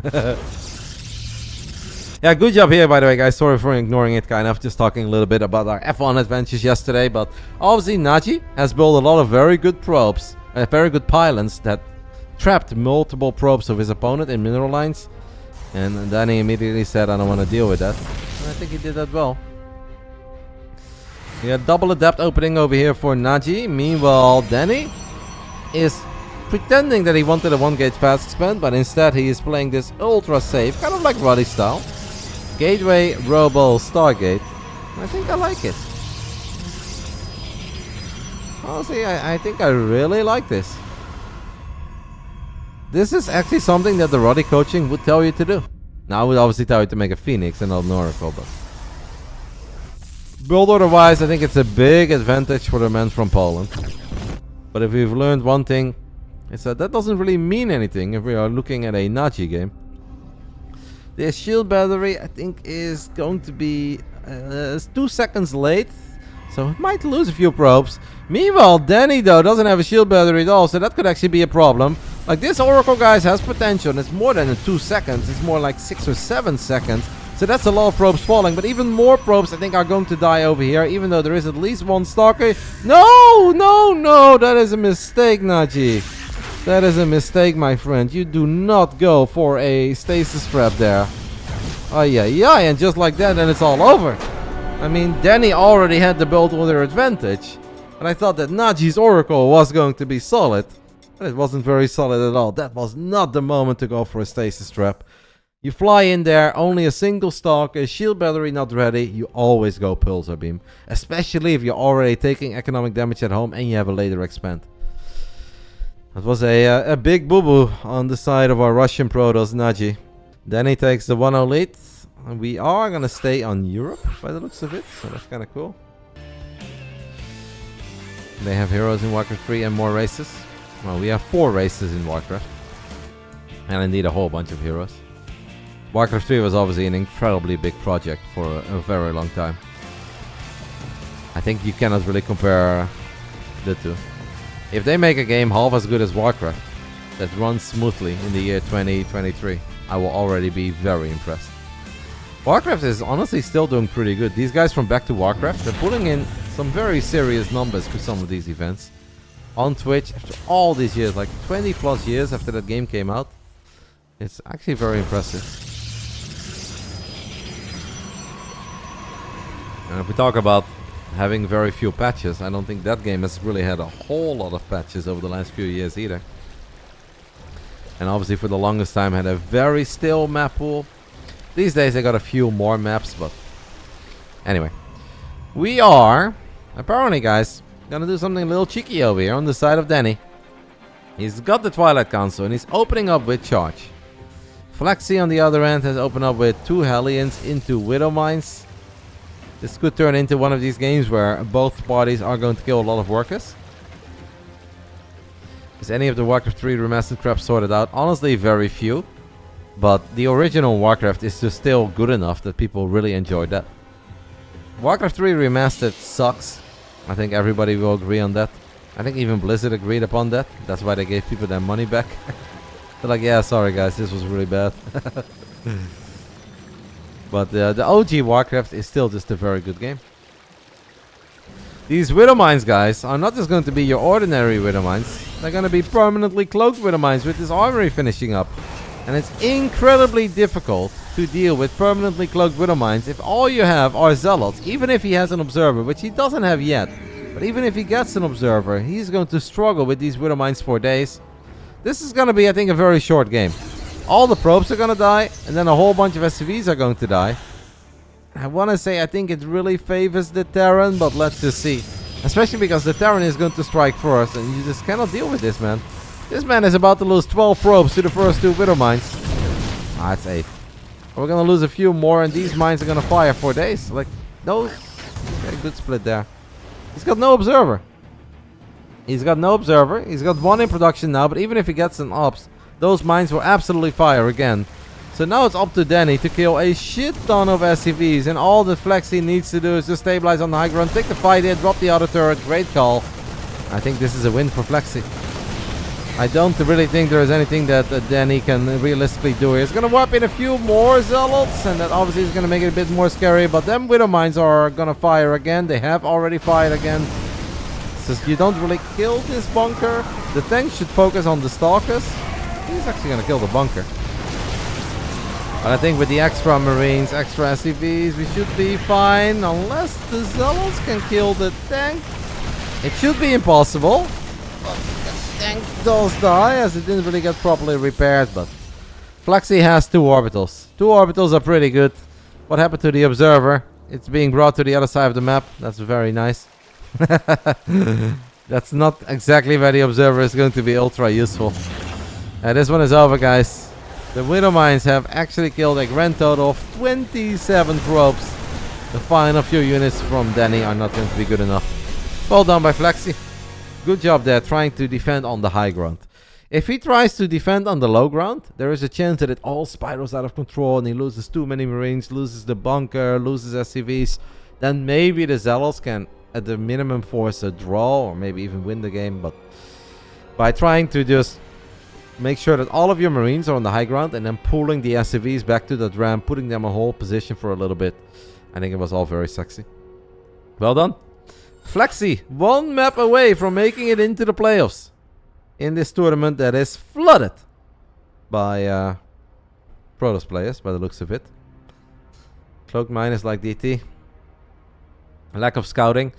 Yeah, good job here, by the way, guys. Sorry for ignoring it, kind of. Just talking a little bit about our F1 adventures yesterday. But obviously, Naji has built a lot of very good probes, very good pylons that trapped multiple probes of his opponent in mineral lines. And then he immediately said, I don't want to deal with that. And I think he did that well. We had double adept opening over here for Naji. Meanwhile, Danny is pretending that he wanted a 1-gate fast expand, but instead he is playing this ultra safe, kind of like Rotti style. Gateway, Robo, Stargate. I think I like it. Honestly, I think I really like this. This is actually something that the Rotti coaching would tell you to do. Now, I would obviously tell you to make a Phoenix and not an Oracle, but build order wise, I think it's a big advantage for the men from Poland. But if we've learned one thing, it's that doesn't really mean anything if we are looking at a Naji game. The shield battery, I think, is going to be 2 seconds late, so it might lose a few probes. Meanwhile, Danny, though, doesn't have a shield battery at all, so that could actually be a problem. Like, this Oracle, guys, has potential, and it's more than 2 seconds. It's more like 6 or 7 seconds. So that's a lot of probes falling, but even more probes, I think, are going to die over here, even though there is at least one Stalker. No, no, no, that is a mistake, Naji. That is a mistake, my friend. You do not go for a stasis trap there. Oh, yeah, and just like that, then it's all over. I mean, Danny already had the build order advantage, and I thought that Naji's Oracle was going to be solid, but it wasn't very solid at all. That was not the moment to go for a stasis trap. You fly in there, only a single Stalker, shield battery not ready, you always go Pulsar Beam. Especially if you're already taking economic damage at home and you have a later expand. That was a big boo-boo on the side of our Russian Protoss, Naji. Then he takes the 1-0 lead. And we are going to stay on Europe by the looks of it, so that's kind of cool. They have heroes in Warcraft 3 and more races. Well, we have 4 races in Warcraft. And indeed a whole bunch of heroes. Warcraft 3 was obviously an incredibly big project for a very long time. I think you cannot really compare the two. If they make a game half as good as Warcraft, that runs smoothly in the year 2023, I will already be very impressed. Warcraft is honestly still doing pretty good. These guys from Back to Warcraft, they're putting in some very serious numbers for some of these events. On Twitch, after all these years, like 20 plus years after that game came out, it's actually very impressive. And if we talk about having very few patches, I don't think that game has really had a whole lot of patches over the last few years either. And obviously for the longest time had a very still map pool. These days I got a few more maps, but anyway. We are, apparently guys, gonna do something a little cheeky over here on the side of Danny. He's got the Twilight Council and he's opening up with Charge. Flexi on the other end has opened up with 2 Hellions into Widow Mines. This could turn into one of these games where both parties are going to kill a lot of workers. Is any of the Warcraft 3 remastered crap sorted out? Honestly, very few. But the original Warcraft is just still good enough that people really enjoyed that. Warcraft 3 remastered sucks. I think everybody will agree on that. I think even Blizzard agreed upon that. That's why they gave people their money back. They're like, yeah, sorry guys, this was really bad. But the OG Warcraft is still just a very good game. These Widow Mines, guys, are not just going to be your ordinary Widow Mines. They're going to be permanently cloaked Widow Mines with this armory finishing up. And it's incredibly difficult to deal with permanently cloaked Widow Mines if all you have are Zealots. Even if he has an Observer, which he doesn't have yet. But even if he gets an Observer, he's going to struggle with these Widow Mines for days. This is going to be, I think, a very short game. All the probes are going to die, and then a whole bunch of SCVs are going to die. I want to say I think it really favors the Terran, but let's just see. Especially because the Terran is going to strike first, and you just cannot deal with this man. This man is about to lose 12 probes to the first 2 Widow Mines. Ah, it's 8. We're going to lose a few more, and these mines are going to fire for days. Like, no... Okay, good split there. He's got no Observer. He's got no Observer. He's got 1 in production now, but even if he gets an Ops, those mines will absolutely fire again. So now it's up to Danny to kill a shit ton of SCVs, and all the Flexi needs to do is just stabilize on the high ground, take the fight in, drop the auto turret. Great call. I think this is a win for Flexi. I don't really think there is anything that Danny can realistically do here. He's going to warp in a few more Zealots, and that obviously is going to make it a bit more scary, but them Widow Mines are going to fire again. They have already fired again. So you don't really kill this bunker. The tank should focus on the Stalkers. He's actually going to kill the bunker. But I think with the extra Marines, extra SCVs, we should be fine. Unless the Zealots can kill the tank. It should be impossible. But the tank does die, as it didn't really get properly repaired. But Flexi has 2 orbitals. 2 orbitals are pretty good. What happened to the Observer? It's being brought to the other side of the map. That's very nice. That's not exactly where the Observer is going to be ultra useful. This one is over, guys. The Widow Mines have actually killed a grand total of 27 probes. The final few units from Danny are not going to be good enough. Well done by Flexi. Good job there trying to defend on the high ground. If he tries to defend on the low ground, there is a chance that it all spirals out of control and he loses too many Marines, loses the bunker, loses SCVs. Then maybe the Zealots can at the minimum force a draw or maybe even win the game. But by trying to just make sure that all of your Marines are on the high ground and then pulling the SCVs back to that ramp, putting them on hold position for a little bit. I think it was all very sexy. Well done. Flexi, 1 map away from making it into the playoffs in this tournament that is flooded by Protoss players, by the looks of it. Cloaked Mine is like DT. Lack of scouting.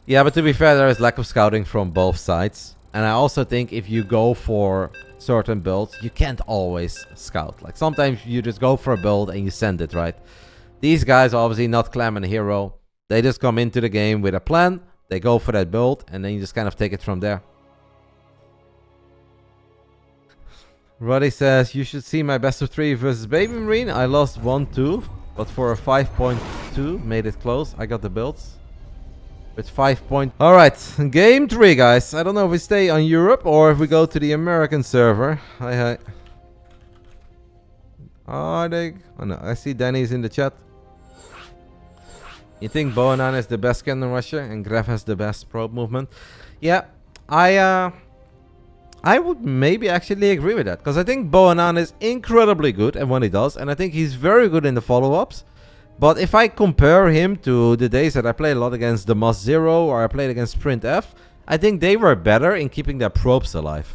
Yeah, but to be fair, there is lack of scouting from both sides. And I also think if you go for certain builds, you can't always scout. Like sometimes you just go for a build and you send it, right? These guys are obviously not Clam and Hero. They just come into the game with a plan. They go for that build and then you just kind of take it from there. Rotti says, you should see my best of 3 versus Baby Marine. I lost 1-2, but for a 5.2, made it close. I got the builds. With 5 points. Alright, game 3, guys. I don't know if we stay on Europe or if we go to the American server. Hi. Are they? Oh no, I see Danny's in the chat. You think Boanan is the best cannon rusher and Gref has the best probe movement? Yeah, I would maybe actually agree with that. Because I think Boanan is incredibly good at what he does. And I think he's very good in the follow-ups. But if I compare him to the days that I played a lot against the Moss Zero or I played against Sprint F, I think they were better in keeping their probes alive.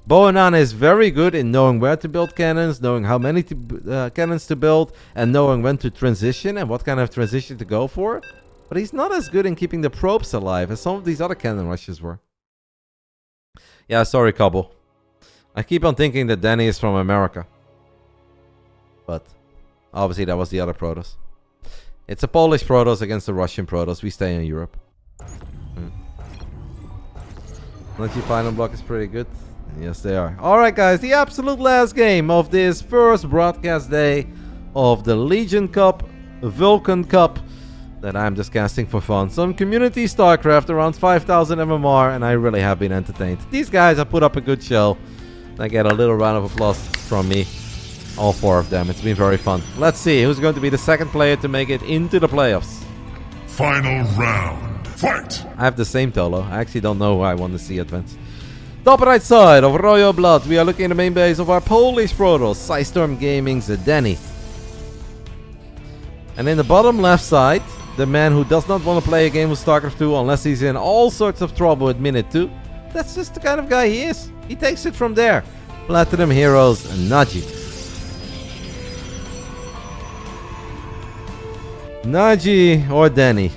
Boanan is very good in knowing where to build cannons, knowing how many cannons to build, and knowing when to transition and what kind of transition to go for. But he's not as good in keeping the probes alive as some of these other cannon rushes were. Yeah, sorry, Cobble. I keep on thinking that Danny is from America. But obviously that was the other Protoss. It's a Polish Protoss against a Russian Protoss. We stay in Europe. Lucky final block is pretty good. Yes, they are. Alright, guys. The absolute last game of this first broadcast day of the Legion Cup, Vulcan Cup, that I'm just casting for fun. Some community StarCraft around 5,000 MMR, and I really have been entertained. These guys have put up a good show. I get a little round of applause from me. All 4 of them. It's been very fun. Let's see who's going to be the second player to make it into the playoffs. Final round. Fight! I have the same Tolo. I actually don't know who I want to see advance. Top right side of Royal Blood. We are looking at the main base of our Polish Protoss. Psystorm Gaming's Danny. And in the bottom left side, the man who does not want to play a game with StarCraft 2 unless he's in all sorts of trouble at minute 2. That's just the kind of guy he is. He takes it from there. Platinum Heroes Naji. Naji or Danny,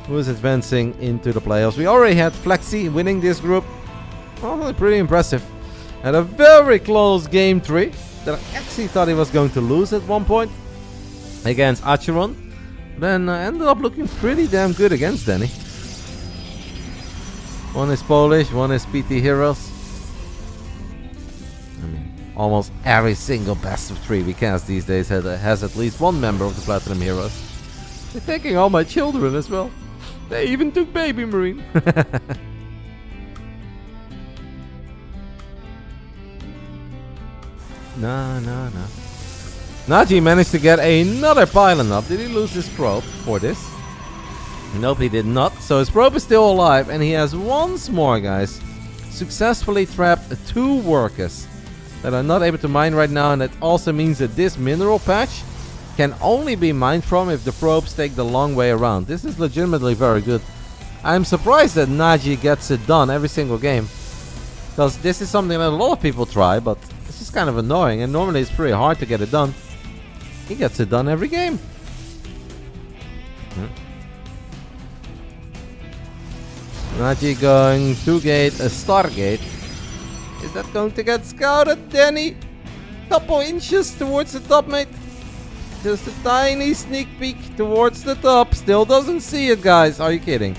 who is advancing into the playoffs. We already had Flexi winning this group. Well, pretty impressive. Had a very close game 3 that I actually thought he was going to lose at one point against Acheron. Then ended up looking pretty damn good against Danny. One is Polish, one is PT Heroes. I mean, almost every single best of 3 we cast these days has at least one member of the Platinum Heroes. They're taking all my children as well. They even took Baby Marine. No. Naji managed to get another pylon up. Did he lose his probe for this? Nope, he did not. So his probe is still alive, and he has once more, guys, successfully trapped 2 workers that are not able to mine right now, and it also means that this mineral patch can only be mined from if the probes take the long way around. This is legitimately very good. I'm surprised that Naji gets it done every single game, because this is something that a lot of people try, but this is kind of annoying, and normally it's pretty hard to get it done. He gets it done every game. Naji going to gate a Stargate. Is that going to get scouted, Danny? Couple inches towards the top, mate. Just a tiny sneak peek towards the top. Still doesn't see it, guys. Are you kidding?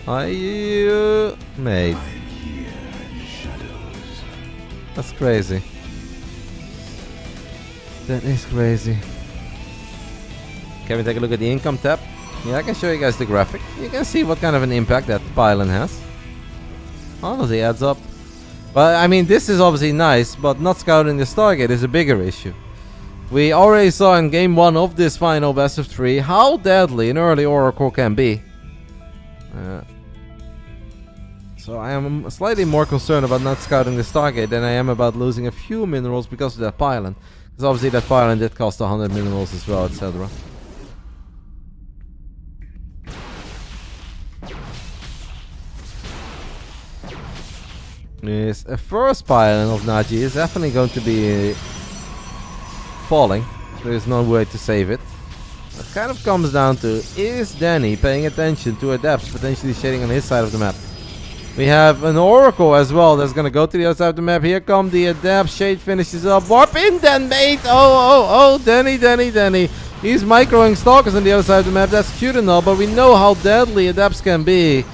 Are you... Mate. That's crazy. That is crazy. Can we take a look at the income tab? Yeah, I can show you guys the graphic. You can see what kind of an impact that pylon has. Honestly, adds up. But I mean, this is obviously nice, but not scouting the Stargate is a bigger issue. We already saw in game 1 of this final best of 3 how deadly an early Oracle can be. So I am slightly more concerned about not scouting the Stargate than I am about losing a few minerals because of that pylon. Because obviously that pylon did cost 100 minerals as well, etc. This first pylon of Naji is definitely going to be falling. There is no way to save it. It kind of comes down to, is Danny paying attention to adepts potentially shading on his side of the map? We have an Oracle as well that's going to go to the other side of the map. Here come the adepts. Shade finishes up. Warp in then, mate. Oh, Danny. He's microing stalkers on the other side of the map. That's cute and all, but we know how deadly adepts can be.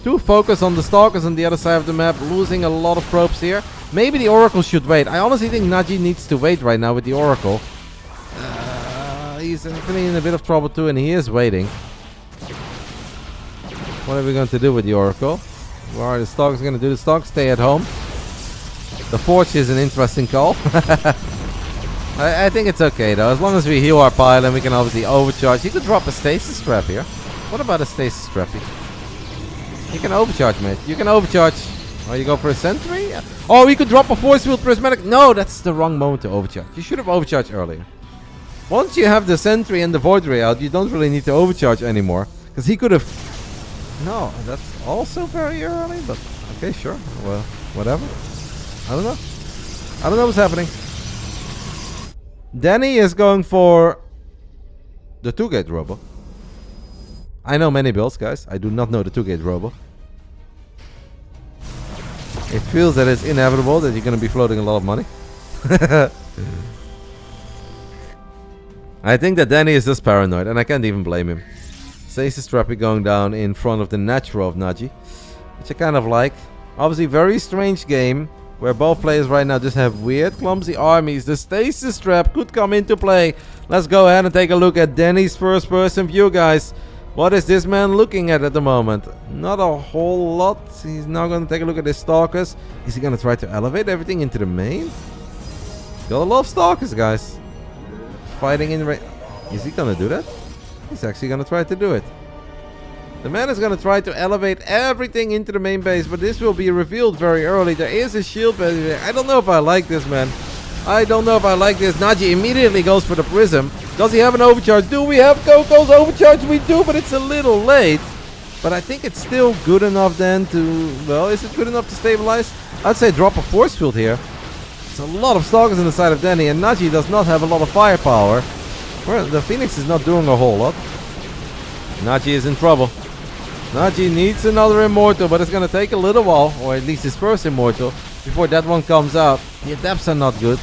To focus on the stalkers on the other side of the map, losing a lot of probes here. Maybe the Oracle should wait. I honestly think Naji needs to wait right now with the Oracle. He's definitely in a bit of trouble too, and he is waiting. What are we going to do with the Oracle? What are the stalkers going to do? The stalkers stay at home. The Forge is an interesting call. I think it's okay though. As long as we heal our pylon, we can obviously overcharge. You could drop a stasis trap here. What about a stasis trap here? You can overcharge, mate. You can overcharge. Oh, you go for a sentry? Oh, you could drop a force field prismatic. No, that's the wrong moment to overcharge. You should have overcharged earlier. Once you have the sentry and the void ray out, you don't really need to overcharge anymore. Because he could have... No, that's also very early, but... Okay, sure. Well, whatever. I don't know. I don't know what's happening. Danny is going for... the 2-gate robo. I know many builds, guys. I do not know the 2-gate robo. It feels that it's inevitable that you're going to be floating a lot of money. I think that Danny is just paranoid, and I can't even blame him. Stasis Trappy going down in front of the natural of Naji, which I kind of like. Obviously, very strange game, where both players right now just have weird, clumsy armies. The Stasis Trap could come into play. Let's go ahead and take a look at Danny's first-person view, guys. What is this man looking at the moment? Not a whole lot. He's now going to take a look at his stalkers. Is he going to try to elevate everything into the main? Got a lot of stalkers, guys. Fighting in range. Is he going to do that? He's actually going to try to do it. The man is going to try to elevate everything into the main base, but this will be revealed very early. There is a shield barrier there. I don't know if I like this, man. I don't know if I like this. Naji immediately goes for the prism. Does he have an overcharge? Do we have Coco's overcharge? We do, but it's a little late. But I think it's still good enough then to... Well, is it good enough to stabilize? I'd say drop a force field here. There's a lot of stalkers in the side of Danny, and Naji does not have a lot of firepower. Well, the Phoenix is not doing a whole lot. Naji is in trouble. Naji needs another Immortal, but it's going to take a little while, or at least his first Immortal, before that one comes out. The adepts are not good.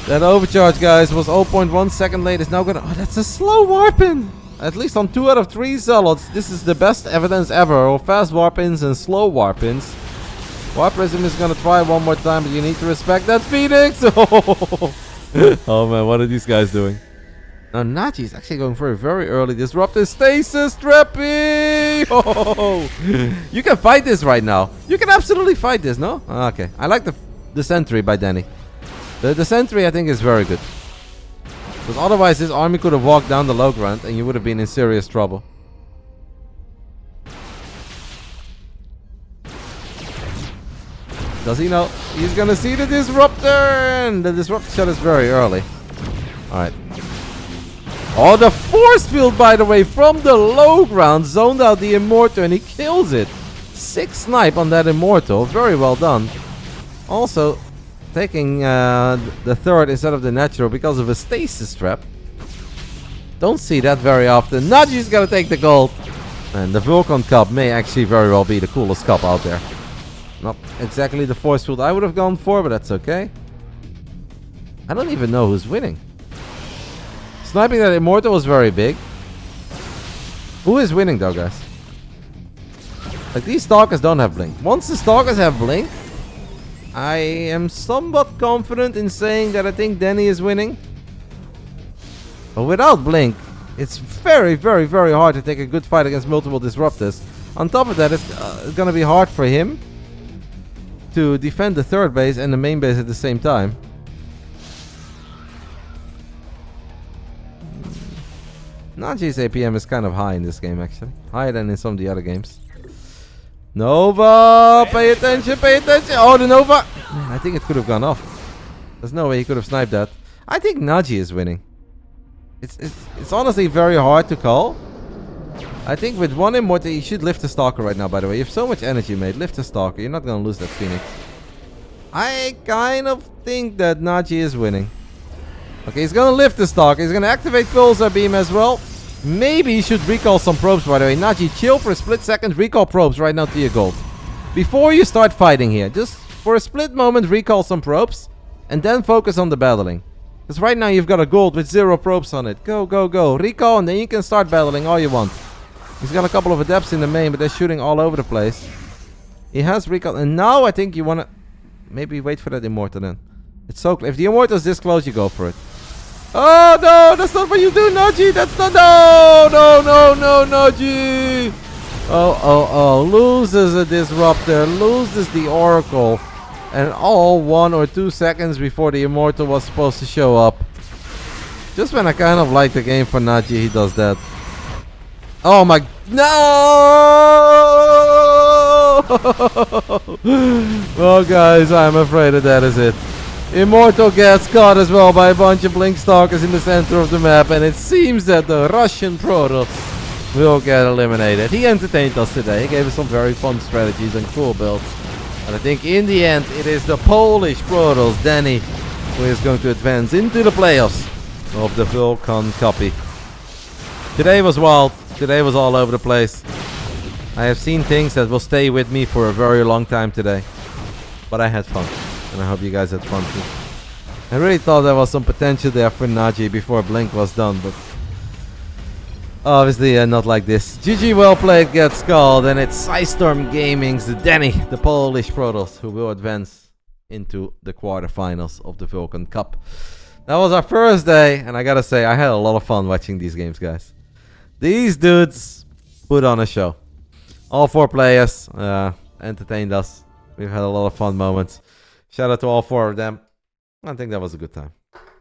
That overcharge, guys, was 0.1 second late. It's now going to... Oh, that's a slow warpin! At least on 2 out of 3 zealots, this is the best evidence ever of fast warpins and slow warpins. Warprism is gonna try one more time, but you need to respect that Phoenix! Oh man, what are these guys doing? Now Naji is actually going for a very early disruptive stasis trappy! Oh, you can fight this right now. You can absolutely fight this, no? Okay, I like the sentry by Danny. The sentry I think is very good. Because otherwise this army could have walked down the low ground and you would have been in serious trouble. Does he know? He's gonna see the disruptor, and the disruptor shot is very early. Alright. Oh, the force field, by the way, from the low ground zoned out the Immortal and he kills it. 6 snipe on that Immortal. Very well done. Also, taking the third instead of the natural because of a stasis trap. Don't see that very often. Naji's gonna take the gold. And the Vulcan Cup may actually very well be the coolest cup out there. Not exactly the force field I would have gone for, but that's okay. I don't even know who's winning. Sniping that Immortal was very big. Who is winning though, guys? Like, these Stalkers don't have Blink. Once the Stalkers have Blink, I am somewhat confident in saying that I think Danny is winning. But without Blink, it's very, very, very hard to take a good fight against multiple Disruptors. On top of that, it's going to be hard for him to defend the third base and the main base at the same time. Naji's APM is kind of high in this game, actually. Higher than in some of the other games. Nova! Pay attention, pay attention! Oh, the Nova! Man, I think it could have gone off. There's no way he could have sniped that. I think Naji is winning. It's honestly very hard to call. I think with one Immortal, you should lift the Stalker right now, by the way. You have so much energy, mate. Lift the Stalker. You're not going to lose that Phoenix. I kind of think that Naji is winning. Okay, he's going to lift the Stalker. He's going to activate Pulsar Beam as well. Maybe he should recall some probes, by the way. Naji, chill for a split second. Recall probes right now to your gold. Before you start fighting here, just for a split moment, recall some probes. And then focus on the battling. Because right now you've got a gold with 0 probes on it. Go, go, go. Recall and then you can start battling all you want. He's got a couple of adepts in the main, but they're shooting all over the place. He has recall. And now I think you want to... Maybe wait for that Immortal then. It's so close. If the Immortal is this close, you go for it. Oh, no! That's not what you do, Naji! That's not... No! No, no, no, Naji! Oh, oh, oh. Loses a Disruptor. Loses the Oracle. And all 1 or 2 seconds before the Immortal was supposed to show up. Just when I kind of like the game for Naji, he does that. Oh my... No! Well, guys, I'm afraid that is it. Immortal gets caught as well by a bunch of Blink Stalkers in the center of the map. And it seems that the Russian Protoss will get eliminated. He entertained us today. He gave us some very fun strategies and cool builds. And I think in the end, it is the Polish Protoss, Danny, who is going to advance into the playoffs of the Vulcan Cuppy. Today was wild. Today was all over the place. I have seen things that will stay with me for a very long time today. But I had fun. And I hope you guys had fun too. I really thought there was some potential there for Naji before Blink was done, but obviously not like this. GG, well played, gets called, and it's Psystorm Gaming's Danny, the Polish Protoss, who will advance into the quarterfinals of the Vulcan Cup. That was our first day, and I gotta say, I had a lot of fun watching these games, guys. These dudes put on a show. All 4 players entertained us. We've had a lot of fun moments. Shout out to all 4 of them. I think that was a good time.